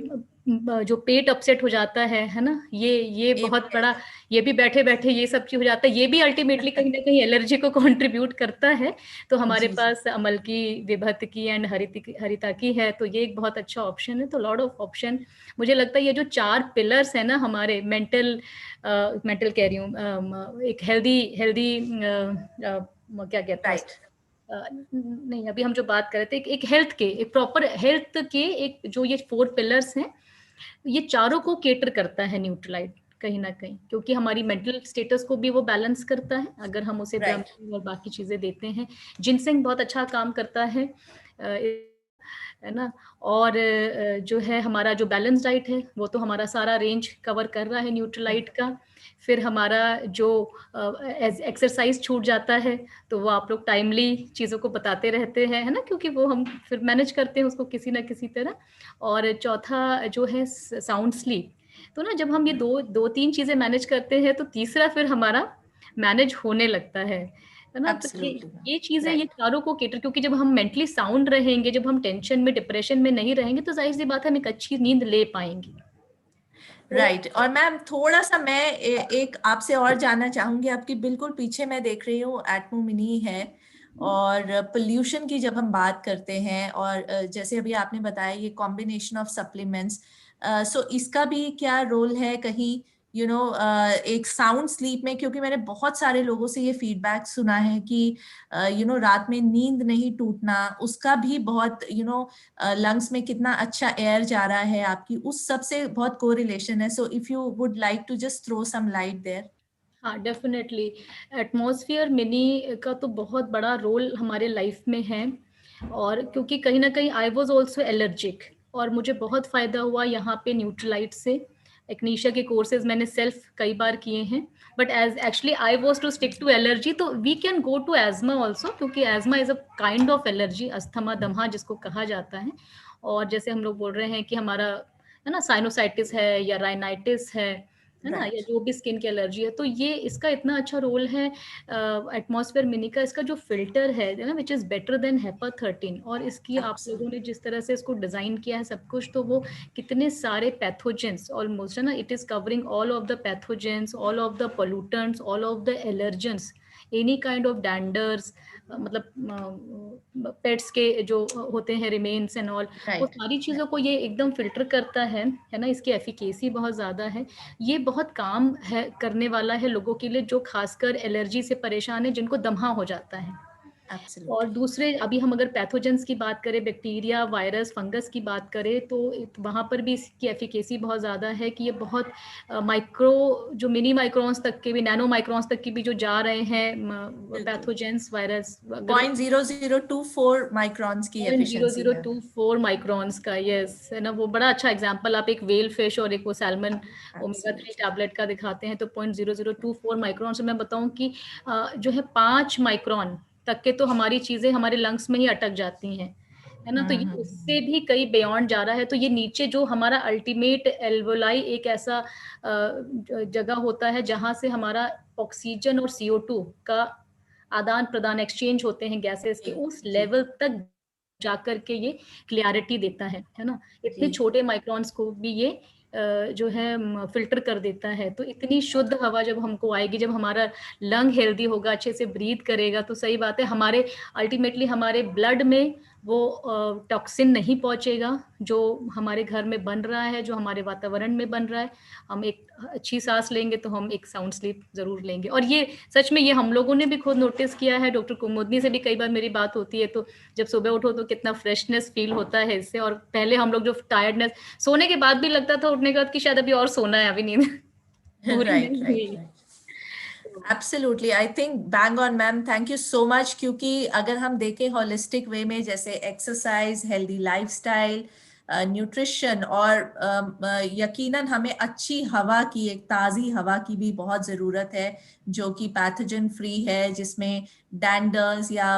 Speaker 3: जो पेट अपसेट हो जाता है ना, ये बहुत बड़ा, ये भी बैठे बैठे ये सब चीज हो जाता है, ये भी अल्टीमेटली कहीं ना कहीं एलर्जी को कंट्रीब्यूट करता है। तो हमारे पास अमल की, विभत की एंड हरिता की है, तो ये एक बहुत अच्छा ऑप्शन है। तो लॉट ऑफ ऑप्शन, मुझे लगता है ये जो 4 पिलर्स है ना हमारे मेंटल कह रही हूँ, एक हेल्दी क्या कहते हैं, नहीं, अभी हम जो बात कर रहे थे एक हेल्थ के, एक प्रॉपर हेल्थ के एक जो ये 4 पिलर्स हैं, ये चारों को केटर करता है न्यूट्रलाइट कहीं ना कहीं, क्योंकि हमारी मेंटल स्टेटस को भी वो बैलेंस करता है अगर हम उसे ब्राह्मणी और बाकी चीजें देते हैं। जिनसिंग बहुत अच्छा काम करता है ना। और जो है हमारा जो बैलेंस डाइट है वो तो हमारा सारा रेंज कवर कर रहा है न्यूट्रलाइट का। फिर हमारा जो एक्सरसाइज छूट जाता है तो वो आप लोग टाइमली चीज़ों को बताते रहते हैं, है ना, क्योंकि वो हम फिर मैनेज करते हैं उसको किसी ना किसी तरह। और चौथा जो है साउंड स्लीप। तो ना जब हम ये दो तीन चीज़ें मैनेज करते हैं तो तीसरा फिर हमारा मैनेज होने लगता है ना। तो ये चीजें ये चारों को केटर, क्योंकि जब हम मेंटली साउंड रहेंगे, जब हम टेंशन में डिप्रेशन में नहीं रहेंगे तो जाहिर सी बात है हम एक अच्छी नींद ले पाएंगे।
Speaker 2: राइट और मैम थोड़ा सा मैं एक आपसे और जानना चाहूंगी, आपकी बिल्कुल पीछे मैं देख रही हूँ एटमो मिनी है, और पोल्यूशन की जब हम बात करते हैं और जैसे अभी आपने बताया ये कॉम्बिनेशन ऑफ सप्लीमेंट्स, सो इसका भी क्या रोल है कहीं एक साउंड स्लीप में? क्योंकि मैंने बहुत सारे लोगों से ये फीडबैक सुना है कि रात में नींद नहीं टूटना, उसका भी बहुत लंग्स में कितना अच्छा एयर जा रहा है आपकी, उस सब से बहुत कोरिलेशन है। So if you would like to just throw some light there.
Speaker 3: हाँ, डेफिनेटली एटमॉस्फेयर मिनी का तो बहुत बड़ा रोल हमारे लाइफ में है। और क्योंकि कहीं ना कहीं आई वॉज ऑल्सो एलर्जिक और मुझे बहुत फायदा हुआ यहाँ पे न्यूट्रलाइट से। एक्नीशिया के कोर्सेज मैंने सेल्फ कई बार किए हैं, but as actually I was to stick to allergy, तो we can go to asthma also, क्योंकि asthma is a kind of allergy, asthma दमा जिसको कहा जाता है। और जैसे हम लोग बोल रहे हैं कि हमारा है ना साइनोसाइटिस है या राइनाइटिस है ना, या जो भी स्किन की एलर्जी है, तो ये इसका इतना अच्छा रोल है एटमॉस्फेयर मिनी का। इसका जो फिल्टर है ना which is better than HEPA 13, और इसकी आप लोगों ने जिस तरह से इसको डिजाइन किया है सब कुछ, तो वो कितने सारे पैथोजेंस ऑलमोस्ट है ना, it is covering all of the pathogens, all of the pollutants, all of the allergens, any kind of danders, मतलब पेट्स के जो होते हैं रिमेन्स एंड ऑल, वो सारी चीजों को ये एकदम फिल्टर करता है ना। इसकी एफिकेसी बहुत ज्यादा है। ये बहुत काम है करने वाला है लोगों के लिए जो खासकर एलर्जी से परेशान है, जिनको दमा हो जाता है। और दूसरे अभी हम अगर पैथोजेंस की बात करें, बैक्टीरिया, वायरस, फंगस की बात करें, तो वहाँ पर भी इसकी एफिकेसी बहुत ज़्यादा है कि ये बहुत माइक्रो जो मिनी माइक्रोन्स तक के भी, नैनो माइक्रोन्स तक की भी जो जा रहे हैं पैथोजेंस वायरस,
Speaker 2: 0.0024 माइक्रोन्स की एफिशिएंसी,
Speaker 3: 0.0024 माइक्रोन्स का, यस है ना। वो बड़ा अच्छा एग्जांपल आप एक वेल फिश और एक वो सैल्मन ओमेगा 3 टैबलेट का दिखाते हैं, तो 0.0024 माइक्रोन से मैं बताऊं कि जो है 5 माइक्रोन तक के तो हमारी चीजें हमारे लंग्स में ही अटक जाती हैं, है ना। तो ये उससे भी कई बियॉन्ड जा रहा है। तो ये नीचे जो हमारा अल्टीमेट एल्वोलाई एक ऐसा जगह होता है जहां से हमारा ऑक्सीजन और CO2 का आदान प्रदान, एक्सचेंज होते हैं गैसेस के, उस लेवल तक जाकर के ये क्लियरिटी देता है ना। इतने छोटे माइक्रोन्स को भी ये जो है फिल्टर कर देता है। तो इतनी शुद्ध हवा जब हमको आएगी, जब हमारा लंग हेल्दी होगा, अच्छे से ब्रीथ करेगा, तो सही बात है हमारे अल्टीमेटली हमारे ब्लड में वो टॉक्सिन नहीं पहुंचेगा जो हमारे घर में बन रहा है, जो हमारे वातावरण में बन रहा है। हम एक अच्छी सांस लेंगे तो हम एक साउंड स्लीप जरूर लेंगे। और ये सच में ये हम लोगों ने भी खुद नोटिस किया है। डॉक्टर कुमुदनी से भी कई बार मेरी बात होती है, तो जब सुबह उठो तो कितना फ्रेशनेस फील होता है इससे। और पहले हम लोग जो टायर्डनेस, सोने के बाद भी लगता था उठने के बाद कि शायद अभी और सोना है, अभी नींद पूरी नहीं हुई।
Speaker 2: Absolutely, I think bang on ma'am, thank you so much. क्योंकि अगर हम देखें होलिस्टिक वे में, जैसे एक्सरसाइज, हेल्दी लाइफस्टाइल, न्यूट्रिशन और यकीनन हमें अच्छी हवा की, एक ताज़ी हवा की भी बहुत ज़रूरत है जो कि पैथोजन फ्री है, जिसमें डैंडर्स या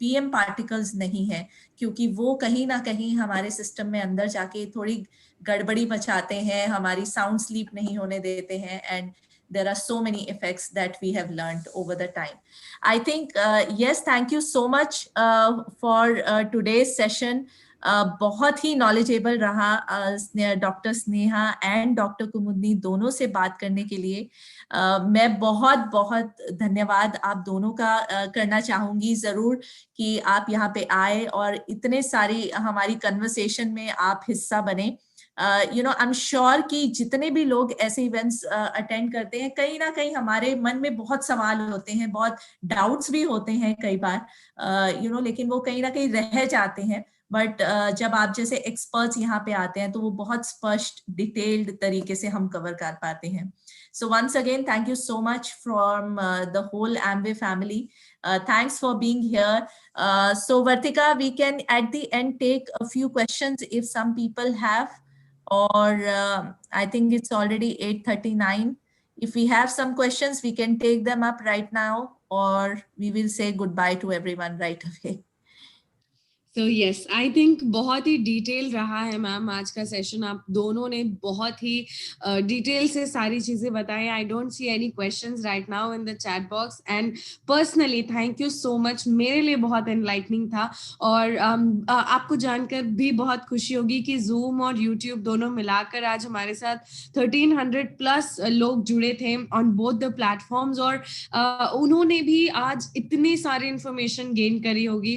Speaker 2: PM पार्टिकल्स नहीं है, क्योंकि वो कहीं ना कहीं हमारे सिस्टम में अंदर जाके थोड़ी गड़बड़ी मचाते हैं, हमारी साउंड स्लीप नहीं होने देते हैं, and there are so many effects that we have learned over the time. I think yes, thank you so much for today's session. बहुत ही knowledgeable रहा डॉक्टर स्नेहा एंड डॉक्टर कुमुदनी दोनों से बात करने के लिए। मैं बहुत बहुत धन्यवाद आप दोनों का करना चाहूंगी जरूर कि आप यहाँ पे आए और इतने सारी हमारी कन्वर्सेशन में आप हिस्सा बने। आई एम श्योर कि जितने भी लोग ऐसे इवेंट्स अटेंड करते हैं, कहीं ना कहीं हमारे मन में बहुत सवाल होते हैं, बहुत डाउट्स भी होते हैं कई बार, लेकिन वो कहीं ना कहीं रह जाते हैं। बट जब आप जैसे एक्सपर्ट्स यहाँ पे आते हैं तो वो बहुत स्पष्ट डिटेल्ड तरीके से हम कवर कर पाते हैं। So once again, thank you so much from the whole Amway family. Thanks for being here. So Vartika, we can at the end take a few questions if some people have, or I think it's already 8:39. If we have some questions, we can take them up right now, or we will say goodbye to everyone right away.
Speaker 1: So yes, I think बहुत ही detail रहा है ma'am आज का session. आप दोनों ने बहुत ही detail से सारी चीजें बताई। I don't see any questions right now in the chat box, and personally thank you so much. मेरे लिए बहुत एनलाइटनिंग था, और आपको जानकर भी बहुत खुशी होगी कि जूम और यूट्यूब दोनों मिलाकर आज हमारे साथ 1300 प्लस लोग जुड़े थे ऑन बोथ द प्लेटफॉर्म्स, और उन्होंने भी आज इतनी सारी इंफॉर्मेशन गेन करी होगी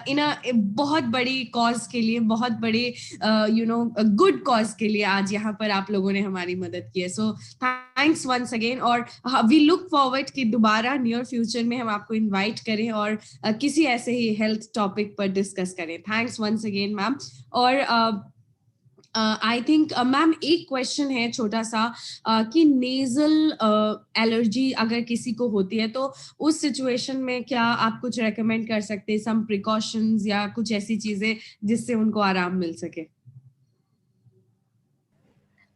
Speaker 1: इन अ बहुत बड़ी कॉज के लिए, बहुत बड़े गुड कॉज के लिए आज यहाँ पर आप लोगों ने हमारी मदद की है। सो थैंक्स वंस अगेन, और वी लुक फॉरवर्ड कि दोबारा नियर फ्यूचर में हम आपको इनवाइट करें और किसी ऐसे ही हेल्थ टॉपिक पर डिस्कस करें। Thanks once again ma'am. और आई थिंक मैम एक क्वेश्चन है छोटा सा कि नेजल एलर्जी अगर किसी को होती है तो उस सिचुएशन में क्या आप कुछ रेकमेंड कर सकते हैं, सम प्रिकॉशंस या कुछ ऐसी चीजें जिससे उनको आराम मिल सके?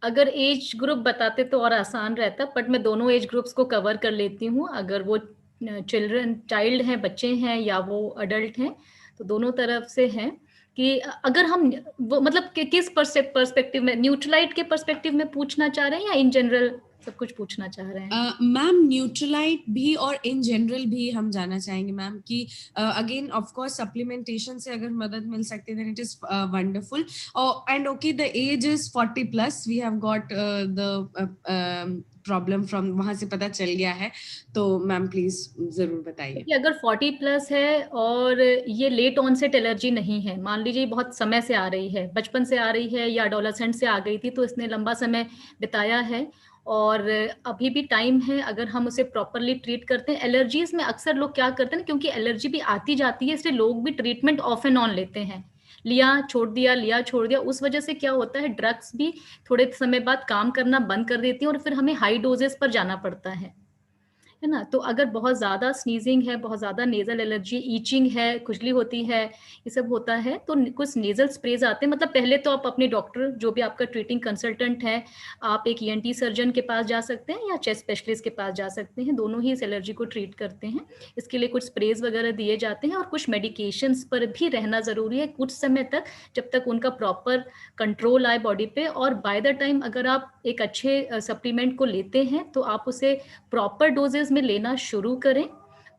Speaker 3: अगर एज ग्रुप बताते तो और आसान रहता, बट मैं दोनों एज ग्रुप्स को कवर कर लेती हूँ। अगर वो चाइल्ड हैं, बच्चे हैं, या वो अडल्ट हैं, तो दोनों तरफ से हैं कि अगर हम वो मतलब किस पर्सपेक्टिव में, न्यूट्रलाइट के पर्सपेक्टिव में पूछना चाह रहे हैं या इन जनरल सब कुछ पूछना चाह रहे हैं?
Speaker 1: मैम न्यूट्रलाइट भी और इन जनरल भी हम जानना चाहेंगे मैम कि अगेन ऑफ कोर्स सप्लीमेंटेशन से अगर मदद मिल सकती है then it is wonderful. And okay, the age is 40 plus, we have got the problem from, वहां से पता चल गया है, तो मैम प्लीज जरूर बताइए।
Speaker 3: अगर 40 प्लस है और ये लेट ऑनसेट एलर्जी नहीं है, मान लीजिए बहुत समय से आ रही है, बचपन से आ रही है या एडोलेसेंट से आ गई थी, तो इसने लंबा समय बिताया है और अभी भी टाइम है अगर हम उसे प्रॉपरली ट्रीट करते हैं। एलर्जीज में अक्सर लोग क्या करते हैं, क्योंकि एलर्जी भी आती जाती है, इसलिए लोग भी ट्रीटमेंट ऑफ एंड ऑन लेते हैं, लिया छोड़ दिया। उस वजह से क्या होता है, ड्रग्स भी थोड़े समय बाद काम करना बंद कर देती हैं और फिर हमें हाई डोजेस पर जाना पड़ता है ना। तो अगर बहुत ज़्यादा स्नीजिंग है, बहुत ज़्यादा नेजल एलर्जी, ईचिंग है, खुजली होती है, ये सब होता है, तो कुछ नेजल स्प्रेज आते हैं। मतलब पहले तो आप अपने डॉक्टर, जो भी आपका ट्रीटिंग कंसल्टेंट है, आप एक ENT सर्जन के पास जा सकते हैं या चेस्ट स्पेशलिस्ट के पास जा सकते हैं, दोनों ही इस एलर्जी को ट्रीट करते हैं। इसके लिए कुछ स्प्रेज वगैरह दिए जाते हैं और कुछ मेडिकेशंस पर भी रहना ज़रूरी है कुछ समय तक, जब तक उनका प्रॉपर कंट्रोल आए बॉडी पे। और बाय द टाइम अगर आप एक अच्छे सप्लीमेंट को लेते हैं तो आप उसे प्रॉपर डोजेस में लेना शुरू करें।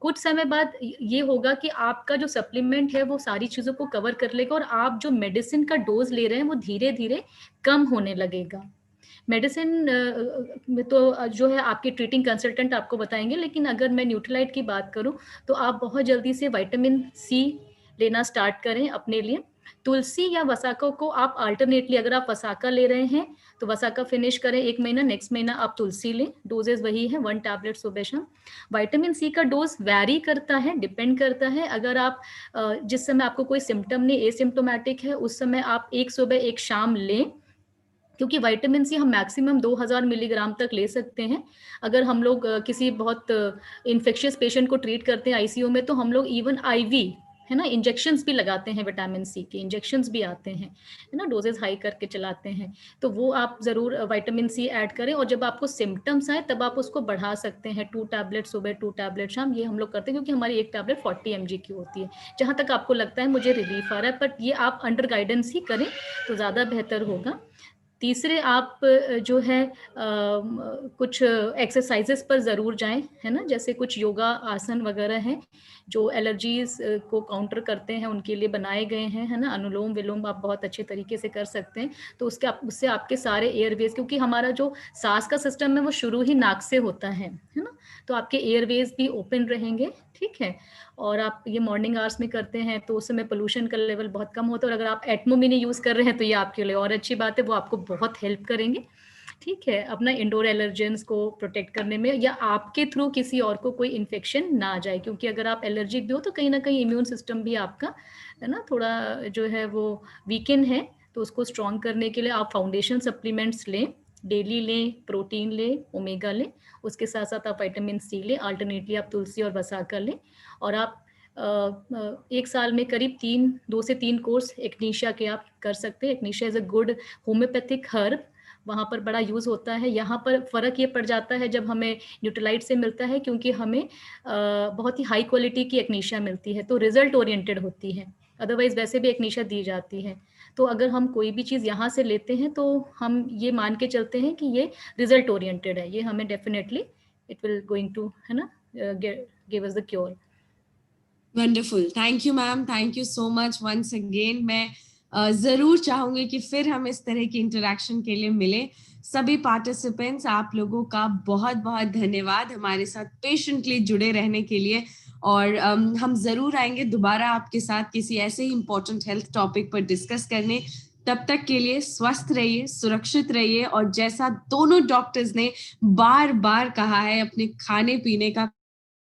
Speaker 3: कुछ समय बाद ये होगा कि आपका जो सप्लीमेंट है वो सारी चीजों को कवर कर लेगा और आप जो मेडिसिन का डोज ले रहे हैं वो धीरे धीरे कम होने लगेगा। मेडिसिन में तो जो है आपके ट्रीटिंग कंसल्टेंट आपको बताएंगे, लेकिन अगर मैं न्यूट्रलाइट की बात करूं तो आप बहुत जल्दी से विटामिन C लेना स्टार्ट करें अपने लिए। तुलसी या वसाका को आप अल्टरनेटली, अगर आप वसाका ले रहे हैं तो वसाका फिनिश करें 1 महीना, नेक्स्ट महीना आप तुलसी लें। डोजेस वही है, 1 टैबलेट सुबह शाम। विटामिन C का डोज वैरी करता है, डिपेंड करता है। अगर आप जिस समय आपको कोई सिम्टम नहीं, एसिम्टोमेटिक है, उस समय आप 1 सुबह 1 शाम लें, क्योंकि विटामिन C हम मैक्सिमम 2000 मिलीग्राम तक ले सकते हैं। अगर हम लोग किसी बहुत इन्फेक्शियस पेशेंट को ट्रीट करते हैं ICU में, तो हम लोग इवन IV है ना, इंजेक्शंस भी लगाते हैं, विटामिन C के इंजेक्शंस भी आते हैं, है ना, डोजेस हाई करके चलाते हैं। तो वो आप ज़रूर विटामिन C ऐड करें, और जब आपको सिम्टम्स आए तब आप उसको बढ़ा सकते हैं, 2 टैबलेट सुबह 2 टैबलेट शाम। ये हम लोग करते हैं क्योंकि हमारी 1 टैबलेट 40 mg की होती है। जहाँ तक आपको लगता है मुझे रिलीफ आ रहा है, बट ये आप अंडर गाइडेंस ही करें तो ज़्यादा बेहतर होगा। तीसरे आप जो है कुछ एक्सरसाइजेस पर ज़रूर जाएं, है ना, जैसे कुछ योगा आसन वगैरह हैं जो एलर्जीज को काउंटर करते हैं, उनके लिए बनाए गए हैं, है ना। अनुलोम विलोम आप बहुत अच्छे तरीके से कर सकते हैं, तो उससे आपके सारे एयरवेज, क्योंकि हमारा जो सांस का सिस्टम है वो शुरू ही नाक से होता है ना, तो आपके एयरवेज भी ओपन रहेंगे, ठीक है। और आप ये मॉर्निंग आवर्स में करते हैं तो उस समय पोल्यूशन का लेवल बहुत कम होता है, और अगर आप एटमो मिनी यूज कर रहे हैं तो ये आपके लिए और अच्छी बात है, वो आपको बहुत हेल्प करेंगे, ठीक है, अपना इंडोर एलर्जेंस को प्रोटेक्ट करने में, या आपके थ्रू किसी और को कोई इन्फेक्शन ना जाए, क्योंकि अगर आप एलर्जिक भी हो तो कहीं ना कहीं इम्यून सिस्टम भी आपका, है ना, थोड़ा जो है वो वीकन है, तो उसको स्ट्रॉन्ग करने के लिए आप फाउंडेशन सप्लीमेंट्स लें, डेली लें, प्रोटीन लें, ओमेगा लें, उसके साथ साथ आप विटामिन सी लें, अल्टरनेटली आप तुलसी और बसाकर लें, और आप एक साल में करीब 2 से 3 कोर्स एक्नीशिया के आप कर सकते हैं। Echinacea is a good homeopathic herb, वहाँ पर बड़ा यूज़ होता है। यहाँ पर फ़र्क ये पड़ जाता है जब हमें न्यूट्रलाइट से मिलता है, क्योंकि हमें बहुत ही हाई क्वालिटी की एक्नीशिया मिलती है, तो रिजल्ट ओरिएंटेड होती है, अदरवाइज वैसे भी एक्नीशिया दी जाती है। तो अगर हम कोई भी चीज़ यहाँ से लेते हैं तो हम ये मान के चलते हैं कि ये रिजल्ट ओरिएंटेड है, ये हमें definitely it will going to, है ना, give us the cure.
Speaker 1: Wonderful, thank you ma'am, thank you so much once again. मैं जरूर चाहूंगी कि फिर हम इस तरह की इंटरेक्शन के लिए मिले। सभी पार्टिसिपेंट्स, आप लोगों का बहुत बहुत धन्यवाद हमारे साथ पेशेंटली जुड़े रहने के लिए, और हम जरूर आएंगे दोबारा आपके साथ किसी ऐसे ही इंपॉर्टेंट हेल्थ टॉपिक पर डिस्कस करने। तब तक के लिए स्वस्थ रहिए, सुरक्षित रहिए, और जैसा दोनों डॉक्टर्स ने बार बार कहा है, अपने खाने पीने का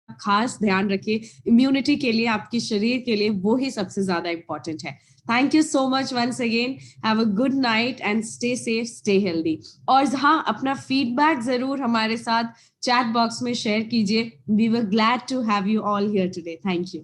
Speaker 1: खास ध्यान रखिए। इम्यूनिटी के लिए, आपके शरीर के लिए वो ही सबसे ज्यादा इंपॉर्टेंट है। Thank you so much once again, have a good night and stay safe, stay healthy. और हाँ, अपना फीडबैक जरूर हमारे साथ चैट बॉक्स में शेयर कीजिए। We were glad to have you all here today. Thank you.